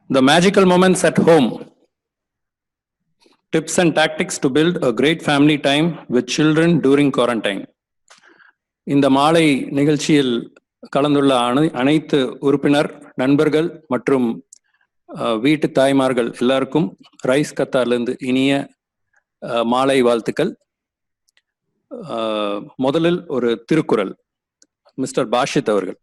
The magical moments at home. Tips and tactics to build a great family time with children during quarantine. இந்த மாலை நிகழ்ச்சியில் கலந்துள்ள அனைத்து உறுப்பினர் நண்பர்கள் மற்றும் வீட்டு தாய்மார்கள் எல்லாருக்கும் ரைஸ் கத்தார்லேருந்து இனிய மாலை வாழ்த்துக்கள். முதலில் ஒரு திருக்குறள். மிஸ்டர் பாஷித் அவர்கள்.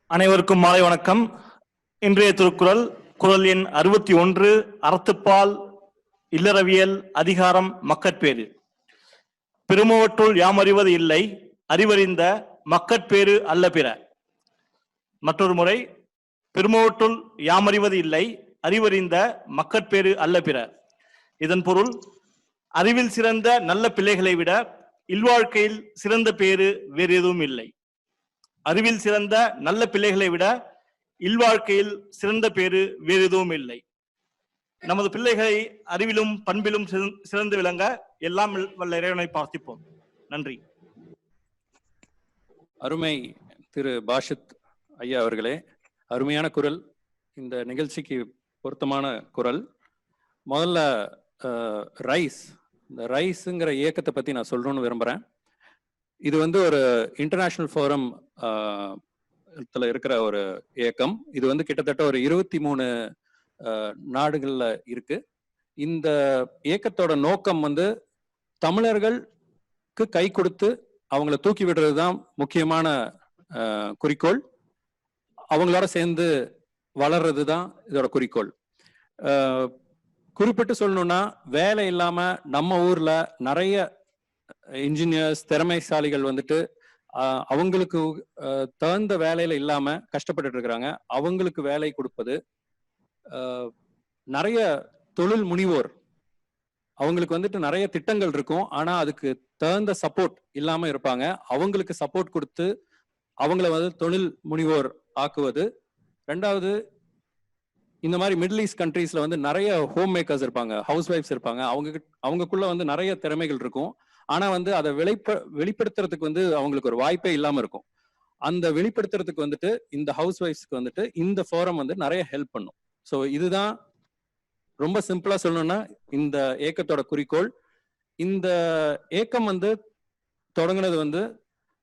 அனைவருக்கும் மாலை வணக்கம். இன்றைய திருக்குறள் குறள் எண் 61, அறத்துப்பால், இல்லறவியல், அதிகாரம் மக்கட்பேறு. பெருமவற்றுள் யாமறிவது இல்லை, அறிவறிந்த மக்கட்பேறு அல்ல பிற. மற்றொரு முறை, பெருமவற்றுள் யாமறிவது இல்லை, அறிவறிந்த மக்கட்பேறு அல்ல பிற. இதன் பொருள், அறிவில் சிறந்த நல்ல பிள்ளைகளை விட இல்வாழ்க்கையில் சிறந்த பேறு வேறு எதுவும் இல்லை. அறிவில் சிறந்த நல்ல பிள்ளைகளை விட இல்வாழ்க்கையில் சிறந்த பேறு வேறு எதுவும் இல்லை. நமது பிள்ளைகளை அறிவிலும் பண்பிலும் சிறந்து விளங்க எல்லாம் வல்ல இறைவனை பிரார்த்திப்போம். நன்றி. அருமை திரு பாஷித் ஐயா அவர்களே, அருமையான குரல், இந்த நிகழ்ச்சிக்கு பொருத்தமான குரல். முதல்ல ரைஸ், இந்த ரைஸுங்கிற இயக்கத்தை பற்றி நான் சொல்லணும்னு விரும்புகிறேன். இது ஒரு இன்டர்நேஷ்னல் ஃபோரம் இருக்கிற ஒரு இயக்கம். இது கிட்டத்தட்ட ஒரு 23 நாடுகள்ல இருக்கு. இந்த இயக்கத்தோட நோக்கம் தமிழர்களுக்கு கை கொடுத்து அவங்கள தூக்கி விடுறது தான் முக்கியமான குறிக்கோள். அவங்களோட சேர்ந்து வளர்றது தான் இதோட குறிக்கோள். குறிப்பிட்டு சொல்லணும்னா, வேலை இல்லாம நம்ம ஊர்ல நிறைய இன்ஜினியர்ஸ், திறமைசாலிகள் அவங்களுக்கு தகுந்த வேலையில இல்லாம கஷ்டப்பட்டு இருக்கிறாங்க. அவங்களுக்கு வேலை கொடுப்பது, நிறைய தொழில் முனைவோர், அவங்களுக்கு நிறைய திட்டங்கள் இருக்கும், ஆனா அதுக்கு தகுந்த சப்போர்ட் இல்லாம இருப்பாங்க. அவங்களுக்கு சப்போர்ட் கொடுத்து அவங்கள தொழில் முனைவோர் ஆக்குவது. ரெண்டாவது, இந்த மாதிரி மிடில் ஈஸ்ட் கண்ட்ரீஸ்ல நிறைய ஹோம் மேக்கர்ஸ் இருப்பாங்க, ஹவுஸ் ஒய்ஃப்ஸ் இருப்பாங்க. அவங்களுக்குள்ள நிறைய திறமைகள் இருக்கும், ஆனா அதை வெளிப்படுத்துறதுக்கு அவங்களுக்கு ஒரு வாய்ப்பே இல்லாம இருக்கும். அந்த வெளிப்படுத்துறதுக்கு இந்த ஹவுஸ் ஒய்ஃப்ஸ்க்கு இந்த ஃபோரம் நிறைய ஹெல்ப் பண்ணும். ஸோ இதுதான் ரொம்ப சிம்பிளா சொல்லணும்னா இந்த ஏக்கத்தோட குறிக்கோள். இந்த ஏக்கம் தொடங்கினது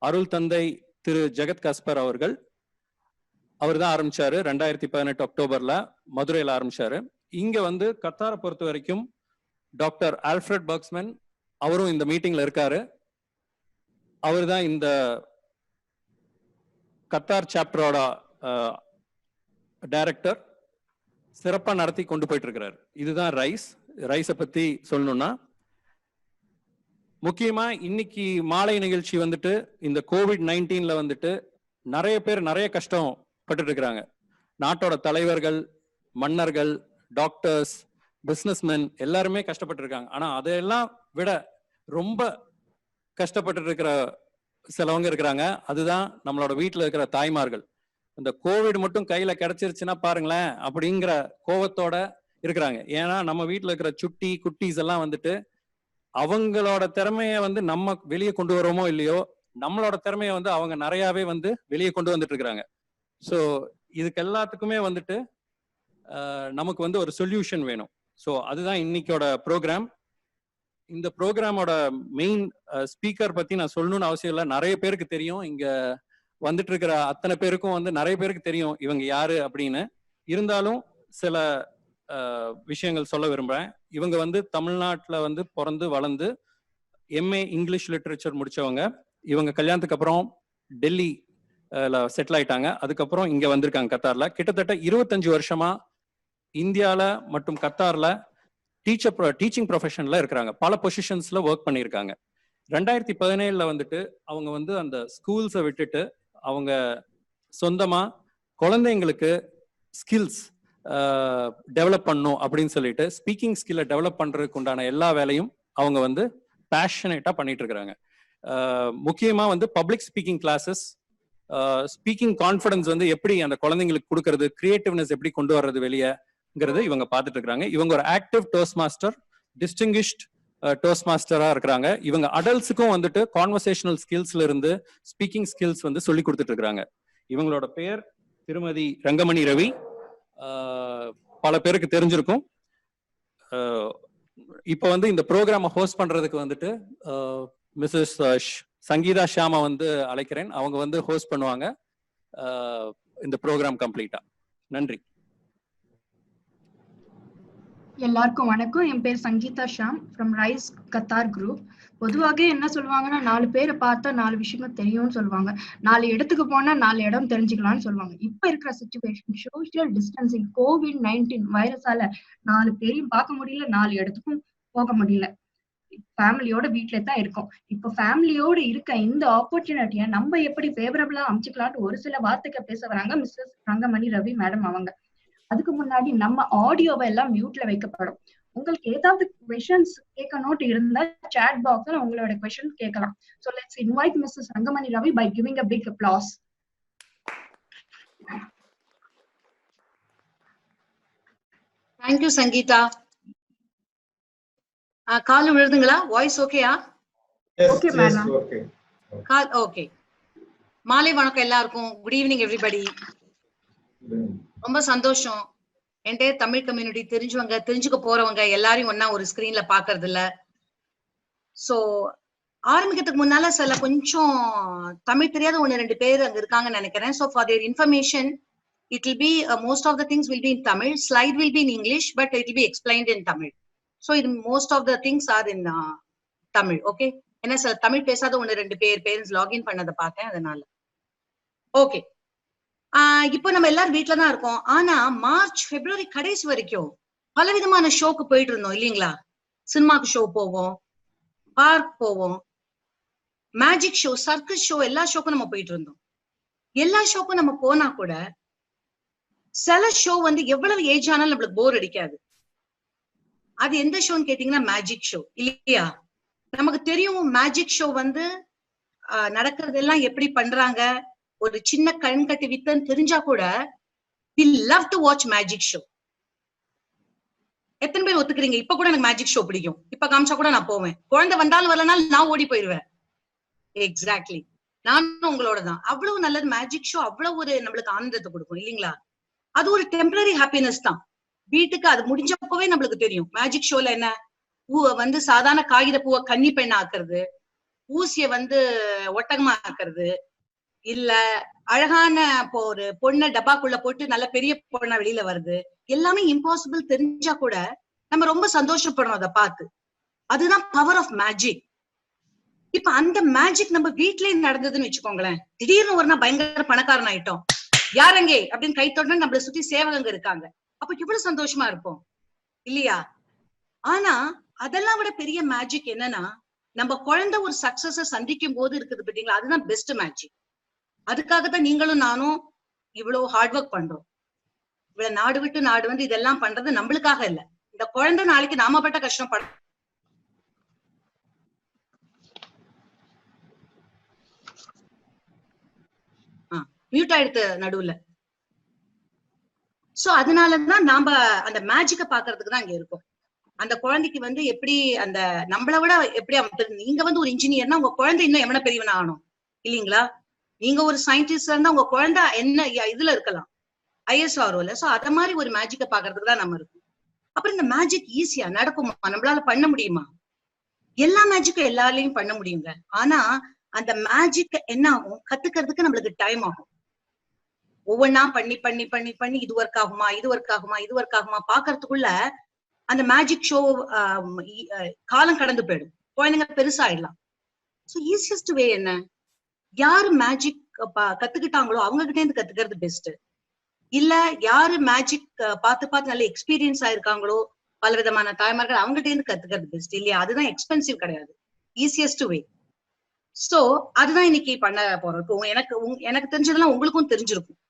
அருள் தந்தை திரு ஜெகத் காஸ்பர் அவர்கள். அவர் தான் ஆரம்பிச்சாரு. 2018 அக்டோபர்ல மதுரையில் ஆரம்பிச்சாரு. இங்க கத்தாரை பொறுத்த வரைக்கும் டாக்டர் ஆல்ஃபிரட் பர்க்ஸ்மேன் அவரும் இந்த மீட்டிங்ல இருக்காரு. அவர் தான் இந்த கத்தார் சாப்டரோட டைரக்டர். சிறப்பா நடத்தி கொண்டு போயிட்டு இருக்கிறார். இதுதான் ரைஸை பத்தி சொல்லணும்னா, முக்கியமா இன்னைக்கு மாலை நிகழ்ச்சி இந்த COVID-19ல நிறைய பேர் நிறைய கஷ்டம் பட்டு இருக்கிறாங்க. நாட்டோட தலைவர்கள், மன்னர்கள், டாக்டர்ஸ், பிசினஸ்மென் எல்லாருமே கஷ்டப்பட்டு இருக்காங்க. ஆனா அதையெல்லாம் விட ரொம்ப கஷ்டப்பட்டு இருக்கிற சிலவங்க இருக்கிறாங்க. அதுதான் நம்மளோட வீட்டுல இருக்கிற தாய்மார்கள். இந்த கோவிட் மட்டும் கையில கிடைச்சிருச்சுன்னா பாருங்களேன் அப்படிங்கிற கோவத்தோட இருக்கிறாங்க. ஏன்னா நம்ம வீட்டுல இருக்கிற சுட்டி குட்டீஸ் எல்லாம் அவங்களோட திறமைய நம்ம வெளியே கொண்டு வரோமோ இல்லையோ, நம்மளோட திறமைய அவங்க நிறையவே வெளியே கொண்டு வந்துட்டு இருக்கிறாங்க. ஸோ இதுக்கு எல்லாத்துக்குமே நமக்கு ஒரு சொல்யூஷன் வேணும். ஸோ அதுதான் இன்னைக்கோட ப்ரோக்ராம். இந்த ப்ரோக்ராமோட மெயின் ஸ்பீக்கர் பத்தி நான் சொல்லணும்னு அவசியம் இல்லை, நிறைய பேருக்கு தெரியும். இங்க வந்துட்டு இருக்கிற அத்தனை பேருக்கும் நிறைய பேருக்கு தெரியும் இவங்க யாரு அப்படின்னு. இருந்தாலும் சில விஷயங்கள் சொல்ல விரும்புறேன். இவங்க தமிழ்நாட்டில் பிறந்து வளர்ந்து MA இங்கிலீஷ் லிட்ரேச்சர் முடிச்சவங்க. இவங்க கல்யாணத்துக்கு அப்புறம் டெல்லி செட்டில் ஆயிட்டாங்க. அதுக்கப்புறம் இங்க வந்திருக்காங்க கத்தார்ல. கிட்டத்தட்ட 25 வருஷமா இந்தியால மற்றும் கத்தார்ல டீச்சிங் ப்ரொஃபஷன்ல இருக்கிறாங்க. பல பொசிஷன்ஸ்ல ஒர்க் பண்ணியிருக்காங்க. 2017ல அவங்க அந்த ஸ்கூல்ஸை விட்டுட்டு அவங்க சொந்தமா குழந்தைங்களுக்கு ஸ்கில்ஸ் டெவலப் பண்ணும் அப்படின்னு சொல்லிட்டு ஸ்பீக்கிங் ஸ்கில்லை டெவலப் பண்றதுக்கு உண்டான எல்லா வேலையும் அவங்க பேஷனேட்டா பண்ணிட்டு இருக்கிறாங்க. முக்கியமா public speaking classes, speaking confidence எப்படி அந்த குழந்தைங்களுக்கு கொடுக்கறது, கிரியேட்டிவ்னஸ் எப்படி கொண்டு வர்றது வெளியேங்கிறது இவங்க பார்த்துட்டு இருக்கிறாங்க. இவங்க ஒரு ஆக்டிவ் டோஸ்ட் மாஸ்டர், டிஸ்டிங்கிஷ்ட் டோஸ்ட் மாஸ்டரா இருக்கிறாங்க. இவங்க அடல்ட்ஸுக்கும் கான்வர்சேஷனல் ஸ்கில்ஸ்ல இருந்து ஸ்பீக்கிங் ஸ்கில்ஸ் சொல்லி கொடுத்துட்டு இருக்காங்க. இவங்களோட பெயர் திருமதி ரங்கமணி ரவி. பல பேருக்கு தெரிஞ்சிருக்கும். இப்போ வந்து இந்த ப்ரோக்ராமை ஹோஸ்ட் பண்றதுக்கு வந்துட்டு மிஸ்ஸஸ் சங்கீதா ஷியாமா வந்து அழைக்கிறேன். அவங்க வந்து ஹோஸ்ட் பண்ணுவாங்க இந்த ப்ரோக்ராம் கம்ப்ளீட்டா. நன்றி. எல்லாருக்கும் வணக்கம். என் பேர் Sangeetha Sham from Rise Qatar group. பொதுவாக என்ன சொல்லுவாங்கன்னா, 4 பேரை பார்த்தா 4 விஷயங்கள் தெரியும்னு சொல்லுவாங்க. 4 இடத்துக்கு போனா 4 இடம் தெரிஞ்சுக்கலாம்னு சொல்லுவாங்க. இப்ப இருக்கிற சிச்சுவேஷன், சோசியல் டிஸ்டன்சிங், COVID-19 வைரஸால 4 பேரையும் பார்க்க முடியல, 4 இடத்துக்கும் போக முடியல. ஃபேமிலியோட வீட்டுல தான் இருக்கோம். இப்ப ஃபேமிலியோட இருக்க இந்த ஆப்பர்ச்சுனிட்டியை நம்ம எப்படி ஃபேவரபிளா அமைச்சுக்கலாம்னு ஒரு சில வார்த்தைகள் பேச வராங்க மிஸ்ஸஸ் ரங்கமணி ரவி மேடம் அவங்க. அதுக்கு முன்னாடி நம்ம ஆடியோவை எல்லாம் மியூட்ல வைக்கப்படும். உங்களுக்கு ஏதாவது क्वेश्चंस கேட்கணும் இருந்தா chat பாக்ஸ்ல உங்களோட क्वेश्चन கேட்கலாம். So let's invite Mrs. Rangamani Ravi by giving a big applause. Thank you Sangeeta. Call விழுதுங்களா? வாய்ஸ் ஓகேயா? Okay madam. Okay. Call okay. மாலை வணக்கம் எல்லாருக்கும். Good evening everybody. ரொம்ப சந்தோஷம். என்டையர் தமிழ் கம்யூனிட்டி தெரிஞ்சவங்க, தெரிஞ்சுக்க போறவங்க எல்லாரையும் ஒன்னா ஒரு ஸ்கிரீன்ல பாக்குறது இல்ல. சோ ஆரம்பிக்கிறதுக்கு முன்னால சில கொஞ்சம் தமிழ் தெரியாத 1-2 பேர் அங்க இருக்காங்கன்னு நினைக்கிறேன். So for their information, it will be most of the things will be in Tamil. Slide will be in English, but it will be explained in Tamil. So most of the things are in Tamil. Okay? ஏன்னா சில தமிழ் பேசாத 1-2 parents login பண்ணதை பார்த்தேன், அதனால. Okay. இப்போ நம்ம எல்லாரும் வீட்டுல தான் இருக்கோம். ஆனா மார்ச் பிப்ரவரி கடைசி வரைக்கும் பலவிதமான ஷோக்கு போயிட்டு இருந்தோம் இல்லைங்களா? சினிமாக்கு ஷோ போவோம், பார்க் போவோம், மேஜிக் ஷோ, சர்க்கஸ் ஷோ, எல்லா ஷோக்கும் நம்ம போயிட்டு இருந்தோம். எல்லா ஷோக்கும் நம்ம போனா கூட சில ஷோ வந்து எவ்வளவு ஏஜ் ஆனாலும் நம்மளுக்கு போர் அடிக்காது. அது எந்த ஷோன்னு கேட்டீங்கன்னா மேஜிக் ஷோ இல்லையா? நமக்கு தெரியும் மேஜிக் ஷோ வந்து நடக்கிறதெல்லாம் எப்படி பண்றாங்க, ஒரு சின்ன கண் கட்டி வித்தன்னு தெரிஞ்சா கூட we love to watch magic show. எத்தனை பேர் ஒத்துக்கிறீங்க? இப்ப கூட எனக்கு மேஜிக் ஷோ பிடிக்கும். இப்ப காமிச்சா கூட நான் போவேன். குழந்தை வந்தாலும் வரலனாலும் நான் ஓடி போயிருவேன். எக்ஸாக்ட்லி, நானும் உங்களோட தான். அவ்வளவு நல்லது மேஜிக் ஷோ. அவ்வளவு ஒரு நம்மளுக்கு ஆனந்தத்தை கொடுக்கும் இல்லைங்களா? அது ஒரு டெம்பரரி ஹாப்பினஸ் தான். வீட்டுக்கு அது முடிஞ்சப்பவே நம்மளுக்கு தெரியும் மேஜிக் ஷோல என்ன, பூவை வந்து சாதாரண காகித பூவை கன்னி பெண்ணா ஆக்குறது, ஊசிய வந்து ஒட்டகமா ஆக்குறது, இல்ல அழகான ஒரு பொண்ணை டப்பாக்குள்ள போட்டு நல்ல பெரிய பொண்ணா வெளியில வருது, எல்லாமே இம்பாசிபிள் தெரிஞ்சா கூட நம்ம ரொம்ப சந்தோஷப்படுறோம் அதை பார்த்து. அதுதான் பவர் ஆஃப் மேஜிக். இப்ப அந்த மேஜிக் நம்ம வீட்லயே நடந்ததுன்னு வச்சுக்கோங்களேன். திடீர்னு ஒரு நாள் பயங்கர பணக்காரன் ஆயிட்டோம், யாரங்கே அப்படின்னு கை தொடர்ந்து நம்மளை சுத்தி சேவகங்க இருக்காங்க. அப்ப எவ்வளவு சந்தோஷமா இருப்போம் இல்லையா? ஆனா அதெல்லாம் விட பெரிய மேஜிக் என்னன்னா, நம்ம குழந்தை ஒரு சக்சஸ சந்திக்கும் போது இருக்குது பாத்தீங்களா, அதுதான் பெஸ்ட் மேஜிக். அதுக்காகத்தான் நீங்களும் நானும் இவ்வளவு ஹார்ட் ஒர்க் பண்றோம். இவ்வளவு நாடு விட்டு நாடு வந்து இதெல்லாம் பண்றது நம்மளுக்காக இல்ல. இந்த குழந்தை நாளைக்கு நாம பட்ட கஷ்டப்பட மியூட் ஆயிடுத்து நடுவுல. சோ அதனாலதான் நாம அந்த மேஜிக்க பாக்குறதுக்கு தான் அங்க இருக்கோம். அந்த குழந்தைக்கு வந்து எப்படி அந்த நம்மளை விட எப்படி அவன், நீங்க வந்து ஒரு இன்ஜினியர்னா உங்க குழந்தை இன்னும் எவன பெரியவனா ஆகணும் இல்லீங்களா? நீங்க ஒரு சயின்டிஸ்ட் இருந்தா உங்க குழந்தை என்ன இதுல இருக்கலாம், ISROல. சோ அத மாதிரி ஒரு மேஜிக்க பாக்குறதுக்கு தான் நம்ம இருக்கோம். அப்புறம் இந்த மேஜிக் ஈஸியா நடக்குமா, நம்மளால பண்ண முடியுமா? எல்லா மேஜிக்கும் எல்லாரையும் பண்ண முடியுங்க. ஆனா அந்த மேஜிக் என்ன ஆகும், கத்துக்கிறதுக்கு நம்மளுக்கு டைம் ஆகும். ஒவ்வொன்னா பண்ணி பண்ணி பண்ணி பண்ணி இது ஒர்க் ஆகுமா, இது ஒர்க் ஆகுமா, இது ஒர்க் ஆகுமா பாக்குறதுக்குள்ள அந்த மேஜிக் ஷோ காலம் கடந்து போயிடும், குழந்தைங்க பெருசாயிடலாம். சோ ஈஸியஸ்ட் வே என்ன, யாரு மேஜிக் கத்துக்கிட்டாங்களோ அவங்க கிட்டே இருந்து கத்துக்கிறது பெஸ்ட். இல்ல யாரு மேஜிக் பார்த்து பார்த்து நல்ல எக்ஸ்பீரியன்ஸ் ஆயிருக்காங்களோ பல விதமான தாய்மார்கள், அவங்ககிட்ட இருந்து கத்துக்கிறது பெஸ்ட் இல்லையா? அதுதான் எக்ஸ்பென்சிவ் கிடையாது, ஈஸியஸ்ட் வே. சோ அதுதான் இன்னைக்கு பண்ண போறோம். இப்போ எனக்கு தெரிஞ்சதெல்லாம் உங்களுக்கும் தெரிஞ்சிருக்கும்,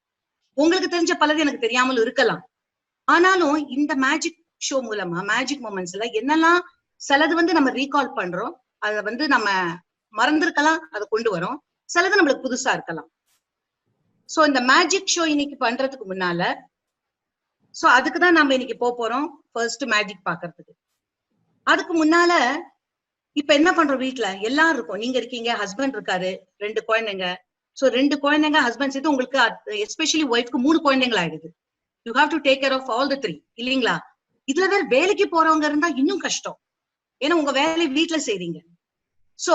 உங்களுக்கு தெரிஞ்ச பலது எனக்கு தெரியாமல் இருக்கலாம். ஆனாலும் இந்த மேஜிக் ஷோ மூலமா மேஜிக் மொமெண்ட்ஸ்ல என்னெல்லாம் சிலது வந்து நம்ம ரீகால் பண்றோம், அதை வந்து நம்ம மறந்துருக்கலாம், அதை கொண்டு வரோம். சிலது நம்மளுக்கு புதுசா இருக்கலாம். சோ இந்த மேஜிக் ஷோ இன்னைக்கு பண்றதுக்கு முன்னால, சோ அதுக்குதான் நம்ம இன்னைக்கு போறோம் ஃபர்ஸ்ட் மேஜிக் பாக்குறதுக்கு. அதுக்கு முன்னால இப்ப என்ன பண்றோம், வீட்டுல எல்லாரும் இருக்கோம். நீங்க இருக்கீங்க, ஹஸ்பண்ட் இருக்காரு, 2 குழந்தைங்க, சோ 2 குழந்தைங்க ஹஸ்பண்ட் சேர்த்து உங்களுக்கு எஸ்பெஷலி ஒய்ஃப்க்கு 3 குழந்தைகள் ஆயிடுது. You have to take care of all the 3 இல்லீங்களா? இதுல வேற வேலைக்கு போறவங்க இருந்தா இன்னும் கஷ்டம். ஏன்னா உங்க வேலையை வீட்டுல செய்றீங்க. சோ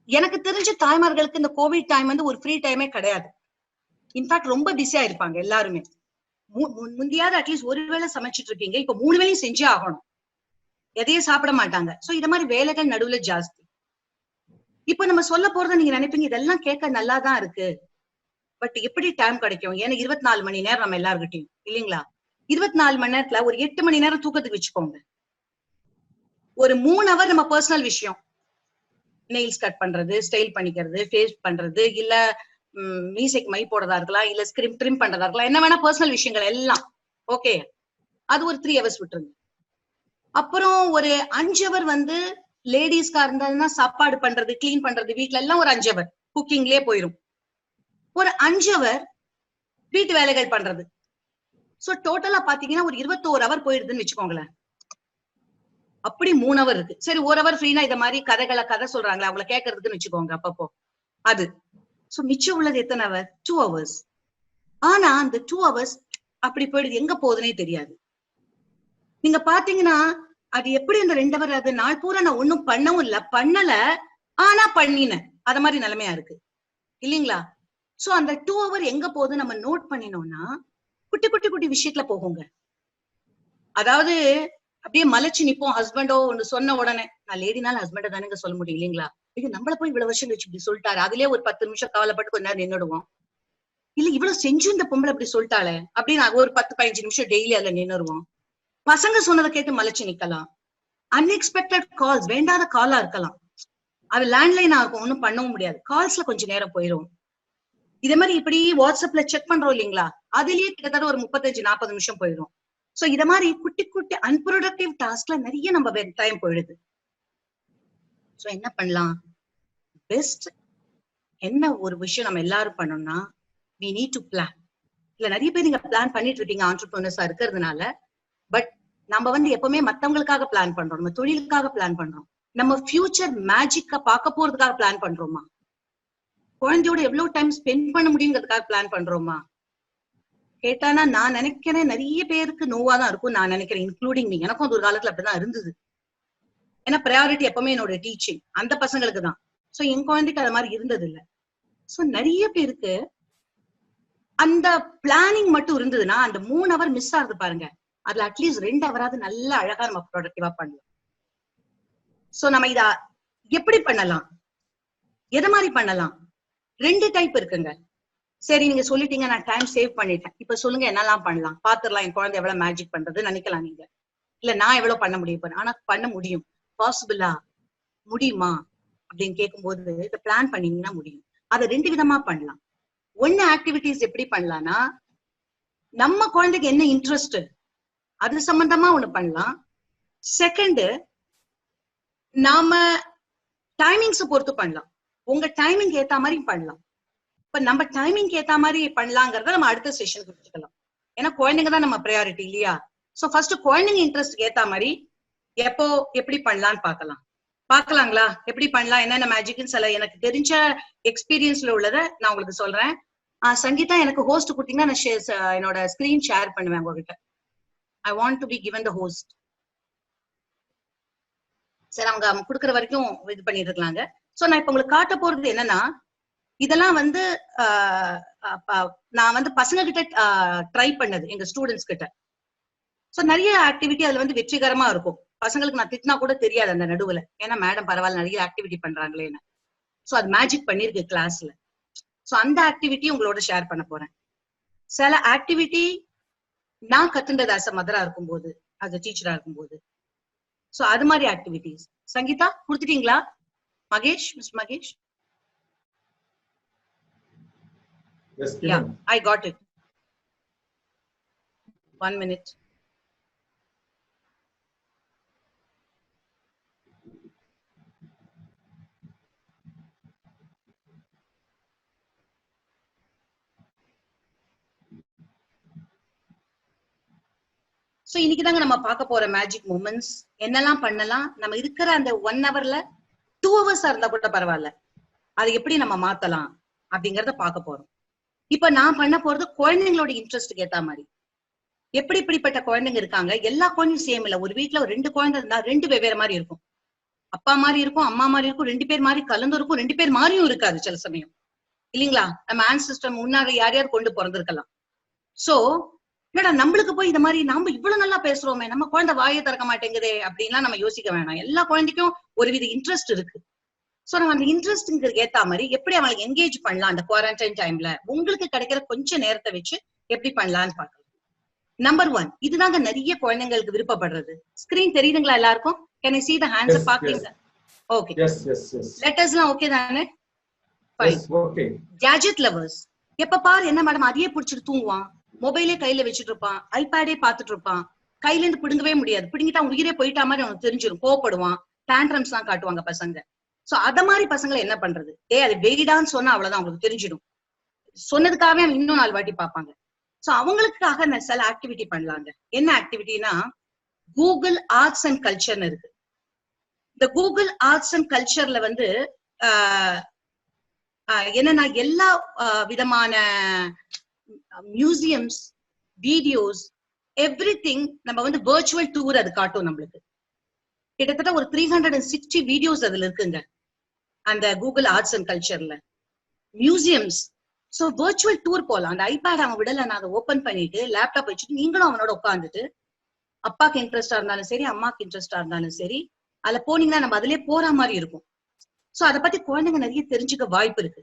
எனக்கு தெரிஞ்ச தாய்மார்களுக்கு இந்த கோவிட் டைம் வந்து ஒரு ஃப்ரீ டைமே கிடையாது. இன்ஃபேக்ட் ரொம்ப பிஸியா இருப்பாங்க எல்லாருமே. முந்தியாவது அட்லீஸ்ட் ஒரு வேளை சமைச்சிட்டு இருக்கீங்க, இப்ப 3 வேளையும் செஞ்சே ஆகணும். எதையும் சாப்பிட மாட்டாங்க. சோ இத மாதிரி வேலைகள் நடுவுல ஜாஸ்தி. இப்ப நம்ம சொல்ல போறத நீங்க நினைப்பீங்க இதெல்லாம் கேட்க நல்லாதான் இருக்கு, பட் எப்படி டைம் கிடைக்கும்? ஏன்னா 24 மணி நேரம் நம்ம எல்லாருக்கிட்டையும் இல்லீங்களா? 24 மணி நேரத்துல ஒரு 8 மணி நேரம் தூக்கத்துக்கு வச்சுக்கோங்க. ஒரு 3 ஹவர் நம்ம பர்சனல் விஷயம், நெயில்ஸ் கட் பண்றது, ஸ்டைல் பண்ணிக்கிறது, ஃபேஸ் பண்றது, இல்ல மியூசிக் மை போடுறதா இருக்கலாம், இல்ல ஸ்கிரிப்ட் ட்ரிம் பண்றதா இருக்கலாம், என்ன வேணா பர்சனல் விஷயங்கள் எல்லாம் ஓகே, அது ஒரு 3 ஹவர்ஸ் விட்டுருங்க. அப்புறம் ஒரு 5 ஹவர் வந்து லேடிஸ்கா இருந்ததுன்னா சாப்பாடு பண்றது, கிளீன் பண்றது, வீட்டுல எல்லாம் ஒரு 5 ஹவர் குக்கிங்லயே போயிரும். ஒரு 5 ஹவர் வீட்டு வேலைகள் பண்றது. சோ டோட்டலா பாத்தீங்கன்னா ஒரு 21 ஹவர் போயிடுதுன்னு வச்சுக்கோங்களேன். அப்படி 3 ஹவர் இருக்கு. சரி 1 ஹவர் ஃப்ரீனா இத மாதிரி கதை சொல்றாங்களா அவங்கள கேட்கறதுக்குன்னு வச்சுக்கோங்க அப்பப்போ அது. சோ மிச்சம் உள்ளது எத்தனை ஹவர்? 2 ஹவர்ஸ். ஆனா அந்த 2 ஹவர்ஸ் அப்படி போயிடுது, எங்க போகுதுன்னே தெரியாது. நீங்க பாத்தீங்கன்னா அது எப்படி அந்த 2 ஹவர், அது நாள் பூரா நான் ஒண்ணும் பண்ணவும் இல்ல, பண்ணல ஆனா பண்ணினேன், அத மாதிரி நிலைமையா இருக்கு இல்லீங்களா? சோ அந்த 2 ஹவர் எங்க போகுது நம்ம நோட் பண்ணினோம்னா குட்டி குட்டி குட்டி விஷயத்துல போகுங்க. அதாவது அப்படியே மலைச்சு நிப்போம். ஹஸ்பண்டோ ஒண்ணு சொன்ன உடனே, நான் லேடினால ஹஸ்பண்ட தானேங்க சொல்ல முடியும் இல்லீங்களா? இது நம்மள போய் இவ்வளவு வருஷம் வச்சு இப்படி சொல்லிட்டாரு, அதுலயே ஒரு 10 நிமிஷம் கவலைப்பட்டு கொஞ்ச நேரம் நின்னுடுவோம். இல்ல இவ்வளவு செஞ்சு இந்த பொம்பளை இப்படி சொல்லிட்டாளே அப்படின்னு ஒரு 10-15 நிமிஷம் டெய்லி அதுல நின்னுருவோம். பசங்க சொன்னதை கேட்டு மலைச்சு நிக்கலாம். அன்எக்ஸ்பெக்டட் கால்ஸ், வேண்டாத காலா இருக்கலாம், அது லேண்ட்லைனா இருக்கும், ஒண்ணும் பண்ணவும் முடியாது. கால்ஸ்ல கொஞ்ச நேரம் போயிரும். இதே மாதிரி இப்படி வாட்ஸ்அப்ல செக் பண்றோம் இல்லீங்களா, அதுலயே கிட்டத்தட்ட ஒரு 35-40 நிமிஷம் போயிடும். சோ இத மாதிரி குட்டி குட்டி அன்ப்ரொடக்டிவ் டாஸ்க்ல நிறைய நம்ம டைம் போயிடுது. சோ என்ன பண்ணலாம்? பெஸ்ட் என்ன ஒரு விஷயம் நம்ம எல்லாரும் பண்ணோம்னா, we need to plan. இல்ல நிறைய பேர் நீங்க பிளான் பண்ணிட்டு இருக்கீங்க ஆண்டர்பிரினர்ஸா இருக்கிறதுனால. பட் நம்ம வந்து எப்பவுமே மத்தவங்களுக்காக பிளான் பண்றோம், நம்ம தொழிலுக்காக பிளான் பண்றோம், நம்ம ஃபியூச்சர் மேஜிக்க பார்க்க போறதுக்காக பிளான் பண்றோமா? குழந்தையோட எவ்வளவு டைம் ஸ்பெண்ட் பண்ண முடியுங்கிறதுக்காக பிளான் பண்றோமா? கேட்டானா நான் நினைக்கிறேன் நிறைய பேருக்கு நோவாதான் இருக்கும் நான் நினைக்கிறேன், இன்க்ளூடிங் நீங்க. எனக்கும் அது ஒரு காலத்துல அப்படிதான் இருந்தது. ஏன்னா ப்ரையாரிட்டி எப்பவுமே என்னோட டீச்சிங் அந்த பசங்களுக்கு தான். சோ என் குழந்தைக்கு அது மாதிரி இருந்தது இல்ல. சோ நிறைய பேருக்கு அந்த பிளானிங் மட்டும் இருந்ததுன்னா அந்த 3 ஹவர் மிஸ் ஆகுது பாருங்க, அதுல அட்லீஸ்ட் 2 ஹவராவது நல்ல அழகா நம்ம ப்ரொடக்டிவா பண்ணலாம். சோ நம்ம இத எப்படி பண்ணலாம், எதை மாதிரி பண்ணலாம்? 2 டைப் இருக்குங்க. சரி நீங்க சொல்லிட்டீங்க நான் டைம் சேவ் பண்ணிட்டேன், இப்ப சொல்லுங்க என்னெல்லாம் பண்ணலாம் பாத்துரலாம், என் குழந்தை எவ்வளவு மேஜிக் பண்றது நினைக்கலாம் நீங்க. இல்ல நான் எவ்வளவு பண்ண முடியும், ஆனா பண்ண முடியும், பாசிபிளா முடியுமா அப்படின்னு கேட்கும்போது இதை பிளான் பண்ணீங்கன்னா முடியும். அதை 2 விதமா பண்ணலாம். ஒன்னு ஆக்டிவிட்டிஸ் எப்படி பண்ணலாம்னா, நம்ம குழந்தைக்கு என்ன இன்ட்ரெஸ்ட் அது சம்பந்தமா ஒண்ணு பண்ணலாம். செகண்ட், நாம டைமிங்ஸ் பொறுத்து பண்ணலாம், உங்க டைமிங் ஏத்த மாதிரி பண்ணலாம். இப்ப நம்ம டைமிங் ஏத்த மாதிரி பண்ணலாங்கிறத நம்ம அடுத்த செஷனுக்கு வச்சுக்கலாம். ஏன்னா குழந்தைங்க தான் நம்ம ப்ரையாரிட்டி இல்லையா? சோ ஃபர்ஸ்ட் குழந்தைங்க இன்ட்ரெஸ்ட் ஏத்த மாதிரி எப்போ எப்படி பண்ணலாம்னு பாக்கலாங்களா? எப்படி பண்ணலாம், என்னென்ன மேஜிக்னு சில எனக்கு தெரிஞ்ச எக்ஸ்பீரியன்ஸ்ல உள்ளத நான் உங்களுக்கு சொல்றேன். சங்கீதா எனக்கு ஹோஸ்ட் கொடுத்தீங்கன்னா நான் என்னோட ஸ்கிரீன் ஷேர் பண்ணுவேன் உங்ககிட்ட. I want to be given the host. சரி அவங்க கொடுக்குற வரைக்கும் இது பண்ணிட்டு இருக்கலாங்க. சோ நான் இப்ப உங்களுக்கு காட்ட போறது என்னன்னா, இதெல்லாம் வந்து நான் வந்து பசங்க கிட்ட ட்ரை பண்ணது, எங்க ஸ்டூடெண்ட்ஸ் கிட்ட. சோ நிறைய ஆக்டிவிட்டி அதுல வந்து வெற்றிகரமா இருக்கும். பசங்களுக்கு நான் திட்டினா கூட தெரியாது அந்த நடுவுல, ஏன்னா மேடம் பரவாயில்ல நிறைய ஆக்டிவிட்டி பண்றாங்களேன்னு. சோ அது மேஜிக் பண்ணிருக்கு கிளாஸ்ல. சோ அந்த ஆக்டிவிட்டி உங்களோட ஷேர் பண்ண போறேன். சில ஆக்டிவிட்டி நான் கத்துண்டது ஆஸ் அ மதரா இருக்கும்போது, ஆஸ் அ டீச்சரா இருக்கும்போது. சோ அது மாதிரி ஆக்டிவிட்டிஸ். சங்கீதா கொடுத்துட்டீங்களா? Mahesh, miss Mahesh? Yes, yeah, I got it. 1 minute. So இன்னைக்கு தாங்க நம்ம பார்க்க போற மேஜிக் மூமெண்ட்ஸ். என்னெல்லாம் பண்ணலாம், நம்ம இருக்கிற அந்த 1 ஹவர்ல 2 ஹவர்ஸ் இருந்தா கூட பரவாயில்ல, அது எப்படி நம்ம மாத்தலாம் அப்படிங்கறத பார்க்க போறோம். இப்ப நான் பண்ண போறது குழந்தைங்களோட இன்ட்ரெஸ்ட்க்கு ஏத்த மாதிரி. இப்படிப்பட்ட குழந்தைங்க இருக்காங்க. எல்லா குழந்தையும் சேம் இல்ல. ஒரு வீட்டுல ஒரு 2 குழந்தை இருந்தா 2 வெவ்வேறு மாதிரி இருக்கும். அப்பா மாதிரி இருக்கும், அம்மா மாதிரி இருக்கும், 2 பேர் மாதிரி கலந்து இருக்கும், 2 பேர் மாதிரியும் இருக்காது சில சமயம், இல்லீங்களா? நம்ம ஆன்சிஸ்டர் முன்னாக யார் கொண்டு பிறந்திருக்கலாம். சோ என்னடா நம்மளுக்கு போய் இந்த மாதிரி நாம இவ்வளவு நல்லா பேசுறோமே, நம்ம குழந்தை வாயை திறக்க மாட்டேங்குதே அப்படின்லாம் நம்ம யோசிக்க வேணாம். எல்லா குழந்தைக்கும் ஒருவித இன்ட்ரெஸ்ட் இருக்கு. சோ நம்ம அந்த இன்ட்ரெஸ்ட்ங்கிறது ஏத்த மாதிரி எப்படி அவங்களுக்கு என்கேஜ் பண்ணலாம் அந்த குவாரண்டைன் டைம்ல, உங்களுக்கு கிடைக்கிற கொஞ்ச நேரத்தை வச்சு எப்படி பண்ணலாம்னு பார்க்கலாம். நம்பர் 1, இதுதாங்க நிறைய குழந்தைங்களுக்கு விருப்பப்படுறது. ஸ்கிரீன் தெரியுதுங்களா எல்லாருக்கும்? Can I see the hands up? பாக்கீங்க? ஓகே. Yes. லெட்டர்ஸ்லாம் ஓகே தானே? Yes, okay. Gadget lovers. எப்ப பாரு என்ன மேடம் அதையே புடிச்சிட்டு தூங்குவான், மொபைலே கையில வச்சுட்டு இருப்பான், ஐபேடே பாத்துட்டு இருப்பான், கையில இருந்து பிடுங்கவே முடியாது. பிடுங்கிட்டா உயிரே போயிட்டா மாதிரி அவனுக்கு தெரிஞ்சிடும், கோவப்படுவான், டான்ட்ரம்ஸ் எல்லாம் காட்டுவாங்க பசங்க. சோ அத மாதிரி பசங்களை என்ன பண்றது? அது வெயிடான்னு சொன்னா அவ்வளவுதான், அவங்களுக்கு தெரிஞ்சிடும். சொன்னதுக்காகவே அவன் இன்னும் 4 வாட்டி பார்ப்பாங்க. சோ அவங்களுக்காக சில ஆக்டிவிட்டி பண்ணலாங்க. என்ன ஆக்டிவிட்டினா, கூகுள் ஆர்ட்ஸ் அண்ட் கல்ச்சர்னு இருக்கு. இந்த கூகுள் ஆர்ட்ஸ் அண்ட் கல்ச்சர்ல வந்து என்னன்னா எல்லா விதமான மியூசியம்ஸ், வீடியோஸ், எவ்ரிதிங் நம்ம வந்து வர்ச்சுவல் டூர் அது காட்டும் நம்மளுக்கு. கிட்டத்தட்ட ஒரு 360 வீடியோஸ் அதுல இருக்குங்க அந்த கூகுள் ஆர்ட்ஸ் அண்ட் கல்ச்சர்ல. மியூசியம்ஸ். சோ வர்ச்சுவல் டூர் போலாம். அந்த ஐபேட் அவன் விடல, நான் அதை ஓபன் பண்ணிட்டு லேப்டாப் வச்சுட்டு நீங்களும் அவனோட உட்காந்துட்டு, அப்பாக்கு இன்ட்ரெஸ்டா இருந்தாலும் சரி, அம்மாக்கு இன்ட்ரெஸ்டா இருந்தாலும் சரி, அதுல போனீங்கன்னா நம்ம அதுலயே போற மாதிரி இருக்கும். சோ அதை பத்தி குழந்தைங்க நிறைய தெரிஞ்சுக்க வாய்ப்பு இருக்கு.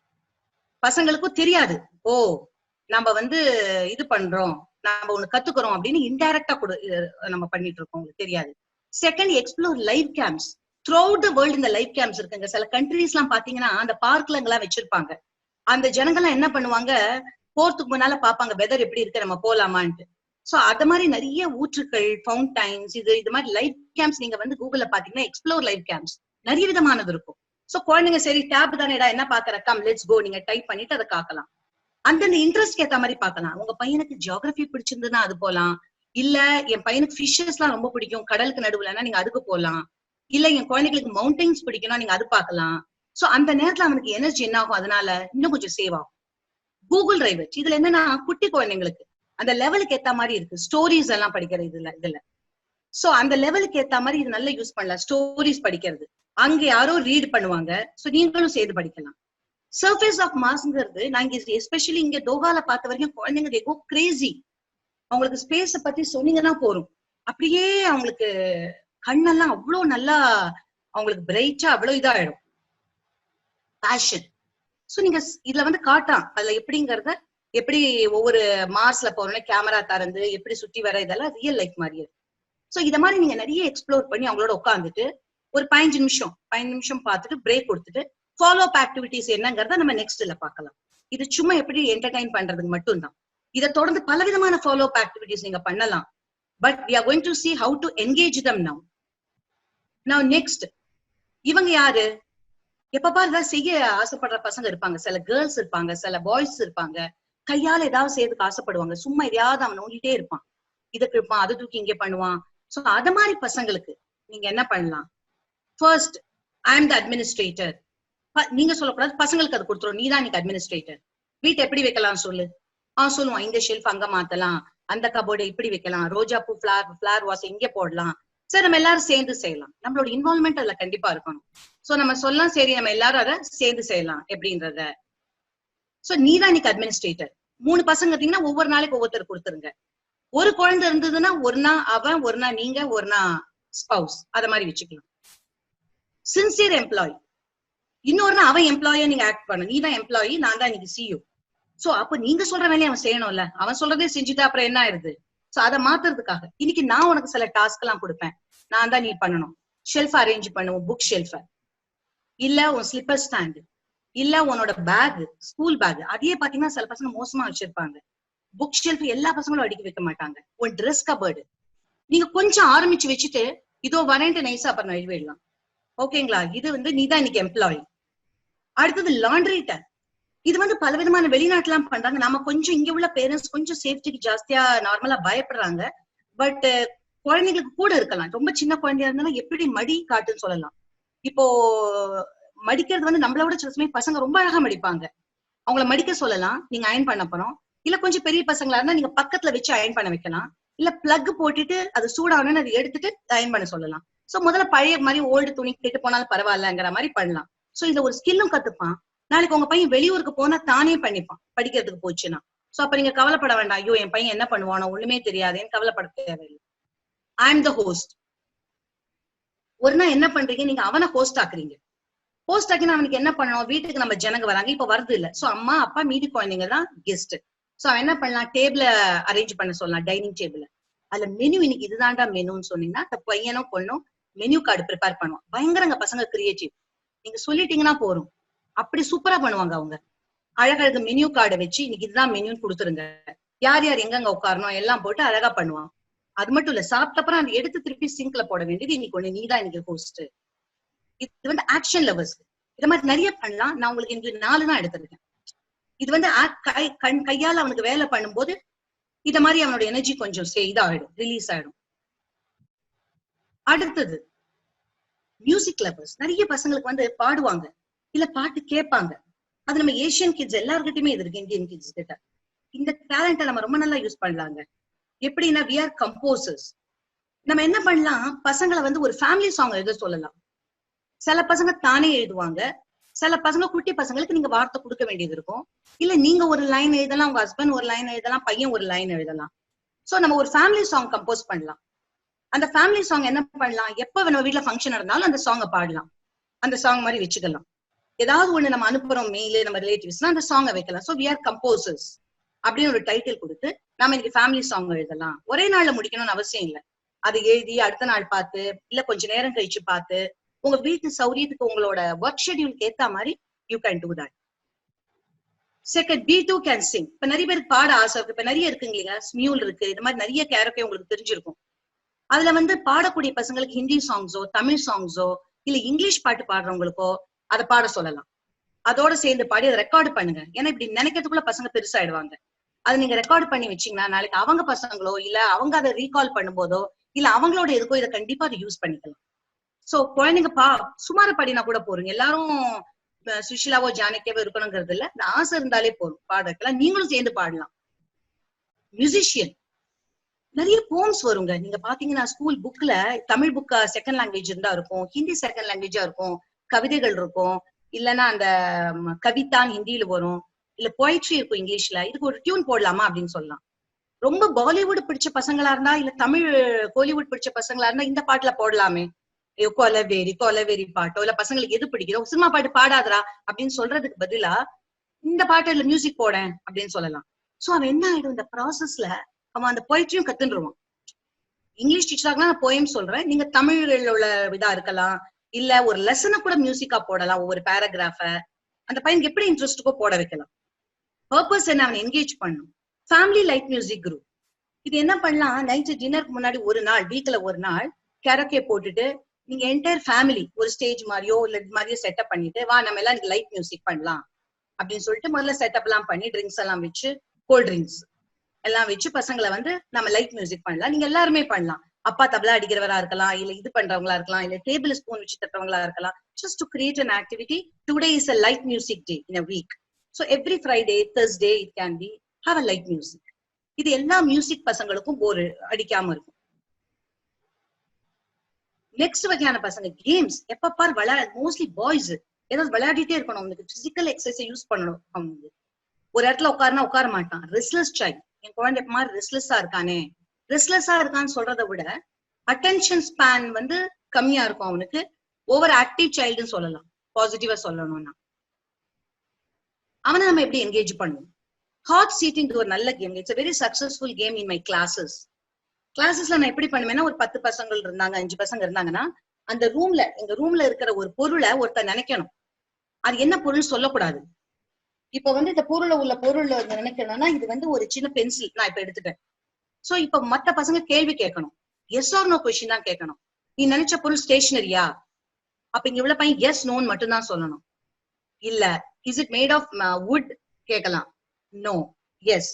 பசங்களுக்கும் தெரியாது, ஓ நம்ம வந்து இது பண்றோம், நம்ம ஒண்ணு கத்துக்கிறோம் அப்படின்னு இன்டைரக்டா கூட நம்ம பண்ணிட்டு இருக்கோம், உங்களுக்கு தெரியாது. Second, explore live camps. Through out the world இந்த லைவ் கேம்ப்ஸ் இருக்குங்க. சில கண்ட்ரீஸ் எல்லாம் பாத்தீங்கன்னா அந்த பார்க்ல எல்லாம் வச்சிருப்பாங்க. அந்த ஜனங்கள்லாம் என்ன பண்ணுவாங்க, போறதுக்கு முன்னால பாப்பாங்க வெதர் எப்படி இருக்கு, நம்ம போலாமான்ட்டு. சோ அது மாதிரி நிறைய ஊற்றுக்கள், ஃபவுண்டைன்ஸ், இது மாதிரி லைவ் கேம்ப்ஸ் நீங்க வந்து கூகுள்ல பாத்தீங்கன்னா எக்ஸ்ப்ளோர் லைவ் கேம்ப்ஸ் நிறைய விதமானது இருக்கும். சோ குழந்தைங்க சரி டேப் தானேடா என்ன பாக்குற, கம் லெட்ஸ் கோ, நீங்க டைப் பண்ணிட்டு அதை காக்கலாம். அந்தந்த இன்ட்ரெஸ்ட் ஏத்த மாதிரி பார்க்கலாம். உங்க பையனுக்கு ஜியோகிராஃபி பிடிச்சிருந்ததுன்னா அது போலாம். இல்ல என் பையனுக்கு ஃபிஷஸ் எல்லாம் ரொம்ப பிடிக்கும், கடலுக்கு நடுவுலன்னா நீங்க அதுக்கு போலாம். இல்ல என் குழந்தைகளுக்கு மவுண்டன்ஸ் பிடிக்கும்னா நீங்க அது பார்க்கலாம். சோ அந்த நேரத்துல அவனுக்கு எனர்ஜி என்ன ஆகும், அதனால இன்னும் கொஞ்சம் சேவ் ஆகும். கூகுள் டிரைவர் இதுல என்னன்னா குட்டி குழந்தைங்களுக்கு அந்த லெவலுக்கு ஏத்த மாதிரி இருக்கு. ஸ்டோரிஸ் எல்லாம் படிக்கிற இதுல சோ அந்த லெவலுக்கு ஏத்த மாதிரி இது நல்லா யூஸ் பண்ணலாம். ஸ்டோரிஸ் படிக்கிறது, அங்க யாரோ ரீட் பண்ணுவாங்க, சோ நீங்களும் சேர்ந்து படிக்கலாம். சர்ஃபேஸ் ஆஃப் மாஸ்ங்கிறது நாங்க எஸ்பெஷலி இங்க தோஹால பார்த்த வரைக்கும் குழந்தைங்க they go crazy. அவங்களுக்கு ஸ்பேஸ பத்தி சொன்னீங்கன்னா போறோம், அப்படியே அவங்களுக்கு கண்ணெல்லாம் அவ்வளவு நல்லா அவங்களுக்கு பிரைட்டா அவ்வளவு இதாயிடும், பேஷன். சோ நீங்க இதுல வந்து காட்டான் அதுல எப்படிங்கறத, எப்படி ஒவ்வொரு மார்ஸ்ல போறோம்னா கேமரா திறந்து எப்படி சுத்தி வர, இதெல்லாம் ரியல் லைஃப் மாதிரியே. சோ இத மாதிரி நீங்க நிறைய எக்ஸ்ப்ளோர் பண்ணி அவங்களோட உட்காந்துட்டு ஒரு 15 நிமிஷம் பார்த்துட்டு பிரேக் கொடுத்துட்டு ஃபாலோ அப் ஆக்டிவிட்டிஸ் என்னங்கறத நம்ம நெக்ஸ்ட்ல பார்க்கலாம். இது சும்மா எப்படி என்டர்டைன் பண்றதுக்கு மட்டும்தான். இதை தொடர்ந்து பலவிதமான ஃபாலோ அப் ஆக்டிவிட்டிஸ் நீங்க பண்ணலாம். But we are going to see how to engage them now. Next, இவங்க யாரு? எப்ப பாரு செய்ய ஆசைப்படுற பசங்க இருப்பாங்க, சில கேர்ள்ஸ் இருப்பாங்க, சில பாய்ஸ் இருப்பாங்க. கையால ஏதாவது செய்யறதுக்கு ஆசைப்படுவாங்க. சும்மா எதையாவது அவன் நோண்டிட்டே இருப்பான், இதுக்கு இருப்பான், அது தூக்கி இங்கே பண்ணுவான். சோ அத மாதிரி பசங்களுக்கு நீங்க என்ன பண்ணலாம்? ஃபர்ஸ்ட், ஐ அம் த அட்மினிஸ்ட்ரேட்டர். நீங்க சொல்லக்கூடாது, பசங்களுக்கு அது கொடுத்துரும், நீதான் நீங்க அட்மினிஸ்ட்ரேட்டர். வீட்டை எப்படி வைக்கலாம் சொல்லு. சொல்லுவான், இந்த ஷெல்ஃப் அங்க மாத்தலாம், அந்த கபோர்டை இப்படி வைக்கலாம், ரோஜா பூ ஃபிளார் வாஸ் இங்க போடலாம். சரி நம்ம எல்லாரும் சேர்ந்து செய்யலாம். நம்மளோட இன்வால்வ்மெண்ட் அதுல கண்டிப்பா இருக்கணும். சோ நம்ம சொல்லலாம், சரி நம்ம எல்லாரும் அதை சேர்ந்து செய்யலாம் எப்படின்றத. சோ நீதான் இன்னைக்கு அட்மினிஸ்ட்ரேட்டர். 3 பசங்க இருந்தீங்கன்னா ஒவ்வொரு நாளைக்கு ஒவ்வொருத்தர் கொடுத்துருங்க. ஒரு குழந்தை இருந்ததுன்னா ஒரு நாள் அவன், ஒரு நாள் நீங்க, ஒரு நாள் ஸ்பவுஸ், அத மாதிரி வச்சுக்கலாம். சின்சியர் எம்ப்ளாயி, இன்னொரு நாள் அவன் எம்ப்ளாயியா நீங்க ஆக்ட் பண்ண. நீதான் எம்ப்ளாயி, நான் தான் இன்னைக்கு சிஇஓ. சோ அப்ப நீங்க சொல்ற வேலையை அவன் செய்யணும்ல, அவன் சொல்றதே செஞ்சுட்டா அப்புறம் என்ன ஆயிருது? சோ அதை மாத்துறதுக்காக இன்னைக்கு நான் உனக்கு சில டாஸ்க் எல்லாம் கொடுப்பேன், நான் தான் நீ பண்ணணும். ஷெல்ஃப் அரேஞ்ச் பண்ணுவோம், புக் ஷெல்ஃப, இல்ல உன் ஸ்லிப்பர் ஸ்டாண்டு, இல்ல உன்னோட பேக், ஸ்கூல் பேக். அதையே பாத்தீங்கன்னா சில பசங்க மோசமா வச்சிருப்பாங்க. புக் ஷெல்ஃப் எல்லா பசங்களும் அடுக்கி வைக்க மாட்டாங்க. உன் ட்ரெஸ் கபர்டு நீங்க கொஞ்சம் ஆரம்பிச்சு வச்சுட்டு இதோ வரேன்ட்டு நைஸா அப்புறம் எழுதிடலாம். ஓகேங்களா? இது வந்து நீதான் இன்னைக்கு எம்ப்ளாயி. அடுத்தது லாண்ட்ரி டேப். இது வந்து பலவிதமான வெளிநாட்டுலாம் பண்றாங்க. நம்ம கொஞ்சம் இங்க உள்ள பேரண்ட்ஸ் கொஞ்சம் சேஃப்டிக்கு ஜாஸ்தியா நார்மலா பயப்படுறாங்க. பட் குழந்தைங்களுக்கு கூட இருக்கலாம். ரொம்ப சின்ன குழந்தையா இருந்தாலும் எப்படி மடி காட்டுன்னு சொல்லலாம். இப்போ மடிக்கிறது வந்து நம்மளோட சில சமயம் பசங்க ரொம்ப அழகா மடிப்பாங்க. அவங்கள மடிக்க சொல்லலாம், நீங்க அயன் பண்ண போறோம். இல்ல கொஞ்சம் பெரிய பசங்களா இருந்தா நீங்க பக்கத்துல வச்சு அயன் பண்ண வைக்கலாம். இல்ல பிளக் போட்டுட்டு அது சூடானு அதை எடுத்துட்டு அயன் பண்ண சொல்லலாம். சோ முதல்ல பழைய மாதிரி ஓல்டு துணி கெட்டு போனாலும் பரவாயில்லங்கிற மாதிரி பண்ணலாம். சோ இதுல ஒரு ஸ்கில்லும் கத்துப்பான். நாளைக்கு உங்க பையன் வெளியூருக்கு போனா தானே பண்ணிப்பான் படிக்கிறதுக்கு போச்சுன்னா. சோ அப்ப நீங்க கவலைப்பட வேண்டாம், ஐயோ என் பையன் என்ன பண்ணுவானோ ஒண்ணுமே தெரியாதுன்னு கவலைப்பட தேவையில்லை. I am the host. ஒரு நாள் என்ன பண்றீங்க, நீங்க அவனை ஹோஸ்ட் ஆக்குறீங்க. ஹோஸ்ட் ஆக்கினா அவனுக்கு என்ன பண்ணணும், வீட்டுக்கு நம்ம ஜனங்க வராங்க, இப்ப வருது இல்ல. சோ அம்மா அப்பா மீதி குழந்தைங்க தான் கெஸ்ட். சோ அவன் என்ன பண்ணலாம், டேபிள அரேஞ்ச் பண்ண சொல்லலாம், டைனிங் டேபிள். அதுல மெனு இன்னைக்கு இதுதான்டா மெனுன்னு சொன்னீங்கன்னா அந்த பையனும் பொண்ணும் மெனு கார்டு ப்ரிப்பேர் பண்ணுவான். பயங்கரங்க பசங்க கிரியேட்டிவ். நீங்க சொல்லிட்டீங்கன்னா போறோம், அப்படி சூப்பரா பண்ணுவாங்க அவங்க. அழகழகு மெனு கார்டை வச்சு இன்னைக்கு இதுதான் மெனுன்னு கொடுத்துருங்க, யார் யார் எங்கெங்க உட்காரணும் எல்லாம் போட்டு அழகா பண்ணுவான். அது மட்டும் இல்ல, சாப்பிட்டப்பறம் அதை எடுத்து திருப்பி சிங்க்ல போட வேண்டியது இன்னைக்கு ஒண்ணு, நீதான் இன்னைக்கு ஹோஸ்ட். இது வந்து ஆக்ஷன் லவர்ஸ். இது மாதிரி நிறைய பண்ணலாம். நான் உங்களுக்கு இன்று 4 தான் எடுத்திருக்கேன். இது வந்து கையால அவனுக்கு வேலை பண்ணும்போது இத மாதிரி அவனோட எனர்ஜி கொஞ்சம் இதாயிடும், ரிலீஸ் ஆயிடும். அடுத்தது மியூசிக் லவர்ஸ். நிறைய பசங்களுக்கு வந்து பாடுவாங்க, இல்ல பாட்டு கேட்பாங்க. அது நம்ம ஏசியன் கிட்ஸ் எல்லார்கிட்டயுமே இது இருக்கு, இந்தியன் கிட்ஸ் கிட்ட. இந்த டேலண்ட்டை நம்ம ரொம்ப நல்லா யூஸ் பண்ணலாங்க. எப்படின்னா we are composers. நம்ம என்ன பண்ணலாம், பசங்களை வந்து ஒரு ஃபேமிலி சாங் எழுத சொல்லலாம். சில பசங்க தானே எழுதுவாங்க, சில பசங்க குட்டி பசங்களுக்கு நீங்க வார்த்தை கொடுக்க வேண்டியது இருக்கும். இல்ல நீங்க ஒரு லைன் எழுதலாம், உங்க ஹஸ்பண்ட் ஒரு லைன் எழுதலாம், பையன் ஒரு லைன் எழுதலாம். சோ நம்ம ஒரு ஃபேமிலி சாங் கம்போஸ் பண்ணலாம். அந்த ஃபேமிலி சாங் என்ன பண்ணலாம், எப்ப நம்ம வீட்டுல ஃபங்க்ஷன் நடந்தாலும் அந்த சாங்கை பாடலாம். அந்த சாங் மாதிரி வச்சுக்கலாம். ஏதாவது ஒண்ணு நம்ம அனுப்புறோம் மெயில் நம்ம ரிலேட்டிவ்ஸ்னா அந்த சாங்கை வைக்கலாம். சோ we are composers அப்படின்னு ஒரு டைட்டில் கொடுத்து நாம இன்னைக்கு ஃபேமிலி சாங் எழுதலாம். ஒரே நாள்ல முடிக்கணும்னு அவசியம் இல்லை. அதை எழுதி அடுத்த நாள் பார்த்து இல்ல கொஞ்ச நேரம் கழிச்சு பார்த்து உங்க வீட்டு சௌரியத்துக்கு உங்களோட ஒர்க் ஷெட்யூலுக்கு ஏத்த மாதிரி you can do that. Second, B two can sing. இப்ப நிறைய பேருக்கு பாட ஆசை இருக்கு, இப்ப நிறைய இருக்குங்க இல்லையா, ஸ்மியூல் இருக்கு, இது மாதிரி நிறைய கேரக்டர் உங்களுக்கு தெரிஞ்சிருக்கும். அதுல வந்து பாடக்கூடிய பசங்களுக்கு ஹிந்தி சாங்ஸோ தமிழ் சாங்ஸோ இல்ல இங்கிலீஷ் பாட்டு பாடுறவங்களுக்கோ அதை பாட சொல்லலாம். அதோட சேர்ந்து பாடி அதை ரெக்கார்டு பண்ணுங்க. ஏன்னா இப்படி நினைக்கிறதுக்குள்ள பசங்க பெருசாயிடுவாங்க. அதை நீங்க ரெக்கார்டு பண்ணி வச்சீங்கன்னா நாளைக்கு அவங்க பசங்களோ இல்ல அவங்க அதை ரீகால் பண்ணும்போதோ இல்ல அவங்களோட எதுக்கோ இதை கண்டிப்பா அதை யூஸ் பண்ணிக்கலாம். சோ குழந்தைங்க சுமார பாடினா கூட போறீங்க, எல்லாரும் சுஷிலாவோ ஜானகியாவோ இருக்கணுங்கிறது இல்ல, இந்த ஆசை இருந்தாலே போதும் பாடக்கலாம். நீங்களும் சேர்ந்து பாடலாம். மியூசிஷியன் நிறைய போம்ஸ் வருங்க. நீங்க பாத்தீங்கன்னா ஸ்கூல் புக்ல தமிழ் புக் செகண்ட் லாங்குவேஜ் இருந்தா இருக்கும், ஹிந்தி செகண்ட் லாங்குவேஜா இருக்கும், கவிதைகள் இருக்கும், இல்லைன்னா அந்த கவிதான் ஹிந்தியில வரும், இல்ல பொயட்ரி இருக்கும் இங்கிலீஷ்ல. இதுக்கு ஒரு டியூன் போடலாமா அப்படின்னு சொல்லலாம். ரொம்ப பாலிவுட் பிடிச்ச பசங்களா இருந்தா இல்ல தமிழ் கோலிவுட் பிடிச்ச பசங்களா இருந்தா இந்த பாட்டுல போடலாமே, கொலவேரி பாட்டோ இல்ல பசங்களுக்கு எது பிடிக்கிறோம், சினிமா பாட்டு பாடாதரா அப்படின்னு சொல்றதுக்கு பதிலா இந்த பாட்டுல மியூசிக் போட அப்படின்னு சொல்லலாம். சோ அவன் என்ன ஆயிடும், இந்த ப்ராசஸ்ல அவன் அந்த பொயட்ரியும் கத்துருவான். இங்கிலீஷ் டீச்சராக நான் போயம் சொல்றேன், நீங்க தமிழ்ல உள்ள இதா இருக்கலாம், இல்ல ஒரு லெசனை கூட மியூசிக்கா போடலாம். ஒவ்வொரு பேராகிராஃப அந்த பையனுக்கு எப்படி இன்ட்ரெஸ்டுக்கோ போட வைக்கலாம். பர்பஸ் என்ன, அவனை என்கேஜ் பண்ணும். Family light music group. இது என்ன பண்ணலாம், நைட் டின்னருக்கு முன்னாடி ஒரு நாள், வீக்ல ஒரு நாள் கரோக்கே போட்டுட்டு நீங்க என்டையர் ஃபேமிலி ஒரு ஸ்டேஜ் மாதிரியோ இல்ல இது மாதிரியோ செட்டப் பண்ணிட்டு வா நம்ம எல்லாம் லைட் மியூசிக் பண்ணலாம் அப்படின்னு சொல்லிட்டு முதல்ல செட்டப் எல்லாம் பண்ணி ட்ரிங்க்ஸ் எல்லாம் வச்சு, கோல்ட் ட்ரிங்க்ஸ் எல்லாம் வச்சு பசங்களை வந்து நம்ம லைட் மியூசிக் பண்ணலாம். நீங்க எல்லாருமே பண்ணலாம். அப்பா தபலா அடிக்கிறவரா இருக்கலாம், இல்ல இது பண்றவங்களா இருக்கலாம், இல்ல டேபிள் ஸ்பூன் வச்சு தட்டுறவங்களா இருக்கலாம். Just to create an activity. Today is a light music day in a week. So every Friday, Thursday it can be have a light music. இது எல்லா மியூசிக் பசங்களுக்கும் போர் அடிக்காம இருக்கும். நெக்ஸ்ட் வகையான பசங்க கேம்ஸ். எப்ப பார் மோஸ்ட்லி பாய்ஸ் ஏதாவது விளையாடிட்டே இருக்கணும். அவங்களுக்கு பிசிக்கல் எக்ஸசைஸ் யூஸ் பண்ணணும். அவங்க ஒரு இடத்துல உட்காருனா உட்கார மாட்டான், ரெஸ்ட்லெஸ் சைல்ட். என் குழந்தை மாதிரி ரெஸ்ட்லெஸ்ஸா இருக்கானே, ரெஸ்ட்லெஸ்ஸா இருக்கான்னு சொல்றதை விட அட்டென்ஷன் ஸ்பேன் வந்து கம்மியா இருக்கும் அவனுக்கு. ஓவர் ஆக்டிவ் சைல்டுன்னு சொல்லலாம், பாசிட்டிவா சொல்லணும்னா. அவனை நம்ம எப்படி என்கேஜ் பண்ணுவோம்? ஹாட் சீட்டிங் ஒரு நல்ல game. It's very successful game in my classes. கிளாஸஸ்ல நான் எப்படி பண்ணுவேன்னா, ஒரு 10 பசங்கள் இருந்தாங்க, 5 பசங்க இருந்தாங்கன்னா, அந்த ரூம்ல எங்க ரூம்ல இருக்கிற ஒரு பொருளை ஒருத்தர் நினைக்கணும். அது என்ன பொருள் சொல்லக்கூடாது. இப்ப வந்து இந்த பொருளை உள்ள பொருள் நினைக்கணும்னா, இது வந்து ஒரு சின்ன பென்சில் நான் இப்ப எடுத்துட்டேன். சோ இப்ப மத்த பசங்க கேள்வி கேட்கணும், எஸ் ஆர் நோ கொஸ்டின் தான் கேட்கணும். நீ நினைச்ச பொருள் ஸ்டேஷனரியா? அப்ப இங்க உள்ள பையன் எஸ் நோன்னு மட்டும் தான் சொல்லணும். இல்ல is it made of wood கேட்கலாம், no. Yes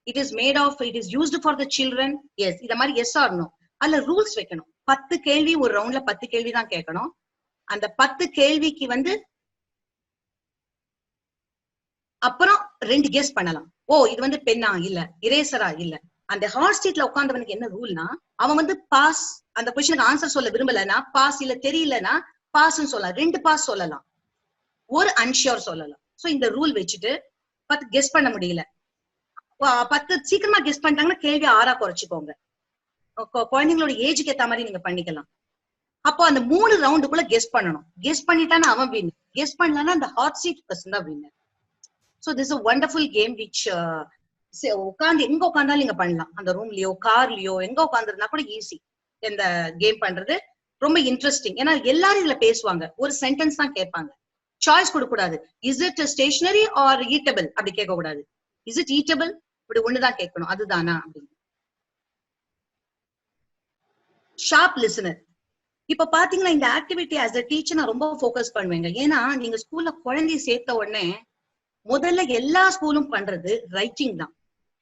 it is made of, it is used for the children, yes. இத மாதிரி எஸ் ஆர் நோ. அதுல ரூல்ஸ் வைக்கணும். 10 கேள்வி ஒரு ரவுண்ட்ல 10 கேள்வி தான் கேட்கணும். அந்த 10 கேள்விக்கு வந்து அப்புறம் 2 கெஸ் பண்ணலாம். ஓ இது வந்து பென்னா இல்ல, இரேசரா இல்ல. அந்த ஹாட் சீட்ல உட்கார்ந்தவனுக்கு என்ன ரூல்னா, அவன் வந்து பாஸ், அந்த கொஸ்டினுக்கு ஆன்சர் சொல்ல விரும்பலன்னா பாஸ், இல்ல தெரியலன்னா பாஸ்ன்னு சொல்லலாம். 2 பாஸ் சொல்லலாம், ஒரு அன்ஷியோர் சொல்லலாம். சோ இந்த ரூல் வச்சுட்டு 10 கெஸ் பண்ண முடியல, 10 சீக்கிரமா கெஸ் பண்ணிட்டாங்கன்னா கேள்வி 6ஆ குறைச்சிக்கோங்க. குழந்தைங்களோட ஏஜுக்கு ஏத்த மாதிரி நீங்க பண்ணிக்கலாம். அப்போ அந்த 3 ரவுண்டுக்குள்ள கெஸ் பண்ணணும். கெஸ் பண்ணிட்டானா அவன் வின், கெஸ் பண்ணலன்னா அந்த ஹாட் சீட் பர்சன் தான் winner. So this a wonderful game which உட்கார்ந்து எங்க உட்கார்ந்தாலும் நீங்க பண்ணலாம். அந்த ரூம்லயோ கார்லயோ எங்க உட்கார்ந்துருந்தா கூட ஈஸி. இந்த கேம் பண்றது ரொம்ப இன்ட்ரெஸ்டிங். ஏன்னா எல்லாரும் இதுல பேசுவாங்க, ஒரு சென்டென்ஸ் தான் கேட்பாங்க. சாய்ஸ் கொடுக்க கூடாது. Is it stationery or eatable அப்படி கேட்க கூடாது. இஸ் இட் ஈட்டபிள் இப்படி ஒண்ணுதான் கேட்கணும், அதுதானா அப்படின்னு. Sharp listener. இப்ப பாத்தீங்கன்னா இந்த ஆக்டிவிட்டி ஆஸ் அ டீச்சர் நான் ரொம்ப ஃபோக்கஸ் பண்ணுவேங்க. ஏன்னா நீங்க ஸ்கூல்ல குழந்தைய சேர்த்த உடனே முதல்ல எல்லா ஸ்கூலும் பண்றது ரைட்டிங் தான்,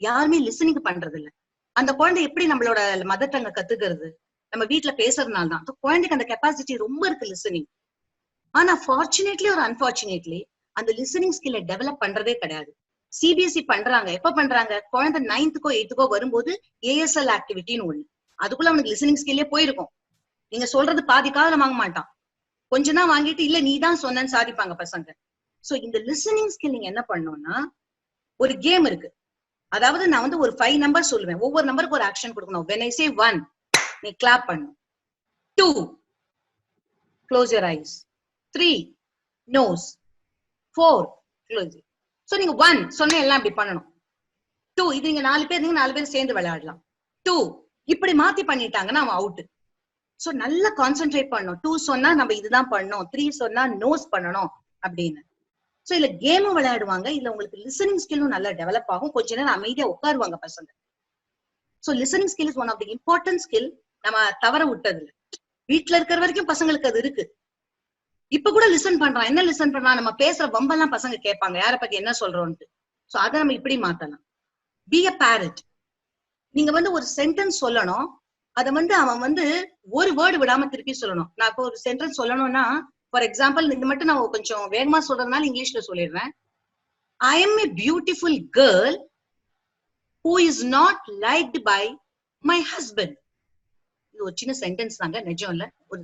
யாருமே லிசனிங் பண்றது இல்ல. அந்த குழந்தை எப்படி நம்மளோட மதர் டங்க கத்துக்கிறது, நம்ம வீட்டுல பேசுறதுனால தான். குழந்தைக்கு அந்த கெப்பாசிட்டி ரொம்ப இருக்கு லிசனிங். ஆனா ஃபார்ச்சுனேட்லி ஒரு அன்பார்ச்சுனேட்லி அந்த லிசனிங் ஸ்கில்லை டெவலப் பண்றதே கிடையாது. சிபிஎஸ்இ பண்றாங்க. எப்ப பண்றாங்க, குழந்தை 9th-கோ 8th-கோ வரும்போது ஏஎஸ்எல் ஆக்டிவிட்டின்னு ஒண்ணு, அதுக்குள்ள அவனுக்கு லிசனிங் ஸ்கில்லே போயிருக்கும். நீங்க சொல்றது பாதி காதுல வாங்க மாட்டான், கொஞ்ச நாள் வாங்கிட்டு இல்ல நீ தான் சொன்னேன்னு சாதிப்பாங்க பசங்க. சோ இந்த லிசனிங் ஸ்கில் நீங்க என்ன பண்ணணும்னா, ஒரு கேம் இருக்கு. அதாவது நான் வந்து ஒரு 5 நம்பர் சொல்லுவேன், ஒவ்வொரு நம்பருக்கு ஒரு ஆக்ஷன் கொடுக்கணும். when I say 1 நீ கிளாப் பண்ணணும், 2 close your eyes, 3 nose, 4 close. So நீங்க 1 சொன்ன எல்லாம் இப்படி பண்ணணும். 2 இது நீங்க 4 பேர் சேர்ந்து விளையாடலாம். 2 இப்படி மாத்தி பண்ணிட்டாங்கன்னா அவன் அவுட். சோ நல்லா கான்சென்ட்ரேட் பண்ணணும். 2 சொன்னா நம்ம இதுதான் பண்ணணும், 3 சொன்னா நோஸ் பண்ணணும் அப்படின்னு. சோ இதுல கேமும் விளையாடுவாங்க, இதுல உங்களுக்கு லிசனிங் ஸ்கில்லும் நல்லா டெவலப் ஆகும். கொஞ்ச நேரம் அமைதியா உட்காருவாங்க பசங்க. So listening skill is one of the important skill. நம்ம தவற விட்டது இல்ல, வீட்டுல இருக்கிற வரைக்கும் பசங்களுக்கு அது இருக்கு. இப்ப கூட லிசன் பண்றான். என்ன லிசன் பண்றான், நம்ம பேசுற வம்பெல்லாம் பசங்க கேட்பாங்க, யார பத்தி என்ன சொல்றோம்னு. சோ அதை நம்ம இப்படி மாத்தலாம். Be a parrot. நீங்க வந்து ஒரு சென்டென்ஸ் சொல்லணும், அதை வந்து அவன் வந்து ஒரு வேர்டு விடாம திருப்பி சொல்லணும். நான் இப்போ ஒரு சென்டென்ஸ் சொல்லணும்னா, ஃபார் எக்ஸாம்பிள் இது மட்டும் நான் கொஞ்சம் வேகமா சொல்றதுனால இங்கிலீஷ்ல சொல்லிடுறேன். I am a beautiful girl who is not liked by my husband. இது ஒரு சின்ன சென்டென்ஸ் தாங்க, நிஜம் இல்ல, ஒரு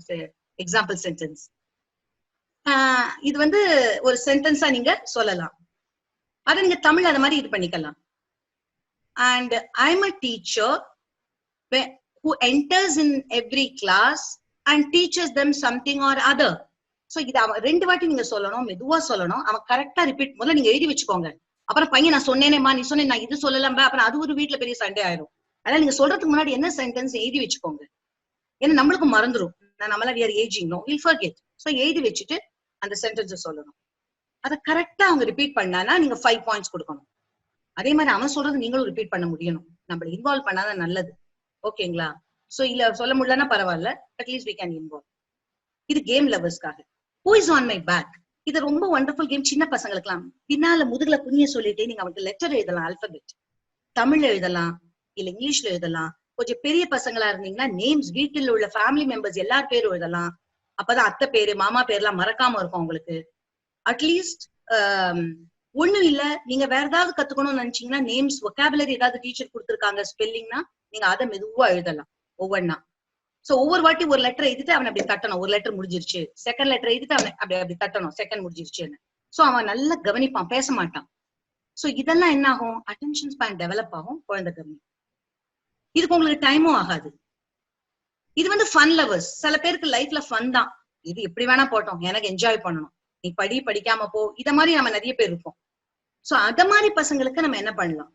எக்ஸாம்பிள் சென்டென்ஸ். இது வந்து ஒரு சென்டென்ஸா நீங்க சொல்லலாம். அதை நீங்க தமிழ் அது மாதிரி இது பண்ணிக்கலாம். and I'm a teacher who enters in every class and teaches them something or other. So இது அவன் 2 வாட்டி நீங்க சொல்லணும், மெதுவா சொல்லணும். அவன் கரெக்டா ரிப்பீட் முதல்ல நீங்க எழுதி வச்சுக்கோங்க. அப்புறம் பையன் நான் சொன்னேனேமா நீ சொன்ன நான் இது சொல்லலாம், அப்புறம் அது ஒரு வீட்டுல பெரிய சண்டை ஆயிரும். அதனால நீங்க சொல்றதுக்கு முன்னாடி என்ன சென்டென்ஸ் எழுதி வச்சுக்கோங்க. ஏன்னா நம்மளுக்கு மறந்துடும், நம்மள we are aging, no we'll forget. So எழுதி வச்சுட்டு அந்த சென்டென்ஸ் சொல்லணும். அதை கரெக்டா அவங்க ரிப்பீட் பண்ணானா நீங்க 5 பாயிண்ட்ஸ் கொடுக்கணும். அதே மாதிரி அவன் சொல்றது நீங்களும் ரிப்பீட் பண்ண முடியணும். நம்மள இன்வால்வ் பண்ணாதான் நல்லது. ஓகேங்களா? சோ இல்ல சொல்ல முடியலன்னா பரவாயில்ல, அட்லீஸ்ட் we can involve. இது game லவர்ஸ்க்காக. Who is on my back? இது ரொம்ப வண்டர்ஃபுல் கேம். சின்ன பசங்களுக்குலாம் பின்னால முதுகுல குனிய சொல்லிட்டு நீங்க அவங்களுக்கு லெட்டர் எழுதலாம், ஆல்பபெட் தமிழ்ல எழுதலாம் இல்ல இங்கிலீஷ்ல எழுதலாம். கொஞ்சம் பெரிய பசங்களா இருந்தீங்கன்னா நேம்ஸ், வீட்டில் உள்ள ஃபேமிலி மெம்பர்ஸ் எல்லார் பேரும் எழுதலாம். அப்பதான் அத்தை பேரு மாமா பேர்லாம் மறக்காம இருக்கும் உங்களுக்கு. அட்லீஸ்ட் ஒண்ணும் இல்ல, நீங்க வேற ஏதாவது கத்துக்கணும்னு நினைச்சீங்கன்னா நேம்ஸ் வொக்காபுலரி ஏதாவது டீச்சர் கொடுத்துருக்காங்க ஸ்பெல்லிங்னா நீங்க அதை மெதுவா எழுதலாம் ஒவ்வொன்னா. சோ ஒவ்வொரு வாட்டி ஒரு லெட்டர் எழுதிட்டு அவன் அப்படி தட்டணும், ஒரு லெட்டர் முடிஞ்சிருச்சு. செகண்ட் லெட்டர் எழுதிட்டு அவன் அப்படி தட்டணும், செகண்ட் முடிஞ்சிருச்சுன்னு. சோ அவன் நல்லா கவனிப்பான், பேச மாட்டான். சோ இதெல்லாம் என்ன ஆகும், அட்டென்ஷன் ஸ்பேன் டெவலப் ஆகும், குழந்தை கவனி. இதுக்கு உங்களுக்கு டைமும் ஆகாது. இது வந்து ஃபன் லவர்ஸ். சில பேருக்கு லைஃப்ல ஃபன் தான், இது எப்படி வேணா போட்டோம், எனக்கு என்ஜாய் பண்ணணும், நீ படிக்காம போ, இத மாதிரி நம்ம நிறைய பேர் இருப்போம். சோ அத மாதிரி பசங்களுக்கு நம்ம என்ன பண்ணலாம்,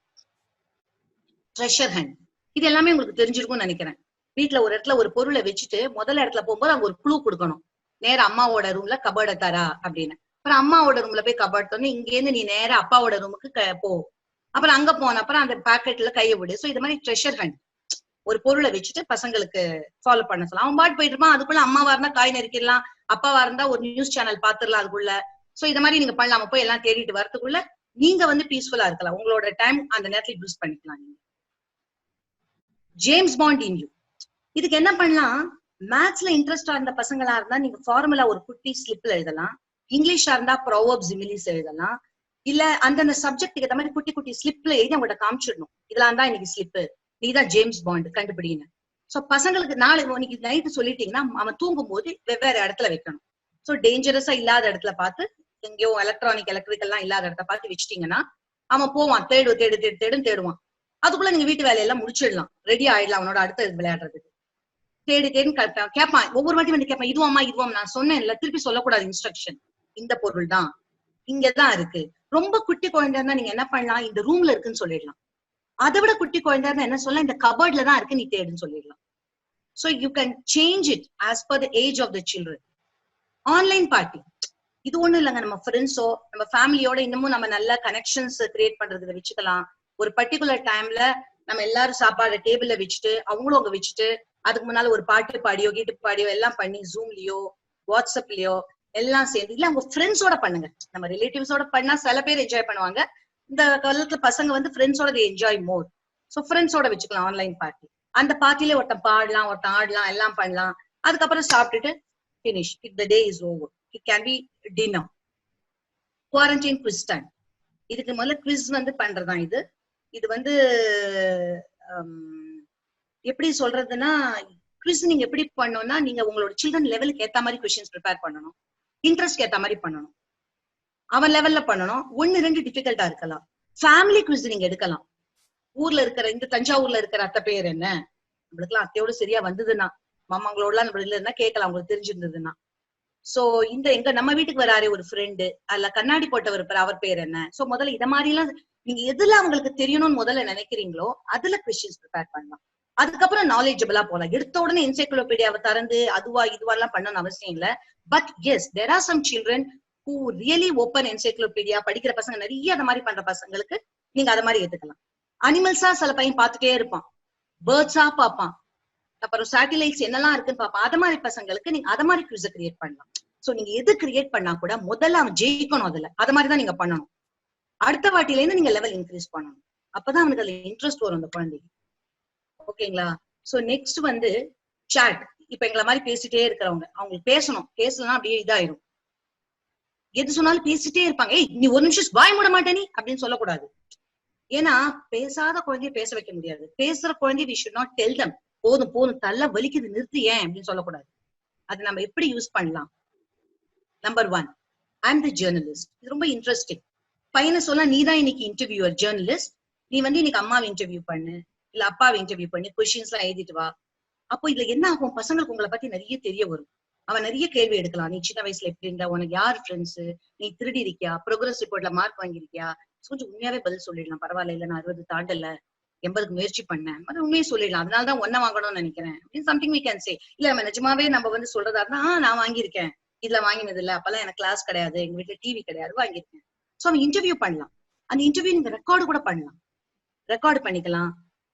ட்ரெஷர் ஹண்ட். இது எல்லாமே உங்களுக்கு தெரிஞ்சிருக்கும்னு நினைக்கிறேன். வீட்டுல ஒரு இடத்துல ஒரு பொருளை வச்சுட்டு முதல் இடத்துல போகும்போது அவங்க ஒரு க்ளூ கொடுக்கணும். நேரம் அம்மாவோட ரூம்ல கபோர்டை தரா அப்படின்னு. அப்புறம் அம்மாவோட ரூம்ல போய் கபோர்ட் தரணும், இங்க இருந்து நீ நேர அப்பாவோட ரூமுக்கு போ. அப்புறம் அங்க போன அப்புறம் அந்த பாக்கெட்ல கையை விடு. சோ இது மாதிரி ட்ரெஷர் ஹண்ட் ஒரு பொருளை வச்சுட்டு பசங்களுக்கு ஃபாலோ பண்ண சொல்லலாம். அவன் பாட்டு போயிட்டு இருப்பான், அதுக்குள்ள அம்மாவா இருந்தா காய் நறுக்கிடலாம், அப்பாவா இருந்தா ஒரு நியூஸ் சேனல் பாத்துடலாம் அதுக்குள்ள. சோ இத மாதிரி நீங்க பண்ணலாம, போய் எல்லாம் தேடிட்டு வரதுக்குள்ள நீங்க வந்து பீஸ்ஃபுல்லா இருக்கலாம், உங்களோட டைம் அந்த நேரத்துல யூஸ் பண்ணிக்கலாம். நீங்க ஜேம்ஸ் பாண்ட் இன் யூ. இதுக்கு என்ன பண்ணலாம், மேத்ஸ்ல இன்ட்ரெஸ்டா இருந்த பசங்களா இருந்தா நீங்க ஃபார்முலா ஒரு குட்டி ஸ்லிப்ல எழுதலாம். இங்கிலீஷா இருந்தா ப்ரோவர்ப்ஸ், சிமிலிஸ் எழுதலாம். இல்ல அந்தந்த சப்ஜெக்ட்டுக்கு ஏற்ற மாதிரி குட்டி குட்டி ஸ்லிப்ல எழுதி அவங்கள்ட்ட காமிச்சிடணும். இதெல்லாம் தான் இன்னைக்கு ஸ்லிப்பு, நீதான் ஜேம்ஸ் பாண்ட் கண்டுபிடின்னு. சோ பசங்களுக்கு நாளை இன்னைக்கு நைட்டு சொல்லிட்டீங்கன்னா அவன் தூங்கும் போது வெவ்வேறு இடத்துல வைக்கணும். சோ டேஞ்சரஸா இல்லாத இடத்துல பார்த்து, எங்கேயோ எலக்ட்ரானிக் எலக்ட்ரிக்கல்லாம் இல்லாத இடத்த பார்த்து வச்சுட்டீங்கன்னா அவன் போவான், தேடுன்னு தேடுவான். அதுக்குள்ள நீங்க வீட்டு வேலையெல்லாம் முடிச்சிடலாம், ரெடி ஆயிடலாம் அவனோட அடுத்த விளையாடுறதுக்கு. தேடுன்னு கேட்பான், ஒவ்வொரு வாட்டி வந்து கேட்பான், இதுவாமா நான் சொன்னேன் இல்ல, திருப்பி சொல்லக்கூடாது இன்ஸ்ட்ரக்ஷன், இந்த பொருள் தான் இங்கதான் இருக்கு. ரொம்ப குட்டி குழந்தை இருந்தா நீங்க என்ன பண்ணலாம், இந்த ரூம்ல இருக்குன்னு சொல்லிடலாம். அதை விட குட்டி குழந்தை இருந்தா என்ன சொல்லலாம், இந்த கபர்ட்ல தான் இருக்கு, நீ தேடுன்னு சொல்லிடலாம். So you can change it as per the age of the children. Online party இது ஒண்ணும் இல்லைங்க, நம்ம ஃப்ரெண்ட்ஸோ நம்ம ஃபேமிலியோட இன்னமும் நம்ம நல்ல கனெக்ஷன்ஸ் கிரியேட் பண்றதுக்கு வச்சுக்கலாம். ஒரு பர்டிகுலர் டைம்ல நம்ம எல்லாரும் சாப்பாடு டேபிள்ல வச்சுட்டு அவங்களும் அங்க வச்சுட்டு அதுக்கு முன்னால ஒரு பாட்டு பாடியோ கீட்டு பாடியோ எல்லாம் பண்ணி ஜூம்லயோ வாட்ஸ்அப்லயோ எல்லாம் சேர்ந்து, இல்ல அவங்க ஃப்ரெண்ட்ஸோட பண்ணுங்க. நம்ம ரிலேட்டிவ்ஸோட பண்ணா சில பேர் என்ஜாய் பண்ணுவாங்க, இந்த காலத்துல பசங்க வந்து ஃப்ரெண்ட்ஸோட என்ஜாய் மோர். ஸோ ஃப்ரெண்ட்ஸோட வச்சுக்கலாம் ஆன்லைன் பார்ட்டி. அந்த பார்ட்டிலே ஒருத்தன் பாடலாம், ஒருத்தன் ஆடலாம், எல்லாம் பண்ணலாம். அதுக்கப்புறம் சாப்பிட்டுட்டு finish. The day is over. It can be dinner. Quarantine quiz time. இதுக்கு முதல்ல quiz வந்து பண்றதுதான் இது. இது வந்து எப்படி சொல்றதுன்னா, quiz நீங்க எப்படி பண்ணணும்னா, நீங்க உங்களோட சில்ட்ரன் லெவலுக்கு ஏத்த மாதிரி கொஸ்டின்ஸ் ப்ரிப்பேர் பண்ணணும், இன்ட்ரெஸ்ட் ஏத்த மாதிரி பண்ணணும், அவன் லெவல்ல பண்ணணும். 1-2 டிஃபிகல்ட்டா இருக்கலாம். ஃபேமிலி quiz நீங்க எடுக்கலாம். ஊர்ல இருக்கிற இந்த தஞ்சாவூர்ல இருக்கிற அத்தை பேர் என்ன, நம்மளுக்கு எல்லாம் அத்தையோட சரியா வந்ததுன்னா, மாமாங்களோடலாம் நம்ம இல்லைன்னா கேட்கலாம் உங்களுக்கு தெரிஞ்சிருந்ததுன்னா. சோ இந்த எங்க நம்ம வீட்டுக்கு வராரு ஒரு ஃப்ரெண்டு, அதுல கண்ணாடி போட்டவர் அவர் பேர் என்ன. சோ முதல்ல இத மாதிரி எல்லாம் நீங்க எதுல அவங்களுக்கு தெரியணும்னு முதல்ல நினைக்கிறீங்களோ அதுல கொஸ்டின்ஸ் ப்ரிப்பேர் பண்ணலாம். அதுக்கப்புறம் நாலேஜபிளா போலாம். எடுத்த உடனே என்சைக்ளோபீடியாவை திறந்து அதுவா இதுவாலாம் பண்ணணும்னு அவசியம் இல்ல. But yes, there are some children who really open encyclopedia படிக்கிற பசங்க நிறைய அந்த மாதிரி பண்ற பசங்களுக்கு நீங்க அதை மாதிரி எடுத்துக்கலாம். அனிமல்ஸா சில பையன் பார்த்துட்டே இருப்பான், பேர்ட்ஸா பார்ப்பான், அப்புறம் சேட்டிலைட்ஸ் என்னெல்லாம் இருக்குன்னு பார்ப்பான். அது மாதிரி பசங்களுக்கு நீங்க அதை மாதிரி குவிஸை கிரியேட் பண்ணலாம். சோ நீங்க எது கிரியேட் பண்ணா கூட முதல்ல அவன் ஜெயிக்கணும், அதுல அதை மாதிரிதான் நீங்க பண்ணணும். அடுத்த வாட்டில இருந்து நீங்க லெவல் இன்க்ரீஸ் பண்ணணும். அப்பதான் அவனுக்கு அதுல இன்ட்ரெஸ்ட் வரும் அந்த குழந்தைக்கு. ஓகேங்களா? சோ நெக்ஸ்ட் வந்து சாட். இப்ப எங்களை மாதிரி பேசிட்டே இருக்கிறவங்க, அவங்களுக்கு பேசணும், பேசலாம் அப்படியே இதாயிரும். எது சொன்னாலும் பேசிட்டே இருப்பாங்க. ஏய் நீ ஒரு நிமிஷம் வாய் மூட மாட்டேனி அப்படின்னு சொல்லக்கூடாது. ஏன்னா பேசாத குழந்தைய பேச வைக்க முடியாது. பேசுற குழந்தைய we should not tell them போதும் போதும் தள்ள வலிக்குது நிறுத்து ஏன் அப்படின்னு சொல்லக்கூடாது. அது நம்ம எப்படி யூஸ் பண்ணலாம்? Number 1, I am the journalist. இது ரொம்ப இன்ட்ரெஸ்டிங். பையனை சொல்ல, நீ தான் இன்னைக்கு இன்டர்வியூவர், ஜேர்னலிஸ்ட். நீ வந்து இன்னைக்கு அம்மாவை இன்டர்வியூ பண்ணு, இல்ல அப்பாவை இன்டர்வியூ பண்ணி கொஸ்டின்ஸ் எல்லாம் எழுதிட்டு வா. அப்போ இதுல என்ன ஆகும், பசங்களுக்கு உங்களை பத்தி நிறைய தெரிய வரும். அவன் நிறைய கேள்வி எடுக்கலாம். நீ சின்ன வயசுல எப்படி இருந்தா, உனக்கு யார் ஃப்ரெண்ட்ஸ், நீ திருடி இருக்கியா, ப்ரோக்ரஸ் ரிப்போர்ட்ல மார்க் வாங்கியிருக்கியா, கொஞ்சம் உண்மையாவே பதில் சொல்லிடலாம். பரவாயில்ல, இல்ல நான் 60 தாண்டல, 80க்கு முயற்சி பண்ணேன், அது உண்மையை சொல்லிடலாம். அதனாலதான் ஒன்ன வாங்கணும்னு நினைக்கிறேன் அப்படின்னு சம்திங் we can say. இல்ல நம்ம நிஜமாவே நம்ம வந்து சொல்றதா இருந்தா, நான் வாங்கியிருக்கேன், இதுல வாங்கினது இல்ல, அப்பெல்லாம் எனக்கு கிளாஸ் கிடையாது, எங்க வீட்டுல டிவி கிடையாது, வாங்கியிருக்கேன். சோ அவன் இன்டர்வியூ பண்ணலாம். அந்த இன்டர்வியூ நீங்க ரெக்கார்டு கூட பண்ணலாம், ரெக்கார்டு பண்ணிக்கலாம்,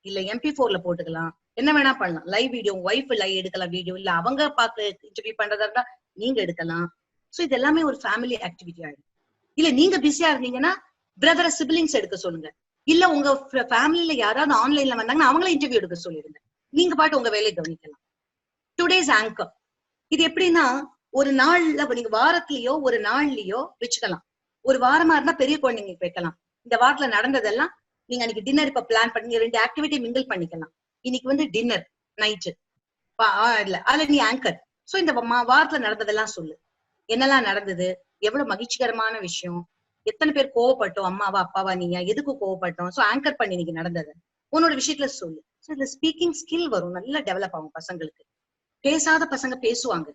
இல்ல MP4ல போட்டுக்கலாம், என்ன வேணா பண்ணலாம். லைவ் வீடியோ, ஒய்ஃப் லைவ் எடுக்கலாம் வீடியோ, இல்ல அவங்க பார்க்க இன்டர்வியூ பண்றதா இருந்தா நீங்க எடுக்கலாம். சோ இது எல்லாமே ஒரு ஃபேமிலி ஆக்டிவிட்டி ஆயிடும். இல்ல நீங்க பிஸியா இருந்தீங்கன்னா பிரதர் சிப்லிங்ஸ் எடுக்க சொல்லுங்க. இல்ல உங்க ஃபேமிலியில யாராவது ஆன்லைன்ல வந்தாங்கன்னா அவங்கள இன்டர்வியூ எடுக்க சொல்லிடுங்க. நீங்க பாட்டு உங்க வேலையை கவனிக்கலாம். டுடேஸ் ஆங்கர் இது எப்படின்னா, ஒரு நாள்ல நீங்க வாரத்திலயோ ஒரு நாள்லயோ வச்சுக்கலாம். ஒரு வாரமா இருந்தா பெரிய குழந்தைங்களுக்கு வைக்கலாம். இந்த வாரத்துல நடந்ததெல்லாம் நீங்க அன்னைக்கு டின்னர் இப்ப பிளான் பண்ணி 2 ஆக்டிவிட்டி மிங்கிள் பண்ணிக்கலாம். இன்னைக்கு வந்து டின்னர் நைட்டு இல்ல அதுல நீ ஆங்கர். சோ இந்த வாரத்துல நடந்ததெல்லாம் சொல்லு, என்னெல்லாம் நடந்தது, எவ்வளவு மகிழ்ச்சிகரமான விஷயம், எத்தனை பேர் கோவப்பட்டோம், அம்மாவா அப்பாவா நீங்க, எதுக்கு கோவப்பட்டோம். சோ ஆங்கர் பண்ணி இன்னைக்கு நடந்தது உன்னோட விஷயத்துல சொல்லு. சோ இதுல ஸ்பீக்கிங் ஸ்கில் வரும், நல்லா டெவலப் ஆகும் பசங்களுக்கு. பேசாத பசங்க பேசுவாங்க,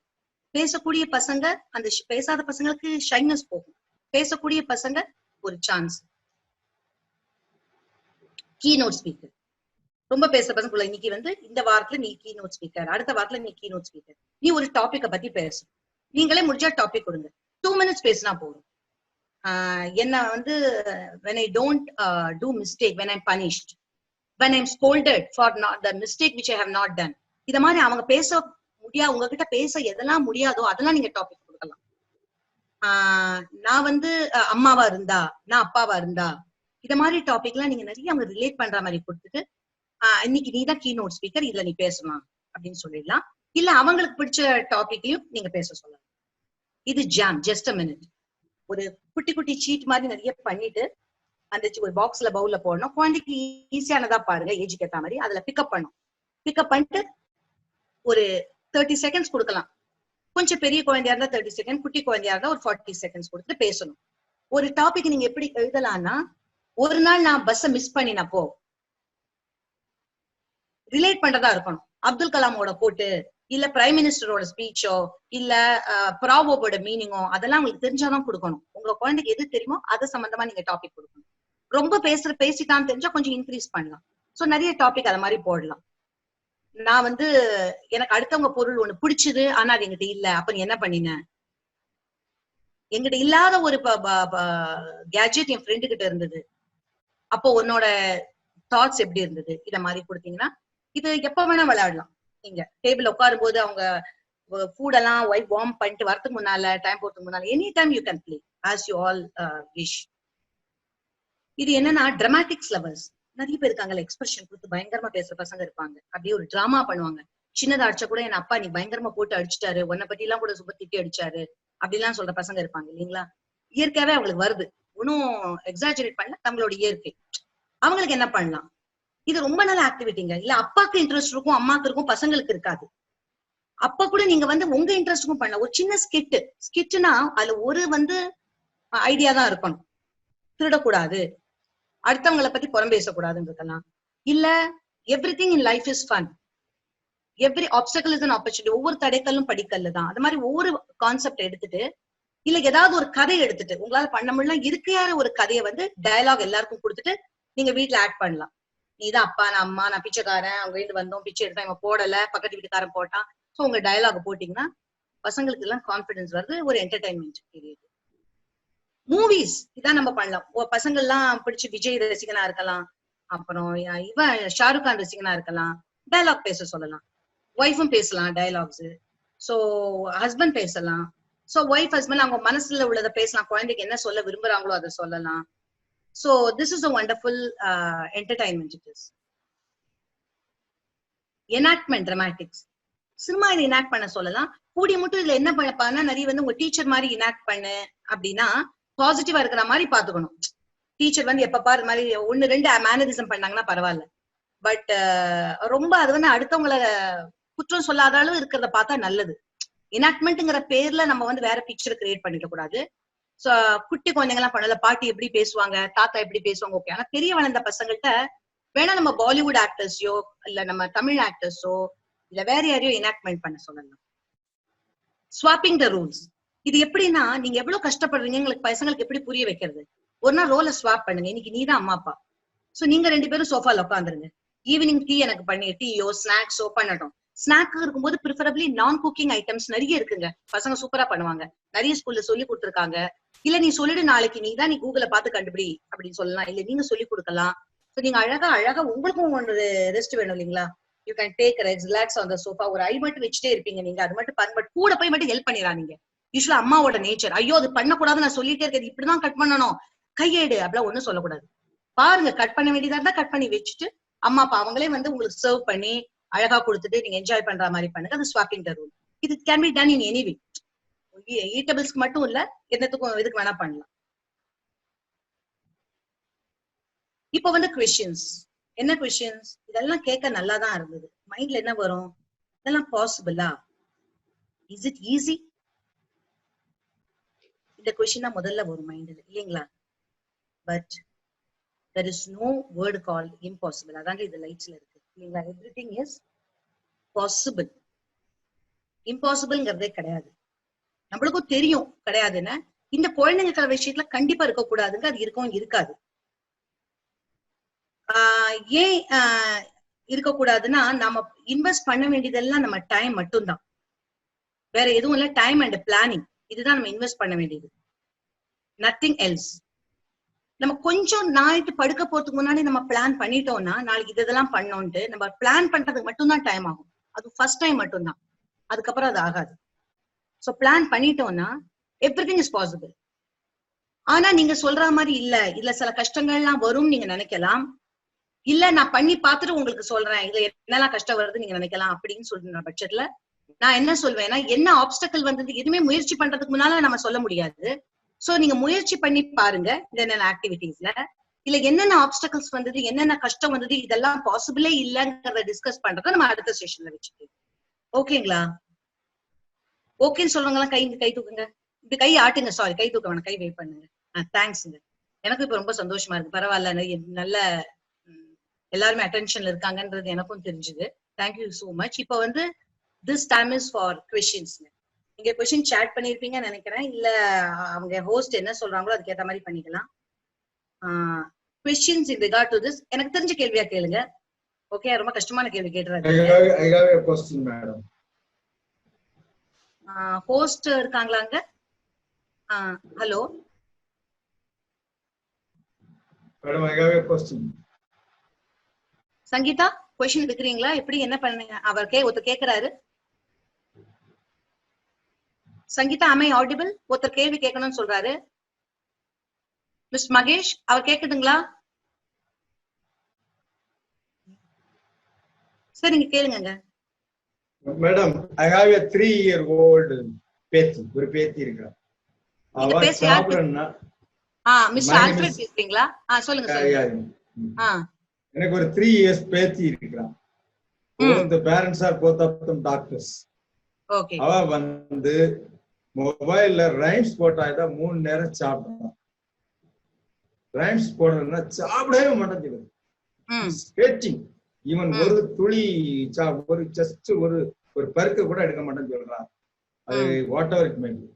பேசக்கூடிய பசங்க அந்த பேசாத பசங்களுக்கு ஷைனஸ் போகும், பேசக்கூடிய பசங்க ஒரு சான்ஸ். கீ நோட் ஸ்பீக்கர், ரொம்ப பேசுற பசங்க இன்னைக்கு வந்து இந்த வாரத்துல நீ கீ நோட் ஸ்பீக்கர், அடுத்த வாரத்துல நீ கீ நோட் ஸ்பீக்கர், நீ ஒரு டாபிக்க பத்தி பேசு. நீங்களே முடிஞ்சா டாபிக் கொடுங்க, 2 minutes பேசினா போதும். என்ன வந்து when I don't do mistake, when I'm punished, when I'm scolded for not the mistake which I have not done. இத மாதிரி அவங்க பேச முடியாது, உங்ககிட்ட பேச எதெல்லாம் முடியாதோ அதெல்லாம் நீங்க டாபிக் கொடுக்கலாம். நான் வந்து அம்மாவா இருந்தா, நான் அப்பாவா இருந்தா, இத மாதிரி டாபிக் எல்லாம் நீங்க நிறைய அவங்க ரிலேட் பண்ற மாதிரி கொடுத்துட்டு, இன்னைக்கு நீ தான் கீ நோட் ஸ்பீக்கர், இதுல நீ பேசலாம் அப்படின்னு சொல்லிடலாம். இல்ல அவங்களுக்கு பிடிச்ச டாபிக்கையும் நீங்க பேச சொல்லலாம். இது ஜாம், ஜஸ்ட் அ மினிட். ஒரு குட்டி குட்டி சீட் மாதிரி நிறைய பண்ணிட்டு அந்த ஒரு பாக்ஸ்ல பவுல்ல போடணும். குழந்தைக்கு ஈஸியானதா பாருங்க, ஏஜுக்கு ஏத்த மாதிரி அதுல பிக்கப் பண்ணும். பிக்கப் பண்ணிட்டு ஒரு 30 செகண்ட்ஸ் கொடுக்கலாம். கொஞ்சம் பெரிய குழந்தையா இருந்தா 30 செகண்ட், குட்டி குழந்தையா இருந்தா ஒரு 40 செகண்ட்ஸ் கொடுத்துட்டு பேசணும். ஒரு டாபிக் நீங்க எப்படி எழுதலாம்னா, ஒரு நாள் நான் பஸ்ஸை மிஸ் பண்ணினப்போ ரிலேட் பண்றதா இருக்கணும். அப்துல் கலாமோட கோட்டு, இல்ல பிரைம் மினிஸ்டரோட ஸ்பீச்சோ, இல்ல ப்ராவோட மீனிங்கோ, அதெல்லாம் உங்களுக்கு தெரிஞ்சாதான் கொடுக்கணும். உங்க குழந்தைக்கு எது தெரியுமோ அது சம்பந்தமா நீங்க டாபிக் கொடுக்கணும். ரொம்ப பேசிட்டான்னு தெரிஞ்சா கொஞ்சம் இன்க்ரீஸ் பண்ணலாம். சோ நிறைய டாபிக் அத மாதிரி போடலாம். நான் எனக்கு அடுத்தவங்க பொருள் ஒண்ணு பிடிச்சது, ஆனா அது எங்கிட்ட இல்ல, அப்ப நீ என்ன பண்ணின? எங்கிட்ட இல்லாத ஒரு கேஜெட் என் ஃப்ரெண்டு கிட்ட இருந்தது, அப்போ உன்னோட தாட்ஸ் எப்படி இருந்தது? இத மாதிரி கொடுத்தீங்கன்னா இது எப்ப வேணா விளையாடலாம். நீங்க டேபிள் உட்காரும் போது அவங்க ஃபுட் எல்லாம் வார்ம் பண்ணிட்டு வரதுக்கு முன்னால, டைம் போறதுக்கு முன்னால, any time you can play as you all wish. இது என்னன்னா டிராமாட்டிக்ஸ் லவர்ஸ் நிறைய பேர் இருக்காங்கல்ல, எக்ஸ்பிரஷன் கொடுத்து பயங்கரமா பேசுற பசங்க இருப்பாங்க. அப்படியே ஒரு டிராமா பண்ணுவாங்க. சின்னதா அடிச்சா கூட என் அப்பா நீ பயங்கரமா போட்டு அடிச்சுட்டாரு, உன்னை பத்தி எல்லாம் கூட சுப திட்டி அடிச்சாரு அப்படிலாம் சொல்ற பசங்க இருப்பாங்க இல்லைங்களா? இயற்கையாவே அவங்களுக்கு வருது, ஒன்னும் எக்ஸாஜரேட் பண்ணல, நம்மளோட இயற்கை. அவங்களுக்கு என்ன பண்ணலாம்? இது ரொம்ப நல்ல ஆக்டிவிட்டிங்க. இல்ல அப்பாக்கு இன்ட்ரெஸ்ட் இருக்கும், அம்மாக்கு இருக்கும், பசங்களுக்கு இருக்காது. அப்ப கூட நீங்க உங்க இன்ட்ரெஸ்டுக்கும் பண்ணலாம். ஒரு சின்ன ஸ்கிட்னா அதுல ஒரு ஐடியா தான் இருக்கணும். திருடக்கூடாது, அடுத்தவங்களை பத்தி புறம் பேசக்கூடாதுன்னு இருக்கலாம். இல்ல everything in life is fun, every obstacle is an opportunity. ஒவ்வொரு தடைக்கல்லும் படிக்கல்லு தான். அது மாதிரி ஒவ்வொரு கான்செப்ட் எடுத்துட்டு, இல்ல ஏதாவது ஒரு கதை எடுத்துட்டு, உங்களால பண்ண முடியல இருக்கிற ஒரு கதையை டயலாக் எல்லாருக்கும் கொடுத்துட்டு நீங்க வீட்டுல ஆட் பண்ணலாம். நீதான் அப்பா, நான் அம்மா, நான் பிச்சைக்காரன், அவங்க வீட்டு வந்தோம், பிச்சை எடுத்தா இவன் போடல, பக்கத்து வீட்டுக்காரன் போட்டான். சோ உங்க டயலாக் போட்டீங்கன்னா பசங்களுக்கு எல்லாம் கான்பிடன்ஸ் வருது, ஒரு என்டர்டைன்மெண்ட் தெரியுது. மூவிஸ் இதான் நம்ம பண்ணலாம். பசங்க எல்லாம் பிடிச்சி விஜய் ரசிகனா இருக்கலாம், அப்புறம் இவன் ஷாருக் கான் ரசிகனா இருக்கலாம், டயலாக் பேச சொல்லலாம். ஒய்ஃபும் பேசலாம் டயலாக்ஸ். சோ ஹஸ்பண்ட் பேசலாம். சோ ஒய்ஃப் ஹஸ்பண்ட் அவங்க மனசுல உள்ளதை பேசலாம், குழந்தைக்கு என்ன சொல்ல விரும்புறாங்களோ அதை சொல்லலாம். So this is a wonderful entertainment it is. Enactment dramatics. Cinema இதை இனாக்ட் பண்ண சொல்லலாம். கூடிய மட்டும் இதுல என்ன பண்ணப்பான்னா, நிறைய உங்க டீச்சர் மாதிரி இனாக்ட் பண்ணு அப்படின்னா பாசிட்டிவா இருக்கிற மாதிரி பாத்துக்கணும். டீச்சர் எப்ப பாரு மாதிரி 1-2 மேனரிசம் பண்ணாங்கன்னா பரவாயில்ல. பட் ரொம்ப அது அடுத்தவங்கள குற்றம் சொல்லாத அளவு இருக்கிறத பார்த்தா நல்லது. இனாக்ட்மெண்ட்ங்கிற பேர்ல நம்ம வேற பிக்சர் கிரியேட் பண்ணிக்க கூடாது. குட்டி குழந்தைங்க எல்லாம் பண்ணல, பாட்டி எப்படி பேசுவாங்க, தாத்தா எப்படி பேசுவாங்க, ஓகே. ஆனா பெரிய வளர்ந்த பசங்கள்கிட்ட வேணா நம்ம பாலிவுட் ஆக்டர்ஸோ இல்ல நம்ம தமிழ் ஆக்டர்ஸோ இல்ல வேற யாரையோ இனாக்ட்மெண்ட் பண்ண சொல்லலாம். Swapping the rules. இது எப்படின்னா, நீங்க எவ்வளவு கஷ்டப்படுறீங்க உங்களுக்கு பசங்களுக்கு எப்படி புரிய வைக்கிறது? ஒரு நாள் ரோலை ஸ்வாப் பண்ணுங்க. இன்னைக்கு நீ தான் அம்மா அப்பா, சோ நீங்க 2 பேரும் சோஃபால உட்காந்துருங்க. ஈவினிங் டீ எனக்கு பண்ணி, டீயோ ஸ்நாக்ஸோ பண்ணட்டும். ஸ்நாக் இருக்கும்போது ப்ரிஃபரபிளி நான் குக்கிங் ஐட்டம்ஸ் நிறைய இருக்குங்க, பசங்க சூப்பரா பண்ணுவாங்க, நிறைய ஸ்கூல்ல சொல்லி கொடுத்துருக்காங்க. இல்ல நீ சொல்லிடு, நாளைக்கு நீ கூகுள பார்த்து கண்டுபிடி அப்படின்னு சொல்லலாம். இல்ல நீங்க சொல்லி கொடுக்கலாம். நீங்க அழகா உங்களுக்கும் ஒரு ரெஸ்ட் வேணும் இல்லைங்களா? You can take relax on the sofa. ஒரு ஐ மட்டும் வச்சுட்டே இருப்பீங்க நீங்க, அது மட்டும் பட் கூட போய் மட்டும் ஹெல்ப் பண்ணிடாதீங்க. யூஸ்வலா அம்மாவோட நேச்சர், ஐயோ அது பண்ணக்கூடாது, நான் சொல்லிட்டே இருக்கேன், இப்படிதான் கட் பண்ணணும், கையேடு அப்படிலாம் ஒண்ணும் சொல்லக்கூடாது. பாருங்க, கட் பண்ண வேண்டியதா இருந்தா கட் பண்ணி வச்சுட்டு அம்மா அப்பா அவங்களே உங்களுக்கு சர்வ் பண்ணி அழகா கொடுத்துட்டு நீங்க என்ஜாய் பண்ற மாதிரி பண்ணுங்க. அது ஸ்வாப்பிங் த ரூல். இது can be done in any way. ஈட்டபிள்ஸ்க்கு மட்டும் இல்ல, என்னத்துக்கும் இதுக்கு வேணா பண்ணலாம். இப்ப கொஸ்டின்ஸ். என்ன கொஸ்டின்ஸ்? இதெல்லாம் கேட்க நல்லாதான் இருந்தது. மைண்ட்ல என்ன வரும்? இதெல்லாம் பாசிபிளா? Is it easy? இந்த கொஸ்டின் தான் முதல்ல வரும் மைண்ட்ல இல்லைங்களா? But there is no word called impossible. அதாங்க இது லைட்ஸ்ல இருக்கு இல்லைங்களா? everything is possible. இம்பாசிபிள்ங்கிறதே கிடையாது. நம்மளுக்கும் தெரியும் கிடையாதுன்னு. இந்த குழந்தைங்க விஷயத்துல கண்டிப்பா இருக்கக்கூடாதுங்க, அது இருக்கவும் இருக்காது. ஏன் இருக்கக்கூடாதுன்னா, நம்ம இன்வெஸ்ட் பண்ண வேண்டியதெல்லாம் நம்ம டைம் மட்டும்தான், வேற எதுவும் இல்ல. டைம் அண்ட் பிளானிங், இதுதான் நம்ம இன்வெஸ்ட் பண்ண வேண்டியது, நத்திங் எல்ஸ். நம்ம கொஞ்சம் நாளைக்கு படுக்க போறதுக்கு முன்னாடி நம்ம பிளான் பண்ணிட்டோம்னா, நாளைக்கு இதெல்லாம் பண்ணோம்ட்டு நம்ம பிளான் பண்றதுக்கு மட்டும்தான் டைம் ஆகும். அது ஃபர்ஸ்ட் டைம் மட்டும்தான், அதுக்கப்புறம் அது ஆகாது. சோ பிளான் பண்ணிட்டோம்னா எவ்ரிதிங் இஸ் பாசிபிள். ஆனா நீங்க சொல்ற மாதிரி இல்ல, இதுல சில கஷ்டங்கள்லாம் வரும் நீங்க நினைக்கலாம். இல்ல நான் பண்ணி பார்த்துட்டு உங்களுக்கு சொல்றேன் இதுல என்னெல்லாம் கஷ்டம் வருது நீங்க நினைக்கலாம் அப்படின்னு சொல்ற பட்சத்துல நான் என்ன சொல்வேன்னா, என்ன ஆப்ஸ்டக்கிள் வந்தது எதுவுமே முயற்சி பண்றதுக்கு முன்னால நம்ம சொல்ல முடியாது. சோ நீங்க முயற்சி பண்ணி பாருங்க என்னென்ன ஆக்டிவிட்டீஸ்ல, இல்ல என்னென்ன ஆப்ஸ்டக்கிள்ஸ் வந்தது, என்னென்ன கஷ்டம் வந்தது, இதெல்லாம் பாசிபிளே இல்லங்கிறத டிஸ்கஸ் பண்றத நம்ம அடுத்த செஷன்ல வச்சுக்கலாம். ஓகேங்களா? ஓகேன்னு சொல்றவங்க எல்லாம் கை தூக்குங்க. இப்படி கை ஆட்டுங்க, சாரி கை தூக்க வேணாம், கை வெயிட் பண்ணுங்க. தேங்க்ஸ்ங்க. எனக்கு இப்ப ரொம்ப சந்தோஷமா இருக்கு. பரவாயில்ல, நல்ல எல்லாருமே அட்டென்ஷன்ல இருக்காங்கன்றது எனக்கும் தெரிஞ்சுது. Thank you so much. இப்ப வந்து this time is for questions. நீங்க கொஸ்டின் சேட் பண்ணிருப்பீங்கன்னு நினைக்கிறேன், இல்ல அவங்க ஹோஸ்ட் என்ன சொல்றாங்களோ அதுக்கு ஏத்த மாதிரி பண்ணிக்கலாம். Questions in regard to this எனக்கு தெரிஞ்ச கேள்வியா கேளுங்க. ஓகே, ரொம்ப கஷ்டமான கேள்வி கேட்டுறாங்க. I have a question, madam. Host இருக்காங்களாங்க? Hello Madam, I have a question. சங்கீதா, கொஸ்டின் எடுக்கிறீங்களா? எப்படி என்ன பண்ணுங்க? அவர் ஒருத்தர் கேக்குறாரு. Sangeetha, am I audible? ஒருத்தர் கேள்வி கேட்கணும்னு சொல்றாரு. மிஸ் மகேஷ், அவர் கேக்குதுங்களா? சரி, நீங்க கேளுங்க. Madam, I have a 3-year-old பேத்தி, ஒரு பேத்தி இருக்கா. அவ சாப்பிடுறா. மிஸ்டர் ஆல்ஃபிரட் பேசுறீங்களா? சொல்லுங்க சொல்லுங்க. எனக்கு ஒரு 3 years பேத்தி இருக்கா. The parents are both of them doctors. Okay. அவ வந்து மொபைல்ல ரைம்ஸ் போட்டாதான் 3 நேரம் சாப்பிடுறான். ரைம்ஸ் போடுறதுன்னா சாப்பிடவே மாட்டேங்குது. ஈவன் ஒரு துளி ஒரு ஜஸ்ட் ஒரு பருக்க கூட எடுக்க மாட்டேன்னு சொல்றான். அது what ever it may be.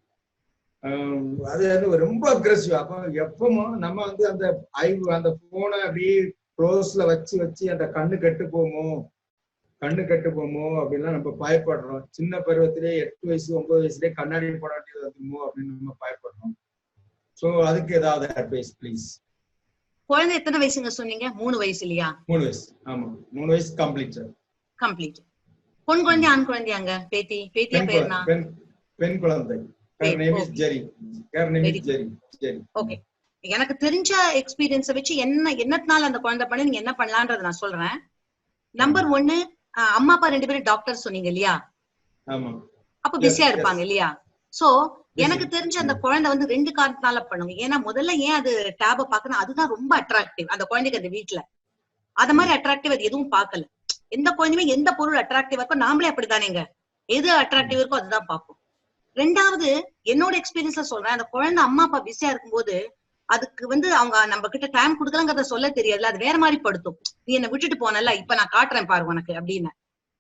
அது வந்து ரொம்ப அக்ரெசிவ். அப்ப எப்பவும் நம்ம வந்து அந்த போனை அப்படியே க்ளோஸ்ல வச்சு அந்த கண்ணு கெட்டு போமோ அப்படின்லாம் நம்ம பயப்படுறோம். சின்ன பருவத்திலே 8 வயசு 9 வயசுலயே கண்ணாடி போட வேண்டியது வந்துமோ அப்படின்னு நம்ம பயப்படுறோம். சோ அதுக்கு ஏதாவது அட்வைஸ் ப்ளீஸ். குழந்தை எத்தனை வயசுங்க சொன்னீங்க? 3 வயசு இல்லையா? 3 வயசு. ஆமா, 3 வயசு கம்ப்ளீட். பொன் குழந்தை ஆண் குழந்தையாங்க? பேத்தியா பேர்னா? பெண் குழந்தை. ஓகே. எனக்கு தெரிஞ்ச எக்ஸ்பீரியன்ஸ வச்சு என்னத்தினால அந்த குழந்தை பண்ண நீங்க என்ன பண்ணலாம்ன்றத நான் சொல்றேன். நம்பர் 1, அம்மா அப்பா 2 பேரும் டாக்டர் சொன்னீங்க இல்லையா? ஆமா. அப்ப பிஸியா இருப்பாங்க இல்லையா? சோ எனக்கு தெரிஞ்ச அந்த குழந்தை வந்து 2 காரணத்தினால பண்ணுங்க. ஏன்னா முதல்ல ஏன் அது டேப பாக்கணும், அதுதான் ரொம்ப அட்ராக்டிவ் அந்த குழந்தைக்கு. அந்த வீட்டுல அத மாதிரி அட்ராக்டிவ் அது எதுவும் பாக்கல. எந்த குழந்தையுமே எந்த பொருள் அட்ராக்டிவா இருக்கோ, நாமளே அப்படித்தானேங்க, எது அட்ராக்டிவ் இருக்கோ அதுதான் பார்ப்போம். 2வது, என்னோட எக்ஸ்பீரியன்ஸ்ல சொல்றேன், அந்த குழந்தை அம்மா அப்பா பிஸியா இருக்கும்போது அதுக்கு வந்து அவங்க நம்ம கிட்ட டைம் கொடுக்கலங்கிறத சொல்ல தெரியாதுல, அது வேற மாதிரி படுத்தும். நீ என்ன விட்டுட்டு போனல, இப்ப நான் காட்டுறேன் பாரு உனக்கு அப்படின்னு.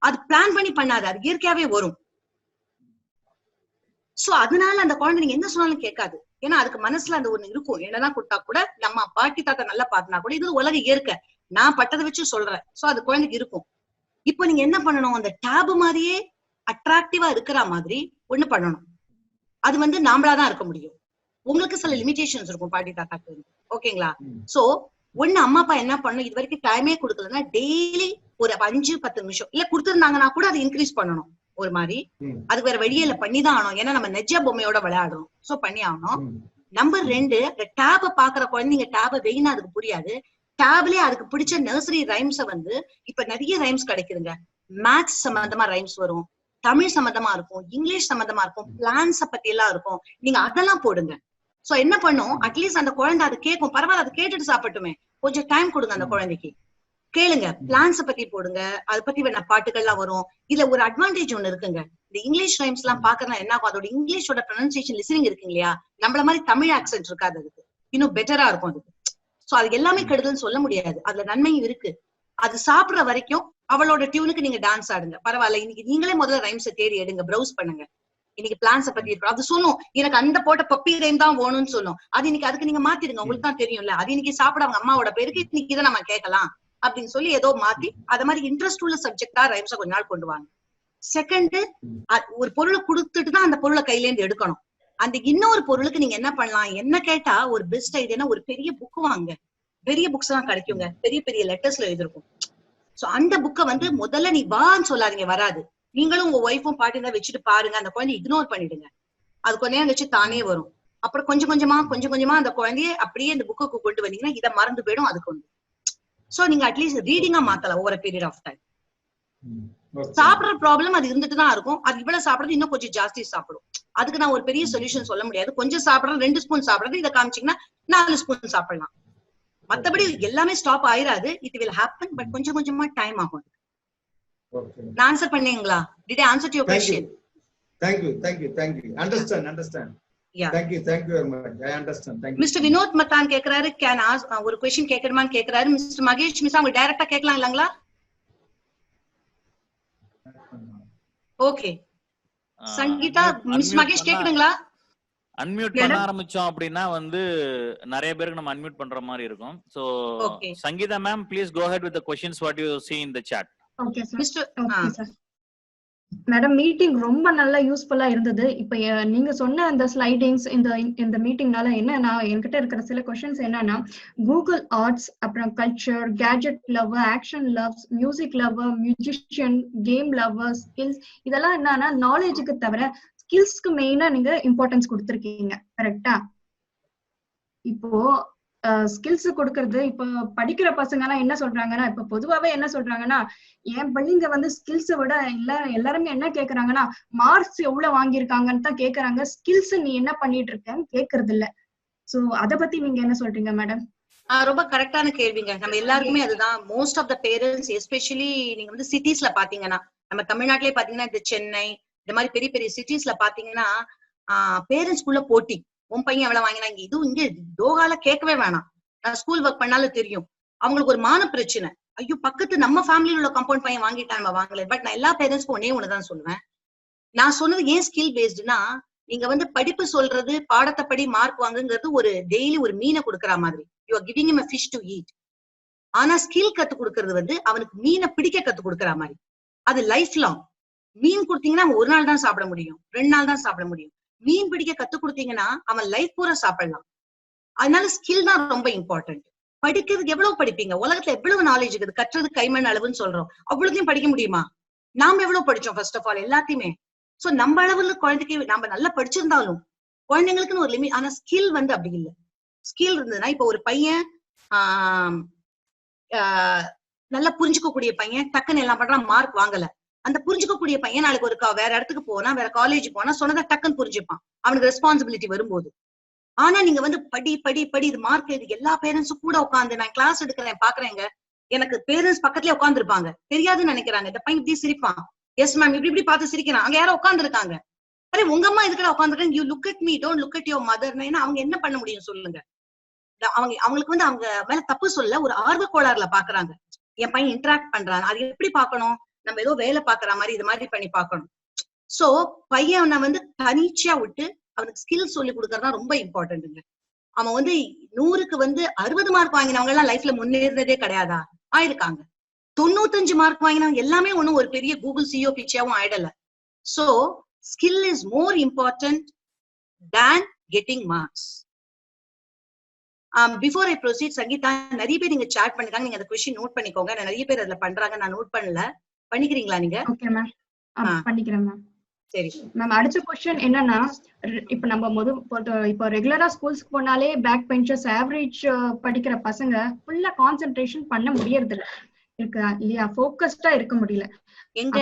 அது பிளான் பண்ணி பண்ணாது, அது இயற்கையாவே வரும். சோ அதனால அந்த குழந்தை நீங்க என்ன சொன்னாலும் கேட்காது. ஏன்னா அதுக்கு மனசுல அந்த ஒண்ணு இருக்கும். என்னதான் கொடுத்தா கூட நம்ம பாட்டி தாத்தா நல்லா பாத்தினா கூட இது உலக இயற்கை, நான் பட்டதை வச்சு சொல்றேன். சோ அது குழந்தைக்கு இருக்கும். இப்போ நீங்க என்ன பண்ணணும், அந்த டேப் மாதிரியே அட்ராக்டிவா இருக்கிற மாதிரி ஒண்ணு பண்ணணும். அது வந்து நாமளாதான் இருக்க முடியும். உங்களுக்கு சில லிமிடேஷன்ஸ் இருக்கும் பாட்டி தாத்தாக்கு, ஓகேங்களா? சோ ஒண்ணு அம்மா அப்பா என்ன பண்ணணும், இது வரைக்கும் டைமே கொடுக்கலன்னா டெய்லி ஒரு 5-10 நிமிஷம் இல்ல கொடுத்திருந்தாங்கன்னா கூட அதை இன்க்ரீஸ் பண்ணணும். ஒரு மாதிரி அதுக்கு வேற வழியில பண்ணிதான் ஆகணும். ஏன்னா நம்ம நெஜ பொம்மையோட விளையாடுறோம். சோ பண்ணி ஆகணும். நம்பர் 2, டேப பாக்குற குழந்தைங்க டேப வெயினா அதுக்கு புரியாது. டேப்லயே அதுக்கு பிடிச்ச நர்சரி ரைம்ஸ வந்து இப்ப நிறைய ரைம்ஸ் கிடைக்குதுங்க. மேத்ஸ் சம்பந்தமா ரைம்ஸ் வரும், தமிழ் சம்பந்தமா இருக்கும், இங்கிலீஷ் சம்பந்தமா இருக்கும், பிளான்ஸ பத்தி எல்லாம் இருக்கும். நீங்க அதெல்லாம் போடுங்க. சோ என்ன பண்ணும், அட்லீஸ்ட் அந்த குழந்தை அது கேட்கும். பரவாயில்ல, அது கேட்டுட்டு சாப்பிட்டுமே, கொஞ்சம் டைம் கொடுங்க அந்த குழந்தைக்கு. கேளுங்க, பிளான்ஸ பத்தி போடுங்க, அதை பத்தி வேணா பாட்டுகள்லாம் வரும். இதுல ஒரு அட்வான்டேஜ் ஒண்ணு இருக்குங்க. இந்த இங்கிலீஷ் ரைம்ஸ் எல்லாம் பாக்குறதுனா என்ன ஆகும், அதோட இங்கிலீஷோட ப்ரொனன்சியேஷன் லிசனிங் இருக்கு இல்லையா, நம்மள மாதிரி தமிழ் ஆக்சென்ட் இருக்காது, அதுக்கு இன்னும் பெட்டரா இருக்கும் அதுக்கு. சோ அது எல்லாமே கெடுதல்னு சொல்ல முடியாது, அதுல நன்மையும் இருக்கு. அது சாப்பிடுற வரைக்கும் அவளோட டியூனுக்கு நீங்க டான்ஸ் ஆடுங்க, பரவாயில்ல. இன்னைக்கு நீங்களே முதல்ல ரைம்ஸை தேடி எடுங்க, ப்ரௌஸ் பண்ணுங்க. இன்னைக்கு பிளான்ஸ பத்தி இருக்கும், அது சொல்லும். எனக்கு அந்த போட்ட பப்பி ரைம் தான் வேணும்னு சொல்லும். அது இன்னைக்கு அதுக்கு நீங்க மாத்திடுங்க, உங்களுக்கு தான் தெரியும்ல. அது இன்னைக்கு சாப்பிட அவங்க அம்மாவோட பேருக்கு இன்னைக்கு இதை நம்ம கேட்கலாம் அப்படின்னு சொல்லி ஏதோ மாத்தி அது மாதிரி இன்ட்ரெஸ்ட் உள்ள சப்ஜெக்டா ரைம்ஸை கொஞ்ச நாள் கொண்டு வாங்க. செகண்ட், ஒரு பொருளை கொடுத்துட்டு தான் அந்த பொருளை கையில இருந்து எடுக்கணும். அந்த இன்னொரு பொருளுக்கு நீங்க என்ன பண்ணலாம், என்ன கேட்டா ஒரு பெஸ்ட் ஐடியா, ஒரு பெரிய புக் வாங்க. பெரிய புக்ஸ் எல்லாம் கிடைக்குங்க, பெரிய பெரிய லெட்டர்ஸ்ல எழுதிருக்கும். சோ அந்த புக்கை வந்து முதல்ல நீ வான்னு சொல்லாதீங்க, வராது. நீங்களும் உங்க ஒய்ஃபும் பாட்டி தான் வச்சுட்டு பாருங்க, அந்த குழந்தைய இக்னோர் பண்ணிடுங்க. அது கொஞ்ச நேரம் வச்சு தானே வரும். அப்புறம் கொஞ்சம் கொஞ்சமா அந்த குழந்தைய அப்படியே அந்த புக்கு கொண்டு வந்தீங்கன்னா இதை மறந்து போயிடும், அதுக்கு வந்து. சோ நீங்க அட்லீஸ்ட் ரீடிங்கா மாத்தலாம் ஓவர் பீரியட் ஆஃப் டைம். சாப்பிடுற ப்ராப்ளம் அது இருந்துட்டு தான் இருக்கும். அது இவ்வளவு சாப்பிடுறது இன்னும் கொஞ்சம் ஜாஸ்தி சாப்பிடும். அதுக்கு நான் ஒரு பெரிய சொல்யூஷன் சொல்ல முடியாது. கொஞ்சம் சாப்பிடுறது 2 ஸ்பூன் சாப்பிடுறது, இதை காமிச்சீங்கன்னா 4 ஸ்பூன் சாப்பிடலாம். மத்தபடி எல்லாமே ஸ்டாப் ஆயிராது. இட் வில் ஹேப்பன், பட் கொஞ்சம் கொஞ்சமா டைம் ஆகும். நான் ஆன்சர் பண்ணீங்களா? Did I answer your question? Thank you. Understand. Yeah. Thank you very much. I understand. Thank you. Mr. Vinod Matan கேக்குறாரு, can ask ஒரு question கேட்கணுமான்னு கேக்குறாரு. Mr. மகேஷ் மிஸ் அவங்க டைரக்டா கேட்கலாம் இல்லங்களா? ஓகே. சங்கீதா மிஸ் மகேஷ் கேக்குதுங்களா? அன்மியூட் பண்ண ஆரம்பிச்சோம் அப்படினா வந்து நிறைய பேருக்கு நம்ம அன்மியூட் பண்ற மாதிரி இருக்கும். So Sangeetha ma'am please go ahead with the questions what you see in the chat. Okay sir. Madam meeting ரொம்ப நல்லா யூஸ்ஃபுல்லா இருந்தது. இப்ப நீங்க சொன்ன அந்த ஸ்லைடிங்ஸ் இந்த மீட்டிங்னால என்ன என்கிட்ட இருக்கிற சில क्वेश्चंस என்னன்னா, கூகுள் ஆர்ட்ஸ், அப்புறம் culture, gadget lover, action loves, music lover, musician, game lover, skills, இதெல்லாம் என்னன்னா நாலேஜுக்கு தவிர ஸ்கில்ஸ்க்கு மெயினா நீங்க இம்பார்ட்டன்ஸ் கொடுத்திருக்கீங்க. கரெக்டா? இப்போ ஸ்கில்ஸ் கொடுக்கறது, இப்ப படிக்கிற பசங்க எல்லாம் என்ன சொல்றாங்கன்னா, இப்ப பொதுவாவே என்ன சொல்றாங்கன்னா, என் பள்ளிங்க வந்து ஸ்கில்ஸ் விட எல்லாருமே என்ன கேக்குறாங்கன்னா, மார்க்ஸ் எவ்வளவு வாங்கியிருக்காங்கன்னு தான் கேக்குறாங்க. ஸ்கில்ஸ் நீ என்ன பண்ணிட்டு இருக்கன்னு கேக்குறது இல்ல. சோ அத பத்தி நீங்க என்ன சொல்றீங்க மேடம்? ரொம்ப கரெக்டான கேள்விங்க. நம்ம எல்லாருக்குமே அதுதான். Most of the parents, especially நீங்க வந்து சிட்டிஸ்ல பாத்தீங்கன்னா, நம்ம தமிழ்நாட்டிலே பாத்தீங்கன்னா இந்த சென்னை இந்த மாதிரி பெரிய பெரிய சிட்டிஸ்ல பாத்தீங்கன்னா பேரண்ட்ஸ்குள்ள போட்டி. உன் பையன் எவ்வளவு வாங்கினாங்க, இதுவும் இங்க தோகால கேட்கவே வேணாம். நான் ஸ்கூல் ஒர்க் பண்ணாலும் தெரியும். அவங்களுக்கு ஒரு மான பிரச்சனை. ஐயோ பக்கத்து நம்ம ஃபேமிலியில உள்ள கம்பவுண்ட் பையன் வாங்கிட்டான், நம்ம வாங்கல. பட் நான் எல்லா பேரண்ட்ஸ்க்கும் ஒன்னே ஒண்ணுதான் சொல்லுவேன். நான் சொன்னது ஏன் ஸ்கில் பேஸ்டுனா, நீங்க வந்து படிப்பு சொல்றது பாடத்தை படி மார்க் வாங்குங்கிறது ஒரு டெய்லி ஒரு மீனை கொடுக்கற மாதிரி. You are giving him a fish to eat. ஆனா ஸ்கில் கத்து கொடுக்கறது வந்து அவனுக்கு மீனை பிடிக்க கத்து கொடுக்கற மாதிரி. அது லைஃப் லாங். மீன் கொடுத்தீங்கன்னா அவன் ஒரு நாள் தான் சாப்பிட முடியும், 2 நாள் தான் சாப்பிட முடியும். மீன் பிடிக்க கத்து கொடுத்தீங்கன்னா அவன் லைஃப் பூரா சாப்பிடலாம். அதனால ஸ்கில் தான் ரொம்ப இம்பார்ட்டன்ட். படிக்கிறதுக்கு எவ்வளவு படிப்பீங்க? உலகத்துல எவ்வளவு நாலேஜ் இருக்குது. கற்றது கைமண் அளவுன்னு சொல்றோம். அவ்வளவுத்தையும் படிக்க முடியுமா? நாம எவ்வளவு படிச்சோம் ஃபர்ஸ்ட் ஆஃப் ஆல் எல்லாத்தையுமே. சோ நம்ம அளவுல குழந்தைக்கு நம்ம நல்லா படிச்சிருந்தாலும் குழந்தைங்களுக்குன்னு ஒரு லிமிட். ஆனா ஸ்கில் வந்து அப்படி இல்லை. ஸ்கில் இருந்ததுன்னா, இப்ப ஒரு பையன் நல்லா புரிஞ்சுக்கக்கூடிய பையன் டக்குன்னு எல்லாம் பண்றான், மார்க் வாங்கல. அந்த புரிஞ்சுக்கக்கூடிய பையன் நாளைக்கு ஒரு வேற இடத்துக்கு போனா, வேற காலேஜ் போனா சொன்னதை டக்குன்னு புரிஞ்சுப்பான், அவனுக்கு ரெஸ்பான்சிபிலிட்டி வரும்போது. ஆனா நீங்க வந்து படி படி படி இது மார்க் எழுதி எல்லா பேரண்ட்ஸும் கூட உட்காந்து நான் கிளாஸ் எடுக்கிறேன் பாக்குறேங்க, எனக்கு பேரண்ட்ஸ் பக்கத்துலயே உட்கார்ந்து இருப்பாங்க, தெரியாதுன்னு நினைக்கிறாங்க. இந்த பையன் இப்படி சிரிப்பான், எஸ் மேம் இப்படி இப்படி பார்த்து சிரிக்கிறான், அங்க யாரும் உட்கார்ந்து இருக்காங்க. அரே உங்க அம்மா இதுக்கட உட்காந்துருக்காங்க, you look at me don't look at your mother. அவங்க என்ன பண்ண முடியும் சொல்லுங்க? அவங்களுக்கு வந்து அவங்க மேல தப்பு சொல்ல, ஒரு ஆர்வ கோளாறுல பாக்குறாங்க. என் பையன் இன்டராக்ட் பண்றாங்க, அது எப்படி பாக்கணும்? நம்ம ஏதோ வேலை பாக்குற மாதிரி இது மாதிரி பண்ணி பாக்கணும். சோ பையனை வந்து தனிச்சையா விட்டு அவனுக்கு ஸ்கில் சொல்லி கொடுக்கறதா ரொம்ப இம்பார்ட்டன்ட்ங்க. அவன் வந்து 100க்கு வந்து 60 மார்க் வாங்கினவங்க எல்லாம் லைஃப்ல முன்னேறதே கிடையாதா? ஆயிருக்காங்க. 95 மார்க் வாங்கினவங்க எல்லாமே ஒன்னும் ஒரு பெரிய கூகுள் சிஓ பிச்சியாவும் ஆயிடல. So skill is more important than getting marks. Before I proceed, Sangeeta நிறைய பேர் நீங்க சாட் பண்ணிருக்காங்க, நீங்க அந்த கொஸ்டின் நோட் பண்ணிக்கோங்க. நிறைய பேர் அதுல பண்றாங்க, நான் நோட் பண்ணல. பண்ணிக்கிறீங்களா நீங்க? ஓகே மேம், பண்ணிக்கிறேன் மேம். சரி மேம், அடுத்த क्वेश्चन என்னன்னா, இப்ப நம்ம இப்போ ரெகுலரா ஸ்கூல்ஸ்க்கு போனாலே பேக் பெஞ்சர்ஸ், ஆவரேஜ் படிக்கிற பசங்க ஃபுல்லா கான்சென்ட்ரேஷன் பண்ண முடியறது இல்ல இல்லையா? ஃபோக்கஸ்டா இருக்க முடியல. எங்க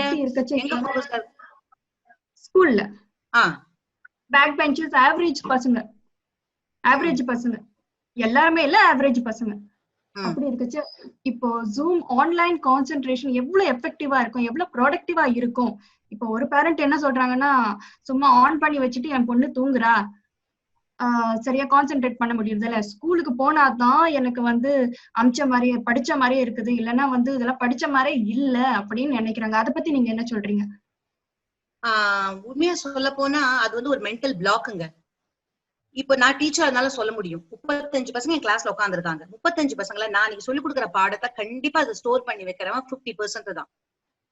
ஸ்கூல்ல பேக் பெஞ்சர்ஸ் ஆவரேஜ் பசங்க எல்லாருமே இல்ல, ஆவரேஜ் பசங்க அப்படி இருக்குச்சு. இப்போ ஜூம் ஆன்லைன் கான்சென்ட்ரேஷன் எவ்வளவு எஃபெக்டிவா இருக்கும், எவ்வளவு ப்ரொடக்டிவா இருக்கும்? இப்போ ஒரு பேரண்ட் என்ன சொல்றாங்கன்னா, சும்மா ஆன் பண்ணி வச்சுட்டு என் பொண்ணு தூங்குறா, சரியா கான்சென்ட்ரேட் பண்ண முடியுது இல்ல, ஸ்கூலுக்கு போனாதான் எனக்கு வந்து அமிச்ச மாதிரியே படிச்ச மாதிரியே இருக்குது, இல்லைன்னா வந்து இதெல்லாம் படிச்ச மாதிரியே இல்ல அப்படின்னு நினைக்கிறாங்க. அதை பத்தி நீங்க என்ன சொல்றீங்க? உண்மையா சொல்ல போனா அது வந்து ஒரு மென்டல் பிளாக்குங்க. இப்ப நான் டீச்சர், அதனால சொல்ல முடியும். 35 பசங்க என் கிளாஸ்ல உட்காந்துருக்காங்க. 35 பசங்களை நான் நீங்க சொல்லிக் கொடுக்குற பாடத்தை கண்டிப்பா அதை ஸ்டோர் பண்ணி வைக்கிறவன் 50% தான்.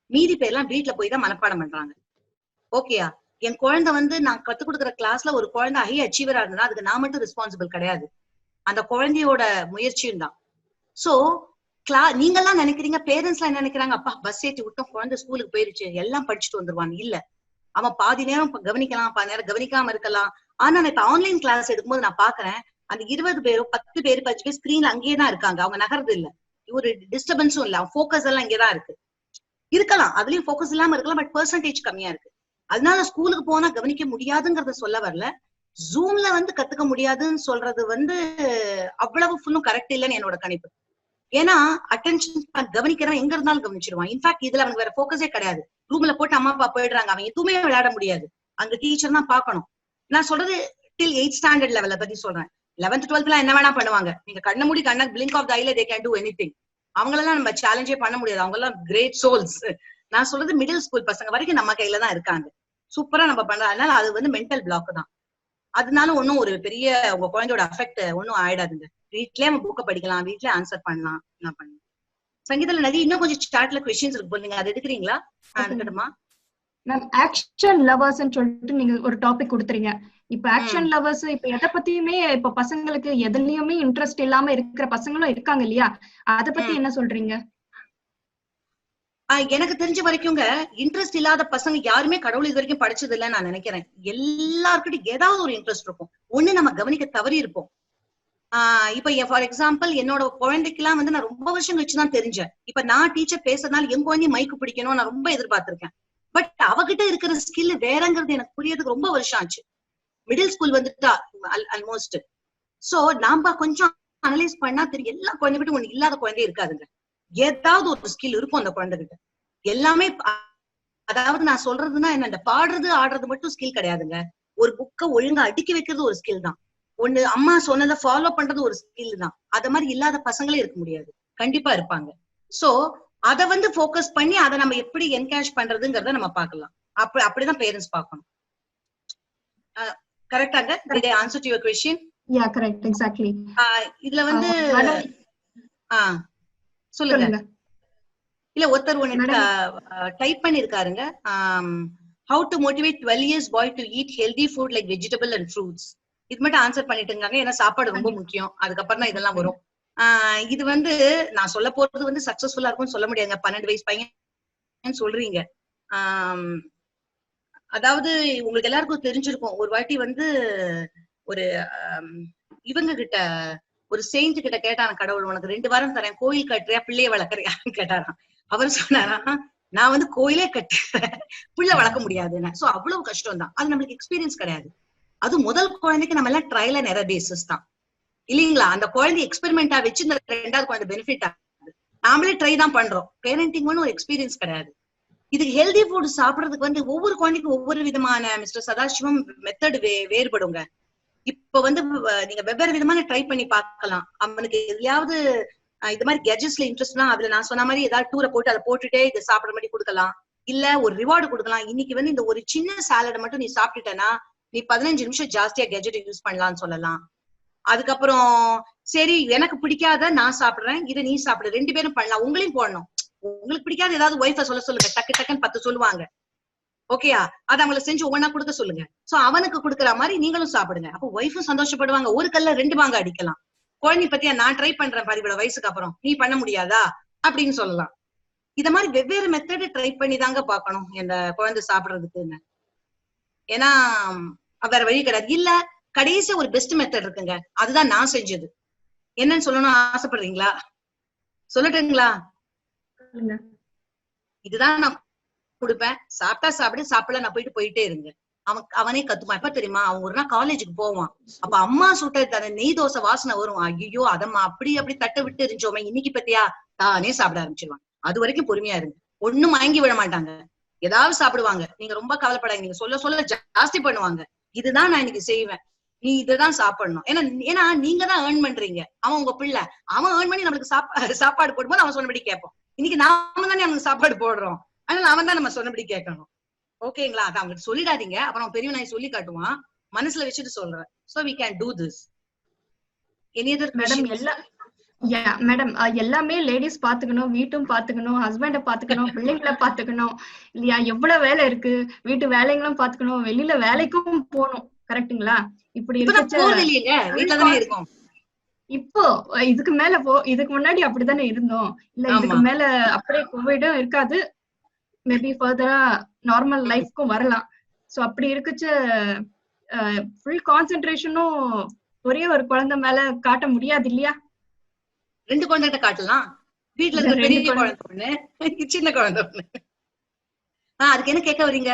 மீதி பேர்லாம் வீட்டுல போய் தான் மனப்பாடம் பண்றாங்க. ஓகேயா? என் குழந்தை வந்து நான் கத்துக் கொடுக்குற கிளாஸ்ல ஒரு குழந்தை ஹை அச்சீவரா இருந்தா அதுக்கு நான் மட்டும் ரெஸ்பான்சிபிள் கிடையாது, அந்த குழந்தையோட முயற்சியும் தான். சோ நீங்க எல்லாம் நினைக்கிறீங்க, பேரண்ட்ஸ் எல்லாம் என்ன நினைக்கிறாங்க, அப்பா பஸ் ஏற்றி விட்டோம், குழந்தை ஸ்கூலுக்கு போயிருச்சு, எல்லாம் படிச்சுட்டு வந்துருவான். இல்ல, அவன் பாதி நேரம் கவனிக்கலாம், பாதி நேரம் கவனிக்காம இருக்கலாம். ஆனா நான் இப்ப ஆன்லைன் கிளாஸ் எடுக்கும்போது நான் பாக்குறேன், அந்த 20 பேரோ 10 பேர் 5 பேர் ஸ்கிரீன்ல அங்கேயே தான் இருக்காங்க, அவங்க நகர்றது இல்ல, ஒரு டிஸ்டர்பன்ஸும் இல்ல, ஃபோக்கஸ் எல்லாம் இங்கேதான் இருக்கு. இருக்கலாம், அதுலயும் ஃபோக்கஸ் இல்லாம இருக்கலாம், பட் பெர்சன்டேஜ் கம்மியா இருக்கு. அதனால ஸ்கூலுக்கு போனா கவனிக்க முடியாதுங்கிறத சொல்ல வரல. ஜூம்ல வந்து கத்துக்க முடியாதுன்னு சொல்றது வந்து அவ்வளவு ஃபுல்லும் கரெக்ட் இல்லைன்னு என்னோட கணிப்பு. ஏன்னா அட்டென்ஷன் கவனிக்கிறவன் எங்க இருந்தாலும் கவனிச்சிருவான். இன்ஃபேக்ட் இதுல அவனுக்கு வேற ஃபோக்கஸே கிடையாது. ரூம்ல போட்டு அம்மா அப்பா போயிடுறாங்க, அவன் எதுவுமே விளையாட முடியாது, அங்க டீச்சர் தான் பாக்கணும். நான் சொல்றது டில் 8th ஸ்டாண்டர்ட் லெவல பத்தி சொல்றேன். 11th 12th எல்லாம் என்ன வேணா பண்ணுவாங்க, நீங்க கண்ண மூடி கண்ண பிளிங்க் ஆஃப் த ஐல தே கேன் டு எனிதிங். அவங்களெல்லாம் நம்ம சேலஞ்சே பண்ண முடியாது, அவங்க எல்லாம் கிரேட் சோல்ஸ். நான் சொல்றது மிடில் ஸ்கூல் பசங்க வரைக்கும் நம்ம கையில தான் இருக்காங்க, சூப்பரா நம்ம பண்றோம். அதனால அது வந்து மென்டல் பிளாக் தான். அதனால ஒன்னும் ஒரு பெரிய உங்க குழந்தையோட அஃபெக்ட் ஒன்னும் ஆயிடாதுங்க. வீட்லயே நம்ம புக்கை படிக்கலாம், வீட்லயே ஆன்சர் பண்ணலாம். நான் பண்ணேன் சங்கீதால நிறைய இன்னும் கொஞ்சம் சாட்ல கொஸ்டின்ஸ் இருக்கு போல, நீங்க அதை எடுக்கிறீங்களா? எடுக்கணுமா மேம்? ஆக்ஷன் லவர்ஸ்ன்னு சொல்லிட்டு நீங்க ஒரு டாபிக் கொடுத்துறீங்க. இப்ப ஆக்ஷன் லவர்ஸ் இப்ப எதை பத்தியுமே இப்ப பசங்களுக்கு எதுலயுமே இன்ட்ரெஸ்ட் இல்லாம இருக்கிற பசங்களும் இருக்காங்க இல்லையா, அத பத்தி என்ன சொல்றீங்க? எனக்கு தெரிஞ்ச வரைக்கும்ங்க இன்ட்ரெஸ்ட் இல்லாத பசங்க யாருமே கடவுள் இது வரைக்கும் படிச்சது இல்லைன்னு நான் நினைக்கிறேன். எல்லாருக்கிட்டும் ஏதாவது ஒரு இன்ட்ரெஸ்ட் இருக்கும், ஒண்ணு நம்ம கவனிக்க தவறி இருப்போம். இப்ப ஃபார் எக்ஸாம்பிள் என்னோட குழந்தைக்கெல்லாம் வந்து நான் ரொம்ப வருஷம் கழிச்சுதான் தெரிஞ்சேன். இப்ப நான் டீச்சர் பேசுறதுனால என் குழந்தைய மைக்கு பிடிக்கணும் நான் ரொம்ப எதிர்பார்த்திருக்கேன். பட் அவகிட்ட இருக்கிற ஸ்கில் வேறங்கிறது எனக்கு புரியறதுக்கு ரொம்ப வருஷம் ஆச்சு. மிடில் ஸ்கூல் வந்துட்டா ஆல்மோஸ்ட். சோ நாம கொஞ்சம் அனலைஸ் பண்ணா தெரியும், எல்லா குழந்தைகிட்டும் ஒண்ணு இல்லாத குழந்தைய இருக்காதுங்க. ஏதாவது ஒரு ஸ்கில் இருக்கும் அந்த குழந்தைகிட்ட. எல்லாமே அதாவது நான் சொல்றதுன்னா என்ன, இந்த பாடுறது ஆடுறது மட்டும் ஸ்கில் கிடையாதுங்க. ஒரு புக்கை ஒழுங்கா அடுக்கி வைக்கிறது ஒரு ஸ்கில் தான். ஒண்ணு அம்மா சொன்னதை ஃபாலோ பண்றது ஒரு ஸ்கில் தான். அத மாதிரி இல்லாத பசங்களே இருக்க முடியாது, கண்டிப்பா இருப்பாங்க. சோ அத வந்து ஃபோக்கஸ் பண்ணி அதை நம்ம எப்படி என்கரேஜ் பண்றதுங்கிறத நம்ம பார்க்கலாம். அப்படிதான் பேரண்ட்ஸ் பார்க்கணும். கரெக்டாங்க? Did I answer to your question? Yeah, correct, exactly. இதுல வந்து சொல்லுங்க. இல்ல ஒருத்தர் ஒண்ணு type பண்ணிருக்காருங்க. How to motivate 12 years boy to eat healthy food like vegetable and fruits. இது மட்டும் ஆன்சர் பண்ணிட்டு இருக்காங்க. ஏன்னா சாப்பாடு ரொம்ப முக்கியம், அதுக்கப்புறம் தான் இதெல்லாம் வரும். இது வந்து நான் சொல்ல போறது வந்து சக்சஸ்ஃபுல்லா இருக்கும்னு சொல்ல முடியாதுங்க. 12 வயசு பையன் சொல்றீங்க. அதாவது உங்களுக்கு எல்லாருக்கும் தெரிஞ்சிருக்கும், ஒரு வாட்டி வந்து ஒரு இவங்க கிட்ட ஒரு செயின்ட் கிட்ட கேட்டான கடவுள், உனக்கு 2 வாரம் தரேன், கோயில் கட்டுறியா பிள்ளைய வளர்க்கறியான்னு கேட்டாராம். அவர் சொன்னாரா, நான் வந்து கோயிலே கட்டுறேன், பிள்ளை வளர்க்க முடியாதுன்னு. சோ அவ்வளவு கஷ்டம் தான். அது நம்மளுக்கு எக்ஸ்பீரியன்ஸ் கிடையாது. அது முதல் குழந்தைக்கு நம்ம எல்லாம் ட்ரையல் அண்ட் எரர் பேசிஸ் தான் இல்லீங்களா? அந்த குழந்தை எக்ஸ்பெரிமெண்டா வச்சு இந்த 2வது குழந்தை பெனிஃபிட் ஆகுது. நாமளே ட்ரை தான் பண்றோம். பேரண்டிங் ஒன்னும் ஒரு எக்ஸ்பீரியன்ஸ் கிடையாது. இதுக்கு ஹெல்தி ஃபுட் சாப்பிடறதுக்கு வந்து ஒவ்வொரு குழந்தைக்கும் ஒவ்வொரு விதமான மிஸ்டர் சதாசிவம் மெத்தட் வேறுபடுங்க. இப்ப வந்து நீங்க வெவ்வேறு விதமான ட்ரை பண்ணி பார்க்கலாம். அவனுக்கு எதுலயாவது இது மாதிரி கெஜெட்ஸ்ல இன்ட்ரெஸ்ட்னா அதுல நான் சொன்ன மாதிரி ஏதாவது டூரை போட்டு அதை போட்டுட்டே இதை சாப்பிடுற மாதிரி கொடுக்கலாம். இல்ல ஒரு ரிவார்டு கொடுக்கலாம். இன்னைக்கு வந்து இந்த ஒரு சின்ன சாலடை மட்டும் நீ சாப்பிட்டுட்டேன்னா நீ 15 நிமிஷம் ஜாஸ்தியா கெஜெட் யூஸ் பண்ணலாம்னு சொல்லலாம். அதுக்கப்புறம் சரி எனக்கு பிடிக்காத நான் சாப்பிடுறேன், இதை நீ சாப்பிடு, 2 பேரும் பண்ணலாம். உங்களையும் போடணும். உங்களுக்கு பிடிக்காத ஏதாவது ஒய்ஃபை சொல்லுங்க, டக்கு டக்குன்னு 10 சொல்லுவாங்க. ஓகேயா? அதை அவங்களை செஞ்சு ஒவ்வொன்னா கொடுக்க சொல்லுங்க. சோ அவனுக்கு கொடுக்குற மாதிரி நீங்களும் சாப்பிடுங்க. அப்போ ஒய்ஃபும் சந்தோஷப்படுவாங்க. ஒரு கல்ல 2 மாங்க அடிக்கலாம். குழந்தை பத்தியா நான் ட்ரை பண்றேன் பாரு இவ்வளவு வயசுக்கு அப்புறம், நீ பண்ண முடியாதா அப்படின்னு சொல்லலாம். இத மாதிரி வெவ்வேறு மெத்தட் ட்ரை பண்ணி தாங்க பாக்கணும் இந்த குழந்தை சாப்பிடுறதுக்குன்னு. ஏன்னா வேற வழி கிடையாது. இல்ல கடைசி ஒரு பெஸ்ட் மெத்தட் இருக்குங்க, அதுதான் நான் செஞ்சது. என்னன்னு சொல்லணும் ஆசைப்படுறீங்களா? சொல்லட்டுங்களா? இதுதான் நான் கொடுப்பேன். சாப்பிட்டா சாப்பிடு, சாப்பிடல நான் போயிட்டே இருங்க. அவனே கத்துப்பான். எப்ப தெரியுமா? அவன் ஒரு நாள் காலேஜுக்கு போவான். அப்ப அம்மா சுட்ட நெய் தோசை வாசனை வரும். ஐயோ அதம்மா அப்படி தட்டை விட்டு இருந்துச்சோமே, இன்னைக்கு பத்தியா தானே சாப்பிட ஆரம்பிச்சிருவான். அது வரைக்கும் பொறுமையா இருங்க. ஒண்ணும் மயங்கி விட மாட்டாங்க, ஏதாவது சாப்பிடுவாங்க. நீங்க ரொம்ப கவலைப்படாங்க. நீங்க சொல்ல ஜாஸ்தி பண்ணுவாங்க. இதுதான் நான் இன்னைக்கு செய்வேன், நீ இதுதான் சாப்பிடணும். ஏன்னா நீங்க தான் ஏர்ன் பண்றீங்க. அவன் உங்க பிள்ளை, அவன் ஏர்ன் பண்ணி நம்மளுக்கு சாப்பாடு போடும்போது அவன் சொன்னபடி கேட்போம். இன்னைக்கு நாம தானே அவனுக்கு சாப்பாடு போடுறோம், அதனால அவன் தான் நம்ம சொன்னபடி கேட்கணும். ஓகேங்களா? அதை அவங்களுக்கு சொல்லிடாதீங்க, அப்புறம் பெரிய நாய் சொல்லி காட்டுவான். மனசுல வச்சுட்டு சொல்றேன். So we can do this. Any other question? Madam எல்லாமே லேடிஸ் பாத்துக்கணும், வீட்டும் பாத்துக்கணும், ஹஸ்பண்ட பாத்துக்கணும், பிள்ளைங்களை பாத்துக்கணும் இல்லையா? எவ்வளவு வேலை இருக்கு, வீட்டு வேலைங்களும் பாத்துக்கணும், வெளியில வேலைக்கும் போகணும். கரெக்டுங்களா? இப்படி இருக்கும். இப்போ இதுக்கு மேல இதுக்கு முன்னாடி அப்படித்தானே இருந்தோம் இல்ல? இதுக்கு மேல அப்படியே கோவிடும் இருக்காது, மேபி ஃபர்தரா நார்மல் லைஃப்க்கும் வரலாம். சோ அப்படி இருக்குச்சு ஃபுல் கான்சென்ட்ரேஷனும் ஒரே ஒரு குழந்தை மேல காட்ட முடியாது இல்லையா? 2 குழந்தைகிட்ட காட்டலாம். வீட்டுல இருக்க பெரிய குழந்தை ஒண்ணு, சின்ன குழந்தை ஒண்ணு. அதுக்கு என்ன கேட்க வரீங்க?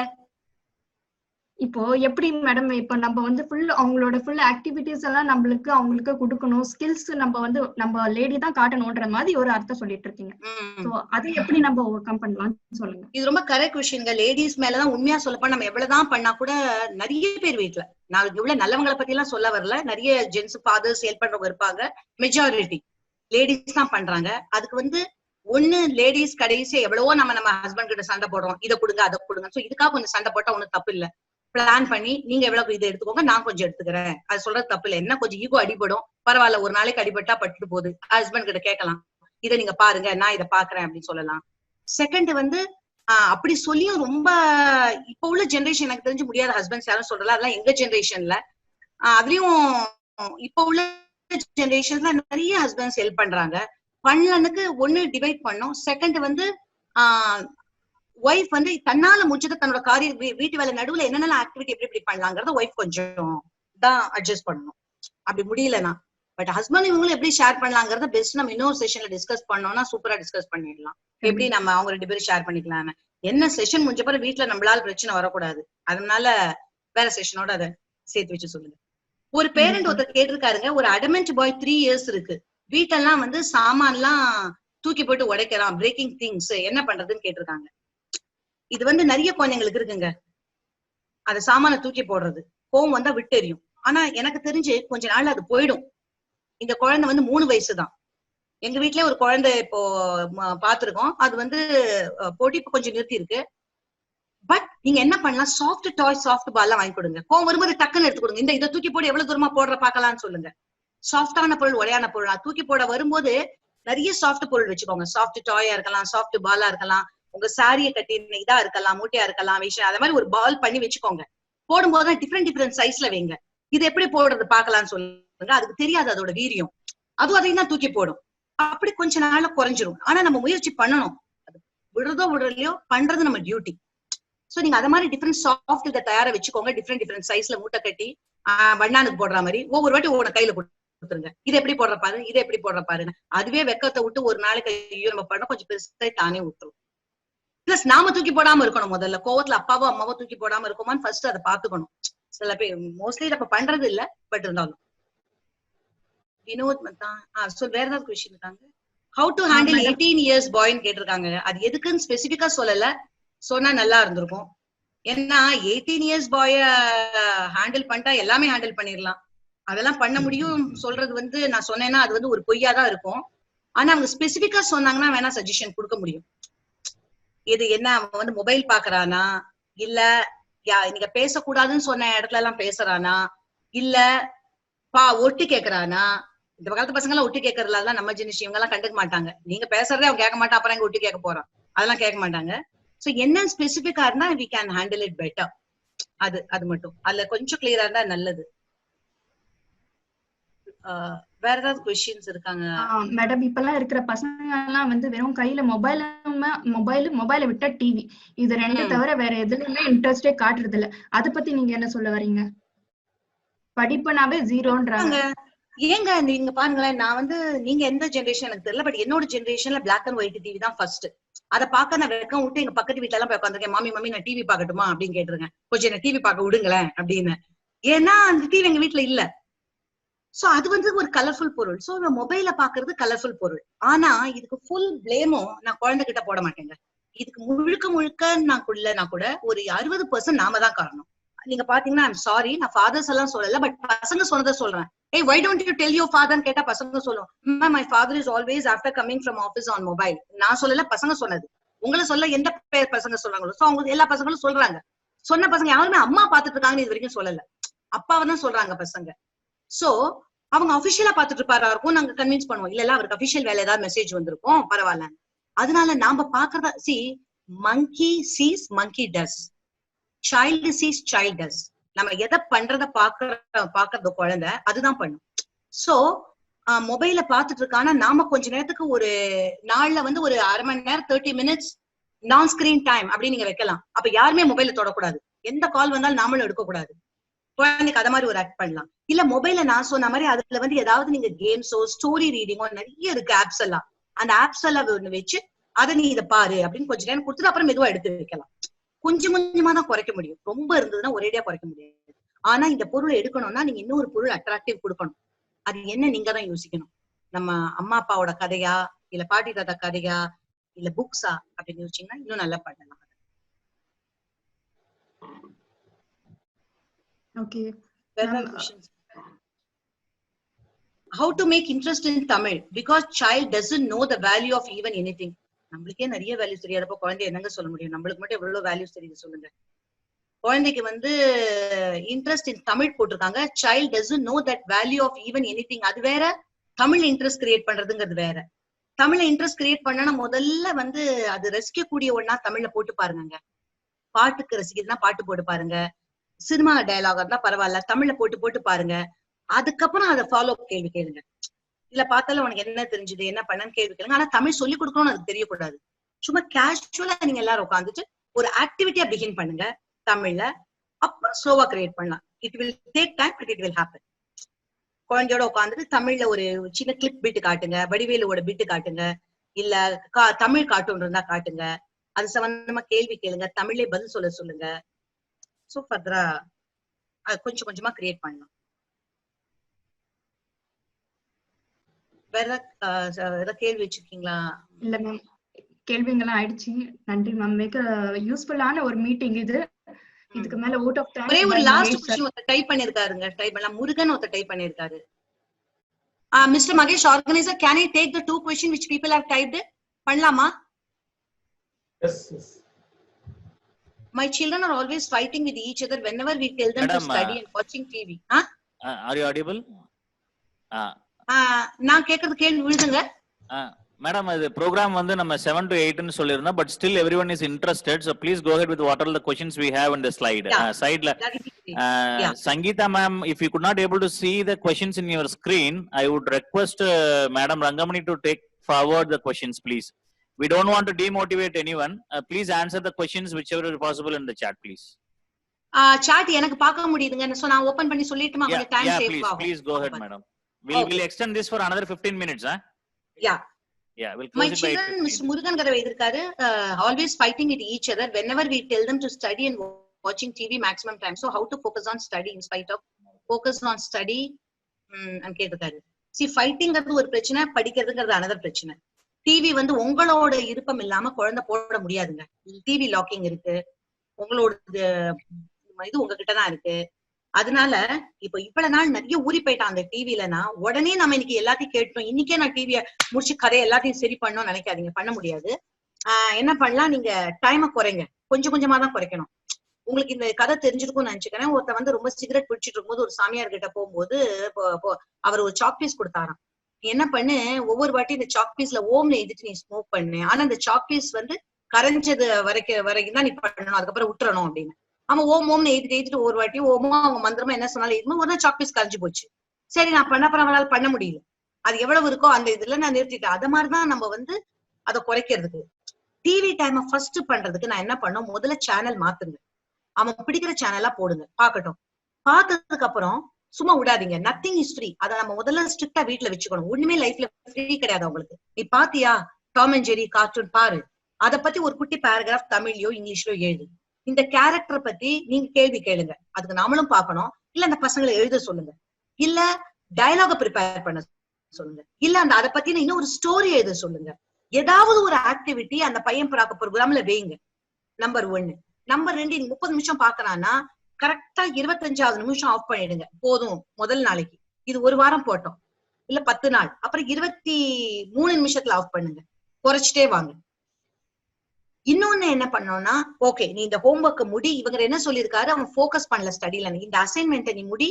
இப்போ எப்படி மேடம், இப்ப நம்ம வந்து அவங்களோட ஃபுல் ஆக்டிவிட்டிஸ் எல்லாம் நம்மளுக்கு அவங்களுக்கு கொடுக்கணும், ஸ்கில்ஸ் நம்ம லேடி தான் காட்டணும்ன்ற மாதிரி ஒரு அர்த்தம் சொல்லிட்டு இருக்கீங்க. சோ அது எப்படி நம்ம ஓவர் கம் பண்ணலாம்னு சொல்லுங்க. இது ரொம்ப கரெக்ட் விஷயங்க. லேடிஸ் மேலதான் உண்மையா சொல்லப்ப நம்ம எவ்வளவுதான் பண்ணா கூட நிறைய பேர் வீட்டுல, நான் இவ்வளவு நல்லவங்களை பத்தி எல்லாம் சொல்ல வரல, நிறைய ஜென்ஸ் ஃபாதர்ஸ் ஹெல்ப் பண்றவங்க இருப்பாங்க, மெஜாரிட்டி லேடிஸ் தான் பண்றாங்க. அதுக்கு ஒண்ணு லேடிஸ் கடைசி எவ்வளவோ நம்ம ஹஸ்பண்ட் கிட்ட சண்டை போடுறோம், இதை கொடுங்க அதை கொடுங்க. சோ இதுக்காக கொஞ்சம் சண்டை போட்டா ஒண்ணும் தப்பு இல்ல. பிளான் பண்ணி நீங்க எவ்வளவு இதை எடுத்துக்கோங்க, நான் கொஞ்சம் எடுத்துக்கிறேன், அது சொல்றது தப்பு இல்லை. என்ன கொஞ்சம் ஈகோ அடிபடும், பரவாயில்ல, ஒரு நாளைக்கு அடிபட்டா பட்டுட்டு போகுது, ஹஸ்பண்ட் கிட்ட கேட்கலாம், இதை நீங்க பாருங்க நான் இதை பாக்குறேன் அப்படின்னு சொல்லலாம். செகண்ட் அப்படி சொல்லியும் ரொம்ப இப்ப உள்ள ஜெனரேஷன் எனக்கு தெரிஞ்சு முடியாத ஹஸ்பண்ட்ஸ் யாரும் சொல்றல, அதெல்லாம் எங்க ஜெனரேஷன்ல. அதுலயும் இப்ப உள்ள ஜெனரேஷன்ல நிறைய ஹஸ்பண்ட்ஸ் ஹெல்ப் பண்றாங்க. பண்ணலனுக்கு ஒண்ணு டிவைட் பண்ணோம். செகண்ட் ஒய்ஃப் தன்னால முடிச்சத தன்னோட காரிய வீட்டு வேலை நடுவுல என்னென்ன ஆக்டிவிட்டி எப்படி பண்ணலாங்கிறத ஒய்ஃப் கொஞ்சம் தான் அட்ஜஸ்ட் பண்ணணும். அப்படி முடியலன்னா பட் ஹஸ்பண்ட் இவங்களும் எப்படி ஷேர் பண்ணலாங்கிறத பெஸ்ட் நம்ம இன்னொரு செஷன்ல டிஸ்கஸ் பண்ணோம்னா சூப்பரா டிஸ்கஸ் பண்ணிடலாம். எப்படி நம்ம அவங்க 2 பேரும் ஷேர் பண்ணிக்கலாம்னு. என்ன செஷன் முடிஞ்ச பிறகு வீட்டுல நம்மளால பிரச்சனை வரக்கூடாது, அதனால வேற செஷனோட அதை சேர்த்து வச்சு சொல்லுங்க. ஒரு பேரண்ட் ஒருத்தர் கேட்டிருக்காருங்க, ஒரு அடமெண்ட் பாய் 3 இயர்ஸ் இருக்கு, வீட்டெல்லாம் சாமான்லாம் தூக்கி போட்டு உடைக்கிறான், பிரேக்கிங் திங்ஸ், என்ன பண்றதுன்னு கேட்டிருக்காங்க. இது நிறைய குழந்தைங்களுக்கு இருக்குங்க, அந்த சாமான தூக்கி போடுறது, கோவம் வந்தா விட்டு எறியும். ஆனா எனக்கு தெரிஞ்சு கொஞ்ச நாள் அது போயிடும். இந்த குழந்தை 3 வயசுதான். எங்க வீட்லயே ஒரு குழந்தை இப்போ பாத்துருக்கோம், அது போட்டி இப்ப கொஞ்சம் நிறுத்தி இருக்கு. பட் நீங்க என்ன பண்ணலாம், சாஃப்ட் டாய் சாஃப்ட் பால் எல்லாம் வாங்கி கொடுங்க. கோவம் வரும்போது டக்குன்னு எடுத்து கொடுங்க, இதை தூக்கி போட்டு எவ்வளவு தூரமா போடுற பாக்கலாம்னு சொல்லுங்க. சாஃப்டான பொருள், உடையான பொருள் தூக்கி போட வரும்போது நிறைய சாஃப்ட் பொருள் வச்சுக்கோங்க. சாஃப்ட் டாயா இருக்கலாம், சாஃப்ட் பாலா இருக்கலாம், உங்க சாரிய கட்டி இதா இருக்கலாம், மூட்டையா இருக்கலாம், விஷயம் அத மாதிரி ஒரு பால் பண்ணி வச்சுக்கோங்க. போடும்போது டிஃப்ரெண்ட் சைஸ்ல வைங்க. இது எப்படி போடுறது பாக்கலாம்னு சொல்லுங்க. அதுக்கு தெரியாது அதோட வீரியம், அதுவும் அதையும் தான் தூக்கி போடும். அப்படி கொஞ்ச நாள்ல குறைஞ்சிரும். ஆனா நம்ம முயற்சி பண்ணணும், அது விடுறதோ விடுறலையோ பண்றது நம்ம டியூட்டி. சோ நீங்க அத மாதிரி டிஃப்ரெண்ட் சாஃப்ட் இதை தயாரா வச்சுக்கோங்க. டிஃப்ரெண்ட் சைஸ்ல மூட்டை கட்டி வண்ணானுக்கு போடுற மாதிரி ஒவ்வொரு வாட்டி ஒவ்வொரு கையில கொடுத்துருங்க. இது எப்படி போடுற பாரு, இது எப்படி போடுற பாருன்னு. அதுவே வெக்கத்தை விட்டு ஒரு நாளைக்கு ஐயோ நம்ம பண்ண கொஞ்சம் பெருசாக தானே விட்டுரும். பிளஸ் நாம தூக்கி போடாம இருக்கணும். முதல்ல கோவத்துல அப்பாவோ அம்மாவோ தூக்கி போடாம இருக்குமான்னு ஃபர்ஸ்ட் அதை பாத்துக்கணும். சில பேர் மோஸ்ட்லி நம்ம பண்றது இல்ல, பட் இருந்தாலும். வினோத் வேற ஏதாவது கொஸ்டின் இருக்காங்க? ஹவு டு ஹேண்டில் 18 இயர்ஸ் பாய்ன்னு கேட்டிருக்காங்க. அது எதுக்குன்னு ஸ்பெசிபிக்கா சொல்லல, சொன்னா நல்லா இருந்திருக்கும். ஏன்னா 18 இயர்ஸ் பாய ஹேண்டில் பண்ணிட்டா எல்லாமே ஹேண்டில் பண்ணிடலாம், அதெல்லாம் பண்ண முடியும் சொல்றது நான் சொன்னேன்னா அது ஒரு பொய்யாதான் இருக்கும். ஆனா அவங்க ஸ்பெசிபிக்கா சொன்னாங்கன்னா வேணா சஜஷன் கொடுக்க முடியும். இது என்ன, அவன் மொபைல் பாக்குறானா, இல்ல நீங்க பேசக்கூடாதுன்னு சொன்ன இடத்துல எல்லாம் பேசுறானா, இல்ல ஒட்டு கேக்குறானா. இந்த காலத்து பசங்க எல்லாம் ஒட்டு கேட்கறதுல நம்ம ஜெனிஷன் இவங்க எல்லாம் கண்டுக்க மாட்டாங்க. நீங்க பேசுறதே அவன் கேட்க மாட்டான், அப்புறம் எங்க ஒட்டு கேட்க போறான், அதெல்லாம் கேட்க மாட்டாங்க. சோ என்ன ஸ்பெசிபிக்கா இருந்தா we can handle it better. அது மட்டும் அதுல கொஞ்சம் கிளியரா இருந்தா நல்லது. வேற ஏதாவது கொஸ்டின்ஸ் இருக்காங்க மேடம்? இப்ப எல்லாம் இருக்கிற பசங்க எல்லாம் வெறும் கையில மொபைல விட்டா டிவி, இது 2 தவிர வேற எதுலயுமே இன்ட்ரெஸ்டே காட்டுறது இல்ல. அத பத்தி நீங்க என்ன சொல்ல வரீங்க? படிப்புனாவே ஜீரோன்றாங்க. ஏங்க நீங்க பாருங்களேன், நான் நீங்க எந்த ஜெனரேஷன் எனக்கு தெரியல, பட் என்னோட ஜெனரேஷன்ல பிளாக் அண்ட் ஒயிட் டிவி தான் ஃபர்ஸ்ட். அதை பார்க்க நான் வெக்கம் விட்டு எங்க பக்கத்து வீட்டுல எல்லாம் போய் உட்காந்துருக்கேன். மாமி நான் டிவி பாக்கட்டுமா அப்படின்னு கேட்டிருக்கேன். கொஞ்சம் என்ன டிவி பார்க்க விடுங்களேன் அப்படின்னு. ஏன்னா அந்த டிவி எங்க வீட்டுல இல்ல. சோ அது ஒரு கலர்ஃபுல் பொருள். சோ மொபைல பாக்குறது கலர்ஃபுல் பொருள். ஆனா இதுக்கு ஃபுல் பிளேமும் நான் குழந்தைகிட்ட போட மாட்டேங்க. இதுக்கு முழுக்க நான் கூட ஒரு 60% நாம தான் காரணம். நீங்க பாத்தீங்கன்னா ஐம் சாரி, நான் ஃபாதர்ஸ் எல்லாம் சொல்லல, பட் பசங்க சொன்னதை சொல்றேன். Hey, why don't you tell your father கேட்டா பசங்க சொல்லுவோம், my father is always after coming from office on mobile. நான் சொல்லல, பசங்க சொன்னது. உங்களை சொல்ல எந்த பசங்க சொல்றாங்களோ சோ அவங்க எல்லா பசங்களும் சொல்றாங்க. சொன்ன பசங்க யாருமே அம்மா பாத்துட்டு இருக்காங்கன்னு இது வரைக்கும் சொல்லல, அப்பாவை தான் சொல்றாங்க பசங்க. சோ அவங்க அபிஷியலா பாத்துட்டு இருப்பாரா இருக்கும், நாங்க கன்வின்ஸ் பண்ணுவோம் இல்ல அவருக்கு அபிஷியல் வேலை ஏதாவது மெசேஜ் வந்திருக்கும் பரவாயில்ல. அதனால நாம பாக்குறதா monkey sees monkey does, child sees child does. நம்ம எதை பண்றத பாக்குறது குழந்தை அதுதான் பண்ணும். சோ மொபைல பாத்துட்டு இருக்கானா நாம கொஞ்ச நேரத்துக்கு ஒரு நாள்ல ஒரு அரை மணி நேரம் 30 minutes நான் ஸ்கிரீன் டைம் அப்படின்னு நீங்க வைக்கலாம். அப்ப யாருமே மொபைல தொடக்கூடாது, எந்த கால் வந்தாலும் நாமளும் எடுக்கக்கூடாது. குழந்தைக்கு அத மாதிரி ஒரு ஆக்ட் பண்ணலாம். இல்ல மொபைல நான் சொன்ன மாதிரி அதுல ஏதாவது நீங்க கேம்ஸோ ஸ்டோரி ரீடிங்கோ நிறைய இருக்கு ஆப்ஸ் எல்லாம், அந்த ஆப்ஸ் எல்லாம் ஒண்ணு வச்சு அதை நீ இதை பாரு அப்படின்னு கொஞ்ச நேரம் கொடுத்துட்டு அப்புறம் மெதுவா எடுத்து வைக்கலாம். கொஞ்சம் கொஞ்சமா தான் குறைக்க முடியும். ரொம்ப இருந்ததுன்னா ஒரேடியா குறைக்க முடியாது. ஆனா இந்த பொருளை எடுக்கணும்னா நீங்க இன்னொரு பொருள் அட்ராக்டிவ் கொடுக்கணும். அது என்ன நீங்க தான் யோசிக்கணும். நம்ம அம்மா அப்பாவோட கதையா, இல்ல பாட்டி தாத்தா கதையா, இல்ல புக்ஸா அப்படின்னு யோசிச்சீங்கன்னா இன்னும் நல்லா பண்ணலாம். Okay. How to make interest in Tamil because child doesn't know the value of even anything. நம்மளுக்கே நிறைய வேல்யூஸ் தெரியாதப்ப குழந்தை என்னங்க சொல்ல முடியும்? நம்மளுக்கு மட்டும் எவ்வளவு வேல்யூஸ் தெரியுது சொல்லுங்க. குழந்தைக்கு வந்து இன்ட்ரெஸ்ட் இன் தமிழ் போட்டிருக்காங்க. Child doesn't know that value of even anything. அது வேற, தமிழ் இன்ட்ரெஸ்ட் கிரியேட் பண்றதுங்கிறது வேற. தமிழ்ல இன்ட்ரெஸ்ட் கிரியேட் பண்ணனா முதல்ல வந்து அது ரசிக்கக்கூடிய ஒண்ணா தமிழ்ல போட்டு பாருங்க. பாட்டுக்கு ரசிக்கிறதுனா பாட்டு போட்டு பாருங்க. சினிமா டயலாக் இருந்தா பரவாயில்ல, தமிழ்ல போட்டு பாருங்க. அதுக்கப்புறம் அதை ஃபாலோ கேள்வி கேளுங்க. இல்ல பார்த்தாலும் உனக்கு என்ன தெரிஞ்சது, என்ன பண்ணன்னு கேள்வி கேளுங்க. ஆனா தமிழ் சொல்லி கொடுக்கணும்னு அதுக்கு தெரியக்கூடாது. சும்மா கேஷுவலா நீங்க எல்லாரும் உட்காந்துட்டு ஒரு ஆக்டிவிட்டியா பிகின் பண்ணுங்க தமிழ்ல. அப்புறம் ஸ்லோவா கிரியேட் பண்ணலாம். It will take time but it will happen. குழந்தையோட உட்காந்துட்டு தமிழ்ல ஒரு சின்ன கிளிப் பிட்டு காட்டுங்க, வடிவேலுவோட பிட்டு காட்டுங்க, இல்ல தமிழ் கார்ட்டூன் இருந்தா காட்டுங்க. அது சம்பந்தமா கேள்வி கேளுங்க, தமிழ்லயே பதில் சொல்லுங்க. சோ ஃபர்தரா கொஞ்சம் கொஞ்சமா கிரியேட் பண்ணலாம். வேற ஏதாவது கேள்வி வச்சிருக்கீங்களா? இல்ல மேம், கேள்விங்கெல்லாம் ஆயிடுச்சு. நன்றி மேம். மிக யூஸ்ஃபுல்லான ஒரு மீட்டிங் இது. இதுக்கு மேல அவுட் ஆஃப் டைம் ஒரே ஒரு லாஸ்ட் क्वेश्चन ஒருத்தர் டைப் பண்ணிருக்காருங்க. டைப் பண்ணலாம். முருகன் ஒருத்தர் டைப் பண்ணிருக்காரு. Mister Mahesh organiser, can I take the 2 questions which people have typed? பண்ணலாமா? Yes. My children are always fighting with each other whenever we tell them to study and watching TV. Are you audible? நான் கேக்குறது கேள்வி விழுதுங்க. Madam, அது program வந்து நம்ம 7 to 8 னு சொல்லிருந்தோம். But still everyone is interested. So please go ahead with what are the questions we have in the slide. Sideல Sangeeta ma'am, if you could not able to see the questions in your screen, I would request Madam Rangamani to take forward the questions, please. We don't want to demotivate anyone. Please answer the questions whichever is possible in the chat, please. chat எனக்கு பார்க்க முடியுதுங்க. So நான் open பண்ணி சொல்லிட்டுமா? கொஞ்சம் time save ஆகும். Please go ahead, madam. We'll extend this for another 15 minutes, huh? Yeah. We'll close My it by children, Mr. Murugan கதை எழுதிருக்காரு. Always fighting with each other whenever we tell them to study and watching TV maximum time. So how to focus on study in spite of focus on study கேட்டிருக்காரு. See, fightingங்கிறது ஒரு பிரச்சனை, படிக்கிறதுங்கிறது another பிரச்சனை. TV வந்து உங்களோட விருப்பம் இல்லாம குழந்தை போட முடியாதுங்க. டிவி லாக்கிங் இருக்கு, உங்களோட இது உங்ககிட்ட தான் இருக்கு. அதனால இப்ப இவ்வளவு நாள் நிறைய ஊறி போயிட்டான் அந்த டிவிலனா, உடனே நம்ம இன்னைக்கு எல்லாத்தையும் கேட்டோம், இன்னைக்கே நான் டிவிய முடிச்சு கதையை எல்லாத்தையும் சரி பண்ணணும்னு நினைக்காதீங்க. பண்ண முடியாது. என்ன பண்ணலாம், நீங்க டைமை குறைங்க. கொஞ்சம் கொஞ்சமா தான் குறைக்கணும். உங்களுக்கு இந்த கதை தெரிஞ்சிருக்கும்னு நினைச்சுக்கிறேன். ஒருத்த வந்து ரொம்ப சிகரெட் பிடிச்சிட்டு இருக்கும்போது ஒரு சாமியார் கிட்ட போகும்போது அவர் ஒரு சாக் பீஸ் கொடுத்தாராம். நீ என்ன பண்ணு, ஒவ்வொரு வாட்டி இந்த சாக் பீஸ்ல ஓம்ல எழுதிட்டு நீ ஸ்மோக் பண்ணு. ஆனா இந்த சாக் பீஸ் வந்து கரைஞ்சது வரைக்கும் தான் நீ பண்ணணும், அதுக்கப்புறம் விட்டுறணும் அப்படின்னு. அவன் ஓம்னு எழுதிட்டு ஒரு வாட்டி ஓமோ அவங்க மந்திரமா என்ன சொன்னாலும் எழுதுமா ஒரு நாள் சாக் பீஸ் கரைஞ்சு போச்சு. சரி, நான் அவனால பண்ண முடியல. அது எவ்வளவு இருக்கோ அந்த இதுல நான் நிறுத்திட்டேன். அது மாதிரிதான் நம்ம வந்து அதை குறைக்கிறதுக்கு டிவி டைமை ஃபர்ஸ்ட் பண்றதுக்கு நான் என்ன பண்ணோம், முதல்ல சேனல் மாத்துங்க. அவன் பிடிக்கிற சேனலா போடுங்க, பாக்கட்டும். பார்த்ததுக்கு அப்புறம் சும்மா விடாதீங்க. Nothing is free. அதை நம்ம முதல்ல ஸ்ட்ரிக்டா வீட்டுல வச்சுக்கணும். ஒண்ணுமே லைஃப்ல ஃப்ரீ கிடையாது உங்களுக்கு. நீ பாத்தியா டாம் அண்ட் ஜெரி கார்ட்டூன் பாரு, அதை பத்தி ஒரு குட்டி பேராகிராஃப் தமிழ்லயோ இங்கிலீஷ்லயோ எழுது. இந்த கேரக்டரை பத்தி நீங்க கேள்வி கேளுங்க, அதுக்கு நாமளும் பார்க்கணும். இல்ல அந்த பசங்களை எழுத சொல்லுங்க, இல்ல டயலாக ப்ரிப்பேர் பண்ண சொல்லுங்க, இல்ல அந்த அதை பத்தி இன்னும் ஒரு ஸ்டோரி எழுத சொல்லுங்க. ஏதாவது ஒரு ஆக்டிவிட்டி அந்த பையன் ப்ரோக்ராம்ல வைங்க. நம்பர் 1. நம்பர் 2, 30 நிமிஷம் பாக்குறான்னா கரெக்டா 25வது நிமிஷம் ஆஃப் பண்ணிடுங்க. போதும் முதல் நாளைக்கு. இது ஒரு வாரம் போட்டோம், இல்ல 10 நாள், அப்புறம் 23 நிமிஷத்துல ஆஃப் பண்ணுங்க. குறைச்சிட்டே வாங்க. இன்னொன்னு என்ன பண்ணோம்னா, ஓகே நீ இந்த ஹோம்ஒர்க் முடி, இவங்க என்ன சொல்லியிருக்காரு, அவன் போக்கஸ் பண்ணல ஸ்டடியில, இந்த அசைன்மெண்ட் நீ முடி,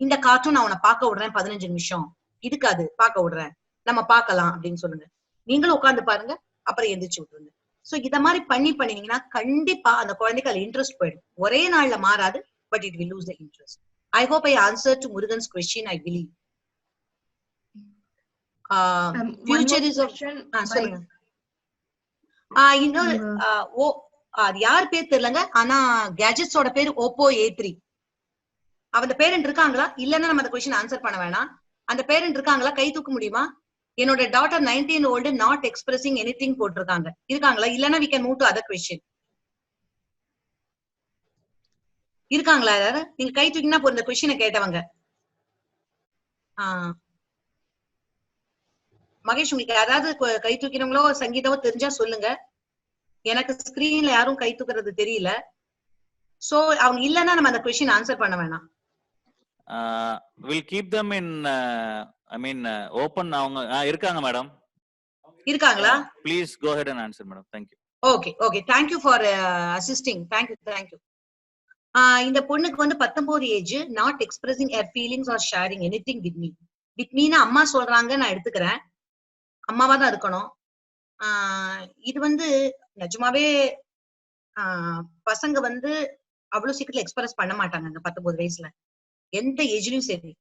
இந்த கார்ட்டூன் அவனை பார்க்க விடுறேன் 15 நிமிஷம், இதுக்காது பார்க்க விடுறேன், நம்ம பார்க்கலாம் அப்படின்னு சொல்லுங்க. நீங்களும் உட்காந்து பாருங்க, அப்புறம் எந்திரிச்சு விட்டுருங்க. சோ இத மாதிரி பண்ணினீங்கன்னா கண்டிப்பா அந்த குழந்தைக்கு அதுல இன்ட்ரெஸ்ட் போயிடும். ஒரே நாள்ல மாறாது, but it will lose the interest. I hope I answer to Murugan's question. I believe future is சொல்லுங்க. இன்னொரு அது யார் பேர் தெரியலங்க, ஆனா கேஜெட்ஸோட பேரு ஓப்போ A3. அவன் பேரண்ட் இருக்காங்களா? இல்லன்னா நம்ம அந்த क्वेश्चन ஆன்சர் பண்ண வேணாம். அந்த பேரண்ட் இருக்காங்களா? கை தூக்க முடியுமா? என்னோட daughter 19 old not expressing anything போட்டிருக்காங்க. இருக்காங்களா? இல்லனா we can move to other question. இருக்காங்களா யாராவது? நீங்க கை தூக்கினா போற இந்த கொஸ்டினை கேட்டவங்க. மகேஷ், உங்களுக்கு யாராவது கை தூக்கினவங்களோ சங்கீதாவோ தெரிஞ்சா சொல்லுங்க. எனக்கு ஸ்கிரீன்ல யாரும் கை தூக்குறது தெரியல. சோ அவங்க இல்லன்னா நம்ம அந்த கொஸ்டின் ஆன்சர் பண்ண வேணாம். We'll keep them in open. அவங்க இருக்காங்க மேடம். இருக்காங்களா? Please go ahead and answer madam. Thank you. Okay, thank you for assisting. Thank you. இந்த பொண்ணுக்கு வந்து 19 age, not expressing her feelings or sharing anything with me. With Meena அம்மா சொல்றாங்க, நான் எடுத்துக்கிறேன். அம்மாவா தான் இருக்கணும். இது வந்து நிஜமாவே பசங்க வந்து அவ்வளவு சீக்கிரத்துல எக்ஸ்பிரஸ் பண்ண மாட்டாங்க அந்த 19 வயசுல. எந்த ஏஜ்லயும் சரி.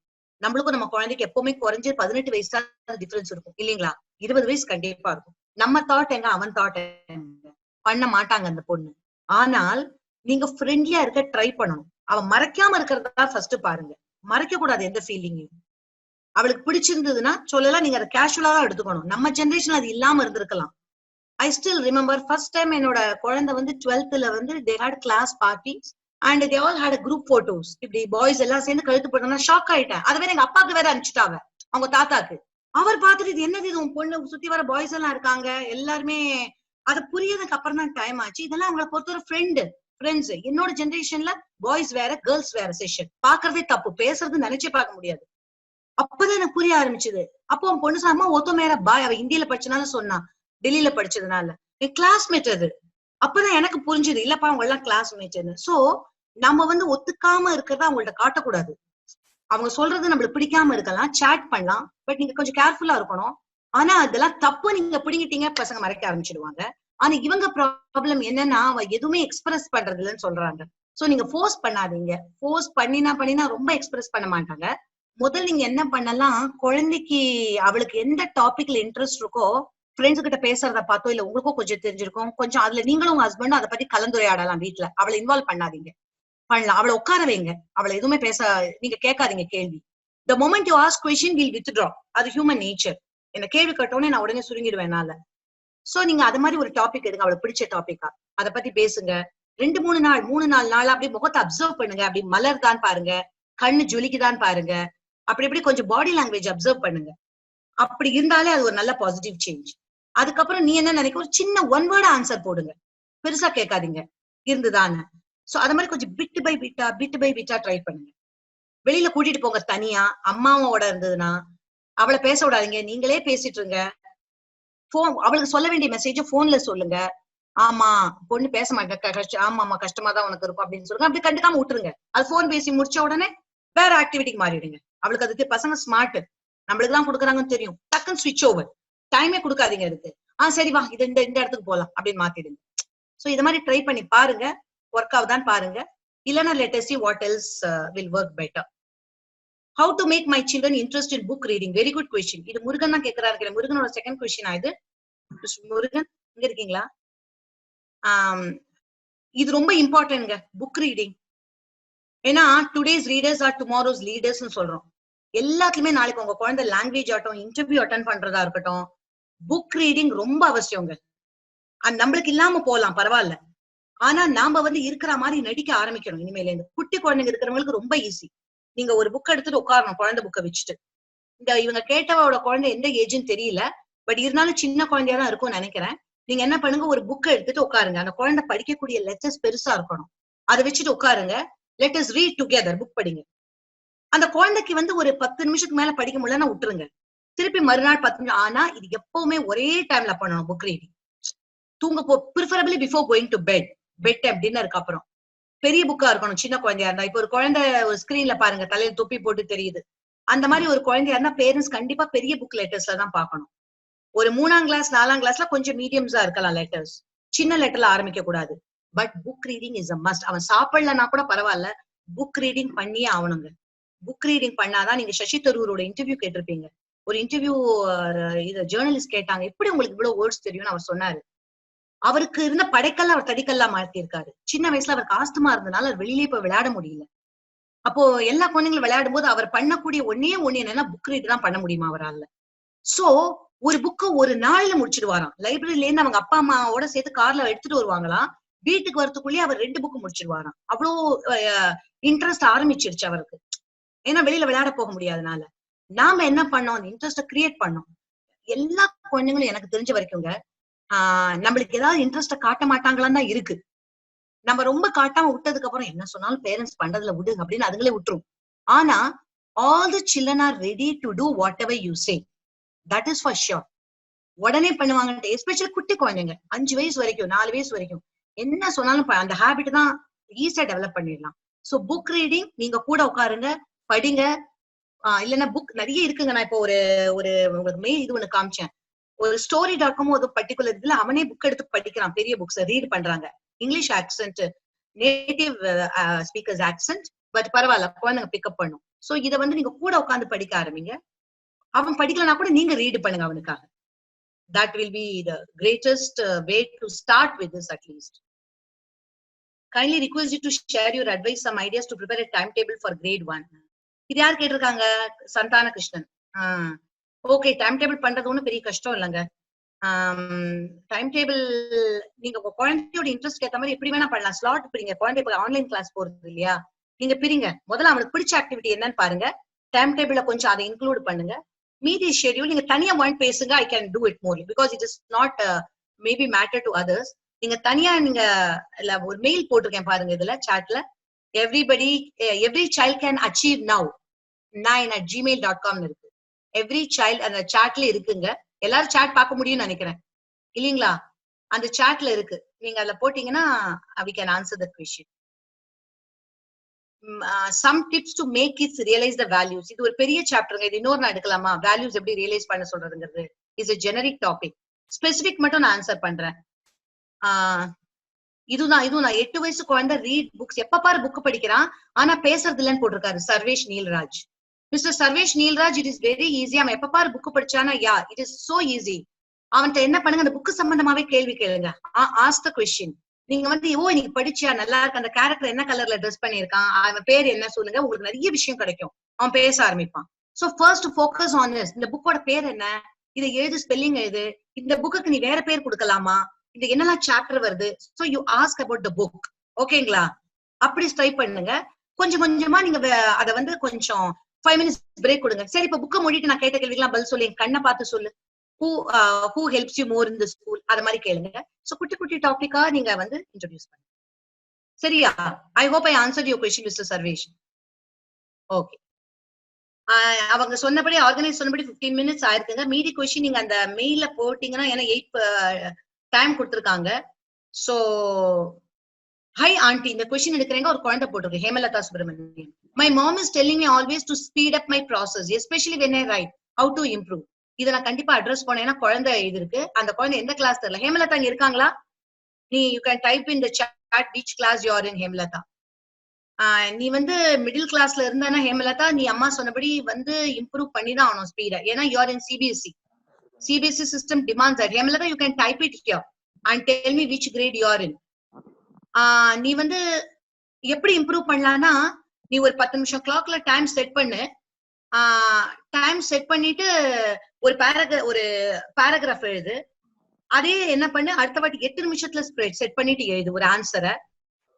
நம்மளுக்கும் நம்ம குழந்தைக்கு எப்பவுமே குறைஞ்சு 18 வயசு தான் டிஃபரன்ஸ் இருக்கும் இல்லைங்களா? 20 வயசு கண்டிப்பா இருக்கும். நம்ம தாட் எங்க, அவன் தாட் எங்க பண்ண மாட்டாங்க அந்த பொண்ணு. ஆனால் நீங்க ஃப்ரெண்ட்லியா இருக்க ட்ரை பண்ணணும். அவன் மறைக்காம இருக்கிறதா ஃபர்ஸ்ட் பாருங்க. மறைக்க கூடாது எந்த ஃபீலிங்கையும். அவளுக்கு பிடிச்சிருந்ததுன்னா சொல்லலாம், நீங்க அதை கேஷுவலா தான் எடுத்துக்கணும். நம்ம ஜெனரேஷன் அது இல்லாம இருந்திருக்கலாம். I still remember first time என்னோட குழந்தை வந்து 12th வந்து they had class parties and they all had a group photos. இப்படி பாய்ஸ் எல்லாம் சேர்ந்து கழுத்து போட்டோம்னா ஷாக் ஆயிட்டேன். அது வேற எங்க அப்பாவுக்கு வேற அனுப்பிச்சுட்டாங்க, அவங்க தாத்தாக்கு. அவர் பார்த்துட்டு இது என்னது, இது உன் பொண்ணு சுத்தி வர பாய்ஸ் எல்லாம் இருக்காங்க எல்லாருமே. அது புரியறதுக்கு அப்புறம் தான் டைம் ஆச்சு. இதெல்லாம் அவங்களை பொறுத்த ஒரு ஃப்ரெண்ட்ஸ். என்னோட ஜெனரேஷன்ல பாய்ஸ் வேற கேர்ள்ஸ் வேற செஷன். பாக்குறதே தப்பு, பேசுறது நினைச்சே பார்க்க முடியாது. அப்பதான் எனக்கு புரிய ஆரம்பிச்சது. அப்போ அவன் பொண்ணு சொன்னா, ஒத்த மேல பாய், அவ இந்தியில படிச்சனால சொன்னா, டெல்லியில படிச்சதுனால. என் கிளாஸ்மேட் அது. அப்பதான் எனக்கு புரிஞ்சுது, இல்லப்பா அவங்க எல்லாம் கிளாஸ்மேட்னு. சோ நம்ம வந்து ஒத்துக்காம இருக்கிறத அவங்கள்ட்ட காட்டக்கூடாது. அவங்க சொல்றது நம்மளுக்கு பிடிக்காம இருக்கலாம், சேட் பண்ணலாம், பட் நீங்க கொஞ்சம் கேர்ஃபுல்லா இருக்கணும். ஆனா அதெல்லாம் தப்பு நீங்க பிடிங்கிட்டீங்க, பசங்க மறைக்க ஆரம்பிச்சிடுவாங்க. ஆனா இவங்க ப்ராப்ளம் என்னன்னா, அவ எதுவுமே எக்ஸ்பிரஸ் பண்றது இல்லைன்னு சொல்றாங்க. சோ நீங்க ஃபோர்ஸ் பண்ணாதீங்க. ஃபோர்ஸ் பண்ணினா ரொம்ப எக்ஸ்பிரஸ் பண்ண மாட்டாங்க. முதல்ல நீங்க என்ன பண்ணலாம், குழந்தைக்கு அவளுக்கு எந்த டாபிக்ல இன்ட்ரெஸ்ட் இருக்கோ, ஃப்ரெண்ட்ஸ் கிட்ட பேசுறத பார்த்தோ இல்ல உங்களுக்கும் கொஞ்சம் தெரிஞ்சிருக்கும், கொஞ்சம் அதுல நீங்களும் உங்க ஹஸ்பண்டும் அதை பத்தி கலந்துரையாடலாம். வீட்டுல அவளை இன்வால்வ் பண்ணாதீங்க, பண்ணலாம். அவளை உட்கார வைங்க, அவளை எதுவுமே நீங்க கேட்காதீங்க கேள்வி. The moment you ask question, we'll withdraw. அது ஹியூமன் நேச்சர். என்ன கேள்வி கேட்டோன்னே நான் உடனே சுருங்கிடுவேன் என்னால. சோ நீங்க அது மாதிரி ஒரு டாபிக் எடுங்க, அவளுக்கு பிடிச்ச டாபிக்கா அதை பத்தி பேசுங்க. 2-3 நாள் 3-4 நாள் அப்படியே முகத்தை அப்சர்வ் பண்ணுங்க. அப்படி மலர்தான் பாருங்க, கண்ணு ஜொலிக்குதான் பாருங்க, அப்படி கொஞ்சம் பாடி லாங்குவேஜ் அப்சர்வ் பண்ணுங்க. அப்படி இருந்தாலே அது ஒரு நல்ல பாசிட்டிவ் சேஞ்ச். அதுக்கப்புறம் நீ என்ன நினைக்க, ஒரு சின்ன ஒன் வேர்ட் ஆன்சர் போடுங்க, பெருசா கேட்காதீங்க, இருந்துதானே. சோ அது மாதிரி கொஞ்சம் பிட் பை பிட்டா ட்ரை பண்ணுங்க. வெளியில கூட்டிட்டு போங்க தனியா. அம்மாவோட இருந்ததுன்னா அவளை பேச விடாதீங்க, நீங்களே பேசிட்டு இருங்க. அவளுக்கு சொல்ல வேண்டிய மெசேஜ் போன்ல சொல்லுங்க. ஆமா பொண்ணு பேச மாட்டேன், ஆமா கஷ்டமா தான் உனக்கு இருக்கும் அப்படின்னு சொல்லுங்க. அப்படி கண்டுக்காம விட்டுருங்க. அது போன் பேசி முடிச்ச உடனே வேற ஆக்டிவிட்டிக்கு மாறிடுங்க. அவளுக்கு அதுக்கு பசங்க ஸ்மார்ட், நம்மளுக்கு எல்லாம் கொடுக்குறாங்கன்னு தெரியும். டக்குன்னு ஸ்விட்ச் ஓவர், டைமே கொடுக்காதீங்க அதுக்கு. சரி வா இது இந்த இடத்துக்கு போலாம் அப்படின்னு மாத்திடுங்க. சோ இது மாதிரி ட்ரை பண்ணி பாருங்க, ஒர்க் ஆகுதான் பாருங்க. இல்லைன்னா let us see what else will work better. How to make my children interested in book reading? Very good question. இது முருகன் தான் கேட்கிறாரு. முருகனோட செகண்ட் கொஸ்டின் இது. முருகன் இங்க இருக்கீங்களா? இது ரொம்ப இம்பார்ட்டன்ட்ங்க, புக் ரீடிங். ஏன்னா today's readers R tomorrow's leaders சொல்றோம். எல்லாத்துலயுமே நாளைக்கு உங்க குழந்தை லாங்குவேஜ் ஆகட்டும், இன்டர்வியூ அட்டென்ட் பண்றதா இருக்கட்டும், புக் ரீடிங் ரொம்ப அவசியங்க. நம்மளுக்கு இல்லாம போலாம் பரவாயில்ல, ஆனா நாம வந்து இருக்கிற மாதிரி நடிக்க ஆரம்பிக்கணும் இனிமேல இருந்து. குட்டி குழந்தைங்க இருக்கிறவங்களுக்கு ரொம்ப ஈஸி. நீங்க ஒரு புக் எடுத்துட்டு உட்காரணும், குழந்தை புக்கை வச்சுட்டு. இந்த இவங்க கேட்டவோட குழந்தை எந்த ஏஜ்னு தெரியல, பட் இருந்தாலும் சின்ன குழந்தையா தான் இருக்கும்னு நினைக்கிறேன். நீங்க என்ன பண்ணுங்க, ஒரு புக்கை எடுத்துட்டு உட்காருங்க. அந்த குழந்தை படிக்கக்கூடிய லெட்டர்ஸ் பெருசா இருக்கணும், அதை வச்சுட்டு உட்காருங்க. Let us read together, book படிங்க. அந்த குழந்தைக்கு வந்து ஒரு 10 நிமிஷத்துக்கு மேல படிக்க முடியலன்னா விட்டுருங்க, திருப்பி மறுநாள் 10 நிமிஷம். ஆனா இது எப்பவுமே ஒரே டைம்ல பண்ணணும் புக் ரீடிங். தூங்க preferably before going to bed time, டின்னருக்கு அப்புறம். பெரிய புக்கா இருக்கணும். சின்ன குழந்தையா இருந்தா, இப்ப ஒரு குழந்தை ஒரு ஸ்கிரீன்ல பாருங்க தலையில தொப்பி போட்டு தெரியுது, அந்த மாதிரி ஒரு குழந்தையா இருந்தா பேரண்ட்ஸ் கண்டிப்பா பெரிய புக் லெட்டர்ஸ்ல தான் பார்க்கணும். ஒரு 3ஆம் கிளாஸ் 4ஆம் கிளாஸ்ல கொஞ்சம் மீடியம்ஸா இருக்கலாம் லெட்டர்ஸ், சின்ன லெட்டர்ல ஆரம்பிக்க கூடாது. But book reading is a must. அவன் சாப்பிடலன்னா கூட பரவாயில்ல, புக் ரீடிங் பண்ணியே ஆகணுங்க. புக் ரீடிங் பண்ணாதான். நீங்க சசி தரூரோட இன்டர்வியூ கேட்டிருப்பீங்க. ஒரு இன்டர்வியூ இது ஜேர்னலிஸ்ட் கேட்டாங்க, எப்படி உங்களுக்கு இவ்வளவு வேர்ட்ஸ் தெரியும்னு அவர் சொன்னாரு. அவருக்கு இருந்த படைக்கல்ல அவர் தடிக்கல்லா மாத்திருக்காரு. சின்ன வயசுல அவருக்கு ஆஸ்துமா இருந்தனால வெளியிலேயே போய் விளையாட முடியல. அப்போ எல்லா குழந்தைங்களும் விளையாடும் போது அவர் பண்ணக்கூடிய ஒன்னே ஒண்ணு என்னன்னா புக் ரீட் தான் பண்ண முடியுமா அவரால். சோ ஒரு புக்கு ஒரு நாள்ல முடிச்சிடுவாராம். லைப்ரரியில இருந்து அவங்க அப்பா அம்மாவோட சேர்த்து கார்ல எடுத்துட்டு வருவாங்களாம். வீட்டுக்கு வரதுக்குள்ளேயே அவர் 2 புக்கு முடிச்சிடுவாராம். அவ்வளோ இன்ட்ரெஸ்ட் ஆரம்பிச்சிருச்சு அவருக்கு. ஏன்னா வெளியில விளையாட போக முடியாதனால. நாம என்ன பண்ணோம், அந்த இன்ட்ரெஸ்ட கிரியேட் பண்ணோம். எல்லா குழந்தைங்களும் எனக்கு தெரிஞ்ச வரைக்கும்ங்க நம்மளுக்கு ஏதாவது இன்ட்ரெஸ்ட காட்ட மாட்டாங்களான்னு தான் இருக்கு. நம்ம ரொம்ப காட்டாம விட்டதுக்கு அப்புறம் என்ன சொன்னாலும் பேரண்ட்ஸ் பண்றதுல விடு அப்படின்னு அதுங்களே விட்டுரும். ஆனா all the children are ready to do whatever you say. That is for sure. உடனே பண்ணுவாங்க. எஸ்பெஷலி குட்டி குழந்தைங்க 5 வயசு வரைக்கும் 4 வயசு வரைக்கும் என்ன சொன்னாலும் அந்த ஹேபிட் தான் ஈஸியா டெவலப் பண்ணிடலாம். சோ புக் ரீடிங், நீங்க கூட உட்காருங்க, படிங்க. இல்லைன்னா புக் நிறைய இருக்குங்க. நான் இப்போ ஒரு உங்களுக்கு மெயில் இது ஒண்ணு காமிச்சேன். ஒரு story.com ஒரு பர்டிகுலர் இதுல அவனே புக் எடுத்து படிக்கிறான். பெரிய புக்ஸ் ரீட் பண்றாங்க. English accent, native speakers accent, but பரவாயில்ல குழந்தைங்க பிக்கப் பண்ணும். சோ இதை வந்து நீங்க கூட உட்காந்து படிக்க ஆரம்பிங்க. அவன் படிக்கலனா கூட நீங்க ரீட் பண்ணுங்க அவனுக்காக. That will be the greatest way to start with this at least. Kindly request you to share your advice, some ideas to prepare a timetable for grade 1. இது யார் கேட்டிருக்காங்க? சந்தான கிருஷ்ணன். ஓகே, டைம் டேபிள் பண்றது ஒன்றும் பெரிய கஷ்டம் இல்லைங்க. டைம் டேபிள் நீங்க உங்க குழந்தையோட இன்ட்ரெஸ்ட் ஏற்ற மாதிரி எப்படி வேணா பண்ணலாம். ஸ்லாட் பிரிங்க. குழந்தை இப்போ ஆன்லைன் கிளாஸ் போறது இல்லையா, நீங்க பிரிங்க. முதல்ல அவனுக்கு பிடிச்ச ஆக்டிவிட்டி என்னன்னு பாருங்க. டைம் டேபிள்ல கொஞ்சம் அதை இன்க்ளூட் பண்ணுங்க. மீதி ஷெட்யூல் நீங்க தனியா பேசுங்க. I can do it Morley because it is not maybe matter to others. நீங்க தனியா நீங்க ஒரு மெயில் போட்டிருக்கேன் பாருங்க இதுல சாட்ல. every child can achieve now 9@gmail.com இருக்கு. எவ்ரி சைல்ட் அந்த சாட்ல இருக்குங்க. எல்லாரும் சாட் பார்க்க முடியும்னு நினைக்கிறேன் இல்லீங்களா? அந்த சாட்ல இருக்கு. நீங்க அதுல போட்டீங்கன்னா we can answer the question. Some tips to make kids realize the values. இது ஒரு பெரிய சாப்டருங்க. இது இன்னொரு நான் எடுக்கலாமா? வேல்யூஸ் எப்படி ரியலைஸ் பண்ண சொல்றதுங்கிறது is a generic topic. Specific மட்டும் நான் ஆன்சர் பண்றேன். இதுதான் 8 வயசு குழந்தை ரீட் புக்ஸ். எப்ப பாரு புக் படிக்கிறான், ஆனா பேசுறது இல்லைன்னு போட்டிருக்காரு Sarvesh Neelraj. Mister Sarvesh Neelraj, it is very easy. அவன் எப்ப பாரு புக் படிச்சானா இட் இஸ் சோ ஈஸி. அவன்கிட்ட என்ன பண்ணுங்க, அந்த புக்கு சம்பந்தமாவே கேள்வி கேளுங்க. Ask the question. நீங்க வந்து இன்னைக்கு படிச்சியா, நல்லா இருக்கு, அந்த கேரக்டர் என்ன கலர்ல ட்ரெஸ் பண்ணிருக்கான், அவன் பேர் என்ன சொல்லுங்க, உங்களுக்கு நிறைய விஷயம் கிடைக்கும். அவன் பேச ஆரம்பிப்பான். So first focus on this. இந்த புக்கோட பேர் என்ன, இதை எழுது, ஸ்பெல்லிங் எழுது. இந்த புக்குக்கு நீ வேற பேர் கொடுக்கலாமா, இந்த என்னெல்லாம் சாப்டர் வருது. So you ask about the book. ஓகேங்களா? அப்படி ட்ரை பண்ணுங்க. கொஞ்சம் கொஞ்சமா நீங்க அதை வந்து கொஞ்சம் 5 minutes பிரேக் கொடுங்க. சரி, இப்ப புக்கை மூடிட்டு நான் கேட்ட கேள்விக்கெல்லாம் பதில் சொல்லி கண்ணை பார்த்து சொல்லு. who helps you more in the school, அத மாதிரி கேளுங்க. சோ குட்டி குட்டி டாபிக்கா நீங்க வந்து இன்ட்ரோடியூஸ் பண்ணுங்க. சரியா? I hope I answered your question mister Sarvesh. Okay, அவங்க சொன்னபடி ஆர்கனைஸ் சொன்னபடி 15 minutes ஆயிருக்குங்க. மீதி क्वेश्चन நீங்க அந்த மெயில போட்டீங்கன்னா, ஏன்னா 8 டைம் கொடுத்திருக்காங்க. சோ ஹை ஆண்டி, இந்த क्वेश्चन எடுக்கிறேங்க. ஒரு குழந்தை போட்டிருக்கு, Hemalatha Subramanian. My mom is telling me always to speed up my process, especially when I write. How to improve? இதை நான் கண்டிப்பா அட்ரஸ் பண்ணேன்னா குழந்தை இது இருக்கு. அந்த குழந்தை எந்த கிளாஸ் தெரியல. ஹேமலதா இங்க இருக்காங்களா? You can type in the chat which class you are in, Hemalatha. நீ வந்து மிடில் கிளாஸ்ல இருந்தானா ஹேமலதா, நீ அம்மா சொன்னபடி வந்து இம்ப்ரூவ் பண்ணி தான் ஆகணும் ஸ்பீட. ஏன்னா you are in CBSE system demands that. Hemalatha, you can type it here and tell me which grade you are in. நீ வந்து எப்படி இம்ப்ரூவ் பண்ணலாம்னா, நீ ஒரு 10 நிமிஷம் கிளாக்ல டைம் செட் பண்ணு. டைம் செட் பண்ணிட்டு ஒரு பேராகிராஃப் எழுது. அதே என்ன பண்ணு, அடுத்த வாட்டி 8 நிமிஷத்துல செட் பண்ணிட்டு எழுது ஒரு ஆன்சரை.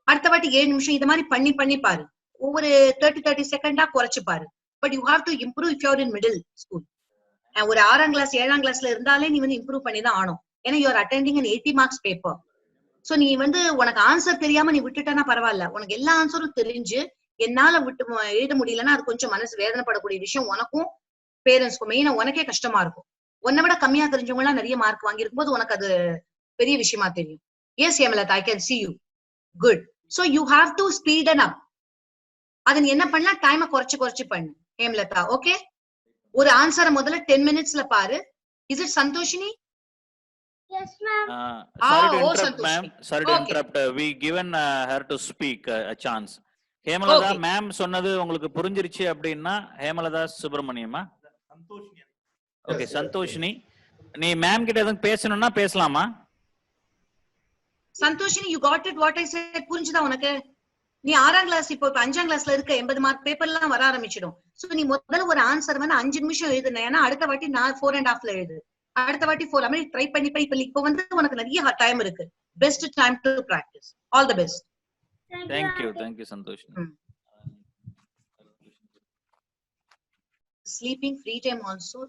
அடுத்த வாட்டி 7 நிமிஷம். இது மாதிரி பண்ணி பாரு. ஒவ்வொரு 30 செகண்டா குறைச்சு பாரு. But you have to improve if you are in middle school. ஒரு 6ஆம் கிளாஸ் 7ஆம் கிளாஸ்ல இருந்தாலே நீ வந்து இம்ப்ரூவ் பண்ணி தான் ஆகணும். ஏன்னா you are attending an 80 marks paper. So நீ வந்து உனக்கு ஆன்சர் தெரியாம நீ விட்டுட்டனா பரவாயில்ல. உனக்கு எல்லா ஆன்சரும் தெரிஞ்சு என்னால விட்டு எழுத முடியலன்னா அது கொஞ்சம் மனசு வேதனைப்படக்கூடிய விஷயம். உனக்கும் பேரண்ட்ஸ்க்கும் மெயினா உனக்கே கஷ்டமா இருக்கும். உன்னை விட கம்மியா தெரிஞ்சவங்க எல்லாம் நிறைய மார்க் வாங்கியிருக்கும் போது உனக்கு அது பெரிய விஷயமா தெரியும். Yes Hemalatha, I can see you. Good. So you have to speed up. அது நீ என்ன பண்ணலாம், டைமை குறைச்சு பண்ணு ஹேமலதா. ஓகே, ஒரு ஆன்சரை முதல்ல 10 minutesல பாரு. Is it Santhoshini? Yes, ma'am. Sorry to interrupt, ma'am. Sorry to interrupt. We given her to speak a chance. Hemalatha ma'am சொன்னது உங்களுக்கு புரிஞ்சிருச்சு அப்படின்னா ஹேமலதா சுப்பிரமணியமா? ஓகே, சந்தோஷினி, நீ மேம் கிட்ட எதுவும் பேசணும்னா பேசலாமா? Santhoshini, you got it what I said? புரிஞ்சுதா உனக்கு? நீ 6ஆம் கிளாஸ் இப்போ 5ஆம் கிளாஸ்ல இருக்க 80 மார்க் பேப்பர் எல்லாம் வர ஆரம்பிச்சிடும். சோ நீ முதல்ல ஒரு ஆன்சர் வந்து 5 நிமிஷம் எழுதுன, ஏன்னா அடுத்த வாட்டி நான் 4.5ல எழுது, அடுத்த வாட்டி 4 அப்படி ட்ரை பண்ணி இப்போ வந்து உனக்கு நிறைய டைம் இருக்கு. Best time to practise. All the best. Thank you Santhosh. Sleeping free time also,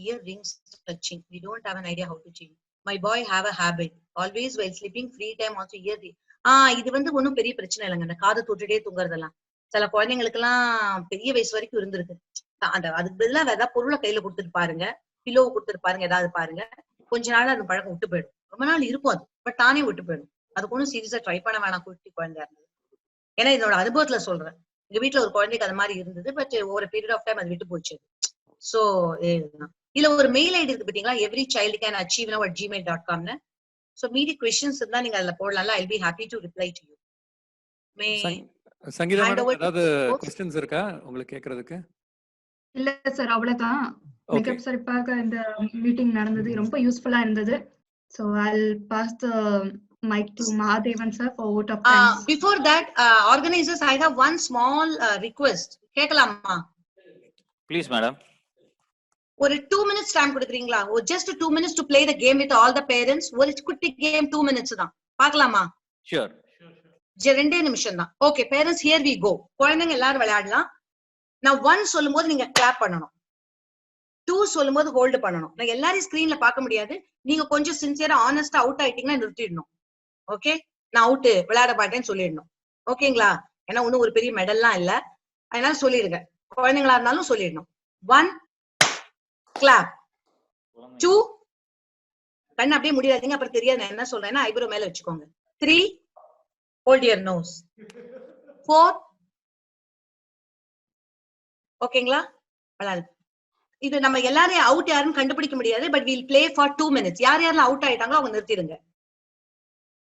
earrings touching. We don't have an idea how to change. My boy have a habit. Always while sleeping free time also earring. இது வந்து ஒன்னும் பெரிய பிரச்சனை இல்லைங்க. அந்த காது தொட்டுட்டே தூங்குறதெல்லாம் சில குழந்தைங்களுக்கு எல்லாம் பெரிய வயசு வரைக்கும் இருந்திருக்கு. அந்த அதுக்கு பதிலா வேற ஏதாவது பொருளை கையில கொடுத்துட்டு பாருங்க, பில்லோ கொடுத்துட்டு பாருங்க, ஏதாவது பாருங்க. கொஞ்ச நாள் அந்த பழக்கம் விட்டு போயிடும். ரொம்ப நாள் இருக்கும் அது, பட் தானே விட்டு போயிடும். அதுக்கு ஒன்னும் சீரியஸா ட்ரை பண்ண வேணாம் குட்டி குழந்தையா இருந்தது. ஏன்னா இதோட அனுபவத்துல சொல்றேன். எங்க வீட்டுல ஒரு குழந்தைக்கு அது மாதிரி இருந்தது, பட் ஒரு பீரியட் ஆஃப் டைம் அது விட்டு போச்சு. சோ இதுல ஒரு மெயில் ஐடி இருக்கு பாத்தீங்களா, every child can achieve now at gmail.com. So மீதி क्वेश्चंस இருந்தா நீங்க அதுல போடலாம். I'll be happy to reply to you. Sangeetha madam, ஏதாவது क्वेश्चंस இருக்கா உங்களுக்கு கேக்குறதுக்கு? இல்ல சார், அவ்வளவுதான். மிக சிறப்பாக இந்த மீட்டிங் நடந்தது, ரொம்ப யூஸ்ஃபுல்லா இருந்தது. So I'll pass the mic to Mahadevan sir for vote of thanks. Before that, organizers, I have one small request. கேட்கலாமா? Please madam. ஒரு 2 minutes டைம் கொடுக்குறீங்களா? just 2 minutes to play the game with all the parents. ஒரு குட்டி game 2 minutes தான். பார்க்கலாமா? Sure. 2 நிமிஷம் தான். Okay parents, here we go. குழந்தைங்க எல்லாரும் விளையாடலாம். நான் 1 சொல்லும்போது நீங்க கிளாப் பண்ணணும், 2 சொல்லும்போது ஹோல்டு பண்ணணும். நான் எல்லாரையும் ஸ்கிரீன்ல பார்க்க முடியாது. நீங்க கொஞ்சம் சின்சியரா ஆனஸ்டா அவுட் ஆயிட்டீங்கன்னா நிறுத்திடணும். ஓகே, நான் அவுட், விளையாட மாட்டேன்னு சொல்லிடணும். ஓகேங்களா? ஏன்னா ஒன்னும் ஒரு பெரிய மெடல்லாம் இல்ல, அதனால சொல்லிடுங்க. குழந்தைங்களா இருந்தாலும் சொல்லிடணும். 1 கிளாப், 2 கண்ணு அப்படியே முடியாதீங்க, அப்புறம் தெரியாது நான் என்ன சொல்றேன்னா ஐப்ரோ மேல வச்சுக்கோங்க. 3 hold your nose. 4 ஓகேங்களா? இது நம்ம எல்லாரையும் அவுட் யாருன்னு கண்டுபிடிக்க முடியாது, but we'll play for 2 minutes. யார் யாரெல்லாம் அவுட் ஆயிட்டாங்களோ அவங்க நிறுத்திடுங்க.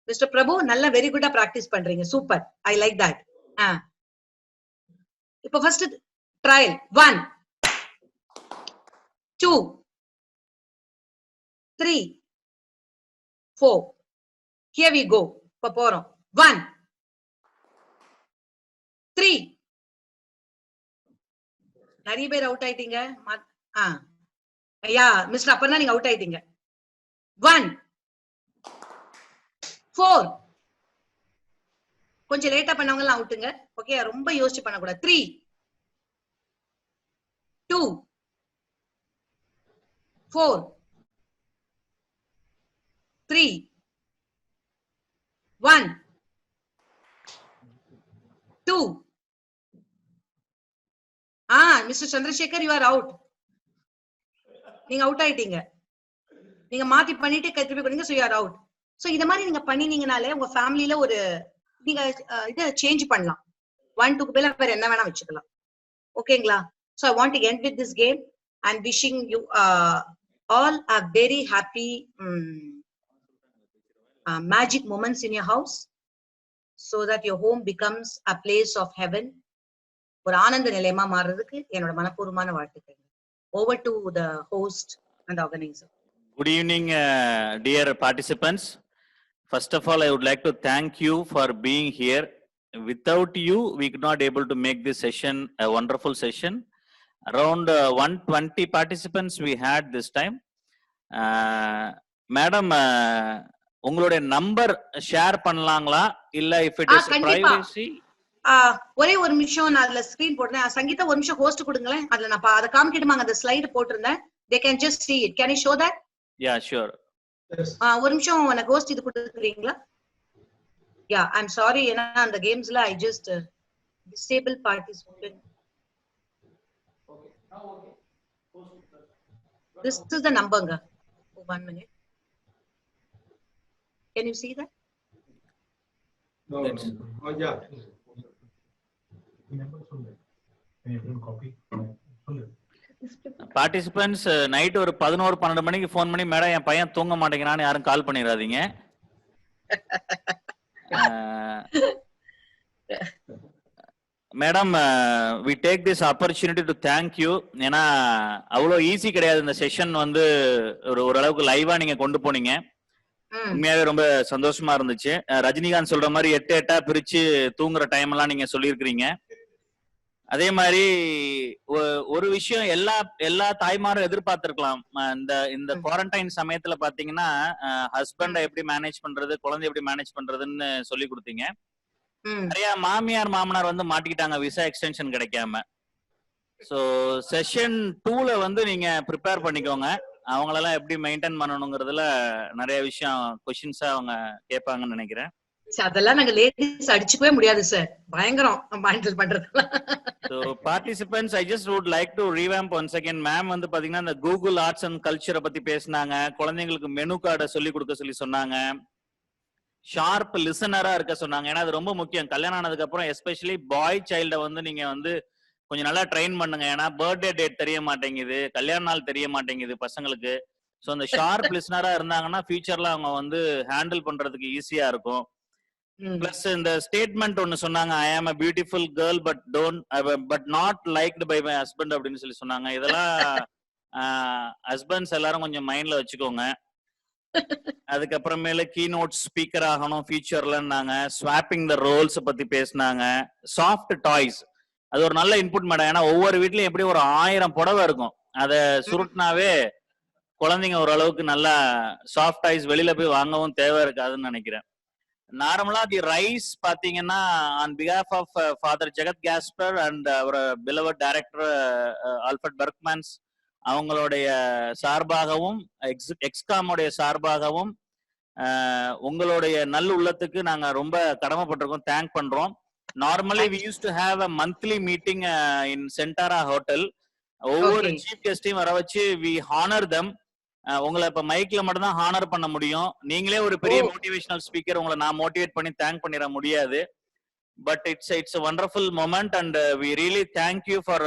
மிஸ்டர் பிரபு, நல்லா வெரி குட்டா பிராக்டிஸ் பண்றீங்க, சூப்பர், ஐ லைக் தட். இப்போ first trial. 1 2 3 4. Here we go. இப்ப போறோம். 1 3. நிறைய பேர் அவுட் ஆயிட்டீங்க. ஐயா மிஸ்டர் அப்பனா நீங்க அவுட் ஆயிட்டீங்க. 1 4. கொஞ்சம் லேட்டா பண்ணவங்க எல்லாம் அவுட்டுங்க. ஓகே, ரொம்ப யோசிச்சு பண்ணக்கூடாது. 3 2 4 3 1 2. Mister Chandrasekar, you are out. நீங்க அவுட் ஆயிட்டீங்க. நீங்க மாத்தி பண்ணிட்டு திருப்பி பண்ணீங்க, so you are out. So இத மாதிரி நீங்க பண்ணினீங்கனாலே உங்க ஃபேமிலில ஒரு நீங்க இத சேஞ்ச் பண்ணலாம். 1 2 பேல வேற என்ன வேணா வச்சுக்கலாம். ஓகேங்களா? So I want to end with this game and wishing you all a very happy magic moments in your house, so that your home becomes a place of heaven. ஒரு ஆனந்த நிலையமா மாறுறதுக்கு என்னோட மனப்பூர்வமான வாழ்த்துக்கள். Over to the host and the organizer. Good evening, dear participants. First of all, I would like to thank you for being here. Without you, we could not able to make this session a wonderful session. Around 120 participants we had this time. Madam, உங்களுடைய number share பண்ணலாங்களா? இல்ல if it is privacy? ஒரே ஒரு நிமிஷம், நான் அதுல screen போடுறேன். சங்கீதா ஒரு நிமிஷம் ஹோஸ்ட் கொடுங்களேன். அதுல நான் அதை காமிக்கிடுமாங்க, அந்த ஸ்லைடு போட்டிருந்தேன். they can just see it. Can I show that? Yeah, sure. ஒரு நிமிஷம் எனக்கு ஹோஸ்ட் இது கொடுக்குறீங்களா? Yeah, I'm sorry, ஏன்னா அந்த கேம்ஸ்ல I just disable participant. This is the number. 1 minute. Can you see that? No. Oh yeah. Participants, night ஒரு 11-12 மணிக்கு phone பண்ணி மேடம் என் பையன் தூங்க மாட்டேங்கிறான்னு யாரும் கால் பண்ணிடாதீங்க. Madam, we take this opportunity to thank you. ஏன்னா அவ்வளோ ஈஸி கிடையாது இந்த செஷன் வந்து ஓரளவுக்கு லைவா நீங்க கொண்டு போனீங்க. உண்மையாவே ரொம்ப சந்தோஷமா இருந்துச்சு. ரஜினிகாந்த் சொல்ற மாதிரி 8 பிரிச்சு தூங்குற டைம் எல்லாம் நீங்க சொல்லியிருக்கிறீங்க. அதே மாதிரி ஒரு விஷயம் எல்லா தாய்மாரும் எதிர்பார்த்திருக்கலாம். இந்த குவாரண்டைன் சமயத்துல பாத்தீங்கன்னா ஹஸ்பண்ட எப்படி மேனேஜ் பண்றது, குழந்தை எப்படி மேனேஜ் பண்றதுன்னு சொல்லி கொடுத்தீங்க. நிறைய மாமியார் மாமனார் வந்து மாட்டிக்கிட்டாங்க விசா எக்ஸ்டென்ஷன் கிடைக்காம. சோ செஷன் 2ல வந்து நீங்க ப்ரிப்பேர் பண்ணிக்கோங்க. அவங்களெல்லாம் எப்படி மெயின்டைன் பண்ணணுங்கிறதுல நிறைய விஷயம் கொஸ்டின்ஸா அவங்க கேட்பாங்கன்னு நினைக்கிறேன். அதெல்லாம் நாங்க லேடிஸ் அடிச்சுக்கவே முடியாது சார், பயங்கரம் ஹேண்டில் பண்றது. So participants, I just would like to revamp once again. Ma'am வந்து பாத்தீங்கன்னா இந்த Google Arts and Culture பத்தி பேசினாங்க. குழந்தைங்களுக்கு மெனு கார்டை சொல்லி கொடுக்க சொல்லி சொன்னாங்க. ஷார்ப் லிசனரா இருக்க சொன்னாங்க. ஏன்னா அது ரொம்ப முக்கியம். கல்யாணம் ஆனதுக்கு அப்புறம் எஸ்பெஷலி பாய் சைல்ட வந்து நீங்க வந்து கொஞ்சம் நல்லா ட்ரெயின் பண்ணுங்க. ஏன்னா பர்த்டே டேட் தெரிய மாட்டேங்குது, கல்யாண நாள் தெரிய மாட்டேங்குது பசங்களுக்கு. ஸோ அந்த ஷார்ப் லிசனரா இருந்தாங்கன்னா ஃபியூச்சர்ல அவங்க வந்து ஹேண்டில் பண்றதுக்கு ஈஸியா இருக்கும். பிளஸ் இந்த ஸ்டேட்மெண்ட் ஒன்னு சொன்னாங்க, ஐ ஆம் a beautiful girl but not liked by my husband அப்படின்னு சொல்லி சொன்னாங்க. இதெல்லாம் ஹஸ்பண்ட்ஸ் எல்லாரும் கொஞ்சம் மைண்ட்ல வச்சுக்கோங்க. அதுக்கப்புறமேல கீநோட் ஸ்பீக்கர் ஆகணும் ஃபியூச்சர்லன்னாங்க. ஸ்வாப்பிங் த ரோல்ஸ் பத்தி பேசினாங்க. சாஃப்ட் டாய்ஸ் அது ஒரு நல்ல இன்புட் மேடம். ஏன்னா ஒவ்வொரு வீட்லயும் எப்படி ஒரு 1000 புடவை இருக்கும், அதை சுருட்டினாவே குழந்தைங்க ஓரளவுக்கு நல்லா சாஃப்ட் டாய்ஸ் வெளியில போய் வாங்கவும் தேவை இருக்காதுன்னு நினைக்கிறேன். நார்மலா தி ரைஸ் பாத்தீங்கன்னா on behalf of Father Jegath Gaspar and our beloved director Alfred Berchmans அவங்களுடைய சார்பாகவும் எக்ஸ்காமுடைய சார்பாகவும் உங்களுடைய நல்ல உள்ளத்துக்கு நாங்க ரொம்ப கடமைப்பட்டிருக்கோம், தேங்க் பண்றோம். Normally we used to have a monthly meeting in Centara Hotel. ஒவ்வொரு சீஃப் கெஸ்டையும் வர வச்சு we honor them. உங்களை இப்ப மைக்ல மட்டும் தான் ஹானர் பண்ண முடியும். நீங்களே ஒரு பெரிய மோட்டிவேஷனல் ஸ்பீக்கர், உங்களை நான் மோட்டிவேட் பண்ணி தேங்க் பண்ணிட முடியாது. But it's a wonderful moment and we really thank you for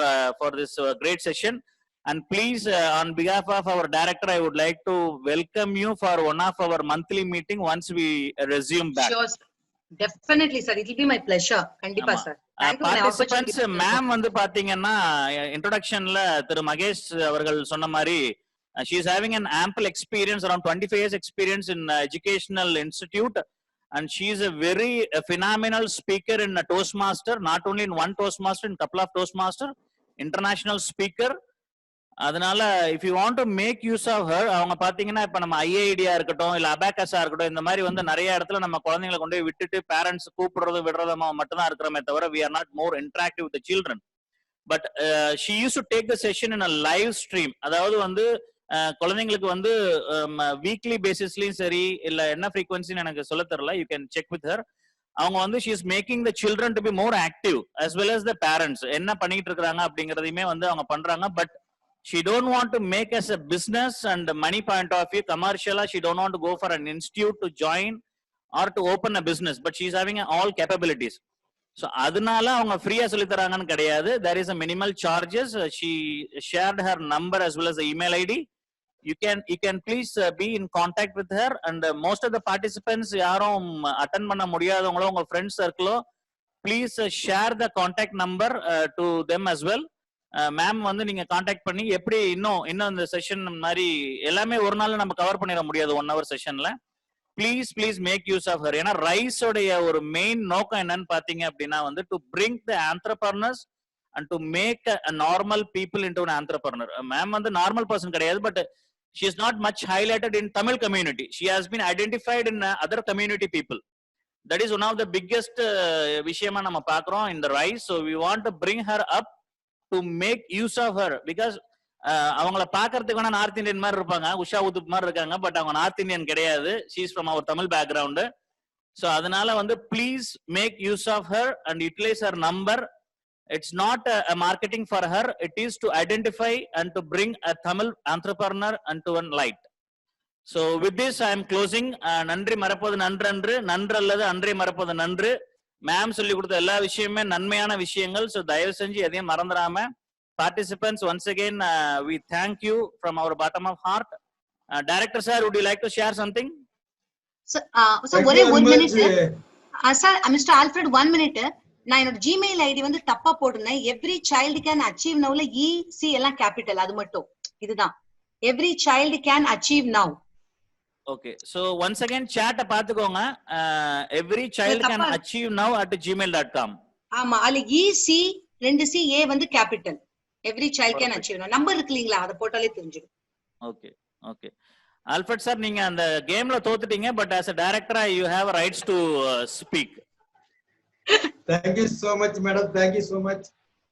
this great session. And please on behalf of our director I would like to welcome you for one of our monthly meeting once we resume back. Sure, definitely sir, it will be my pleasure. Kandipa sir. Participants ma'am வந்து பாத்தீங்கன்னா இன்ட்ரோடக்ஷன்ல திரு மகேஷ் அவர்கள் சொன்ன மாதிரி she is having an ample experience, around 25 years experience in educational institute, and she is a very phenomenal speaker in a Toastmaster, not only in one Toastmaster, in couple of Toastmaster, international speaker. அதனால if you want to make use of her, அவங்க பாத்தீங்கன்னா இப்ப நம்ம ஐஐடியா இருக்கட்டும் இல்ல அபாகஸா இருக்கட்டும், இந்த மாதிரி வந்து நிறைய இடத்துல நம்ம குழந்தைங்களை கொண்டு போய் விட்டுட்டு பேரண்ட்ஸ் கூப்பிடுறது விடுறதமா மட்டும் தான் இருக்கிறோமே தவிர we are not more interactive with the children. But she used to take the session in a live stream. அதாவது வந்து குழந்தைங்களுக்கு வந்து வீக்லி பேசிஸ்லயும் சரி இல்ல என்ன ஃப்ரீக்வன்சின்னு எனக்கு சொல்ல தெரியல, you can check with her. அவங்க வந்து she is making the children to be more active as well as the parents. என்ன பண்ணிட்டு இருக்காங்க அப்படிங்கறதையுமே வந்து அவங்க பண்றாங்க. But she don't want to make as a business and money point of view commercial. She don't want to go for an institute to join or to open a business, but she is having all capabilities. So அதனால அவங்க ஃப்ரீயா சொல்லி தராங்கன்னு கிடையாது. there is a minimal charges. She shared her number as well as the email ID. You can please be in contact with her. And most of the participants யாரும் attend பண்ண முடியாதவங்களோ உங்க friends சர்க்கிளோ please share the contact number to them as well. Ma'am வந்து நீங்க contact பண்ணி எப்படி இன்னும் இந்த செஷன் மாதிரி எல்லாமே ஒரு நாள் நம்ம கவர் பண்ணிட முடியாது 1 hour செஷன்ல. Please make use of her. ஏன்னா ரைஸோடைய ஒரு மெயின் நோக்கம் என்னன்னு பாத்தீங்க அப்படின்னா வந்து to bring the entrepreneurs and to make a normal people into an entrepreneur. Ma'am வந்து நார்மல் பர்சன் கிடையாது, but she is not much highlighted in Tamil community. She has been identified in other community people. That is one of the biggest விஷயமா நம்ம பாக்குறோம் in the rise. So we want to bring her up to make use of her, because அவங்கள பாக்குறதுக்கு வேணா north Indian மாதிரி இருப்பாங்க, உஷா உதுப் மாதிரி இருக்காங்க, பட் அவங்க நார்த் இந்தியன் கிடையாது. she is from our Tamil background. So அதனால வந்து please make use of her and utilize her number. It's not a marketing for her, it is to identify and to bring a Tamil entrepreneur into one light. So with this I am closing. நன்றி மறப்பது நன்றன்று, நன்றல்லது அன்றே மறப்பது நன்று. Ma'am சொல்லி கொடுத்த எல்லா விஷயமே நன்மையான விஷயங்கள். ஸோ தயவு செஞ்சு எதையும் மறந்துடாம participants once again we thank you from our bottom of heart. Director sir, would you like to share something? So ஒரே 1 minute sir, Mr. Alfred 1 minute. நான் என்னோட ஜிமெயில் ஐடி வந்து தப்பா போட்டிருந்தேன். எவ்ரி சைல்டு கேன் அச்சீவ் நவ்ல EC எல்லாம் capital, அது மட்டும் இதுதான். Every child can achieve now. Okay. So once again, chat பாத்துக்கோங்க. Every child can achieve now at gmail.com. ஆமா, அதுல EC 2C A வந்து capital. Every child can achieve. Number இருக்கு இல்லீங்களா, அத போட்டாலே தெரிஞ்சிடும். Okay. Okay. Alfred sir, நீங்க அந்த கேம்ல தோத்துட்டீங்க, but as a director you have rights to speak. Thank you so much, madam. Thank you so much.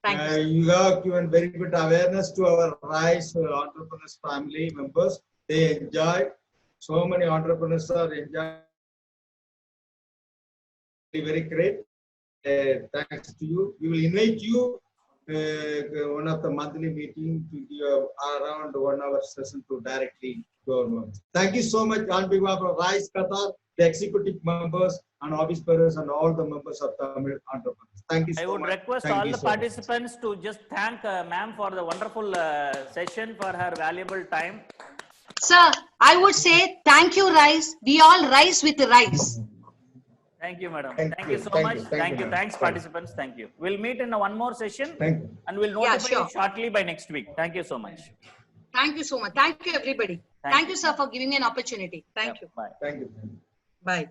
Thank you. You have given very good awareness to our RISE entrepreneurs family members. They enjoyed. So many entrepreneurs are enjoying. Very great. Thanks to you. We will invite you one of the monthly meeting to give around 1 hour session to directly to our members. Thank you so much on behalf of RISE Qatar, the executive members and office bearers and all the members of Tamil entrepreneurs. Thank you so much. I would request all the participants to just thank ma'am for the wonderful session, for her valuable time. Sir, I would say thank you, RISE. We all rise with the RISE. Thank you, madam. Thank you so much. Thank you. Thanks, participants. Thank you. We'll meet in one more session and we'll notify you shortly by next week. Thank you so much. Thank you so much. Thank you, everybody. Thank you, sir, for giving me an opportunity. Thank you. Bye. Thank you. Bye.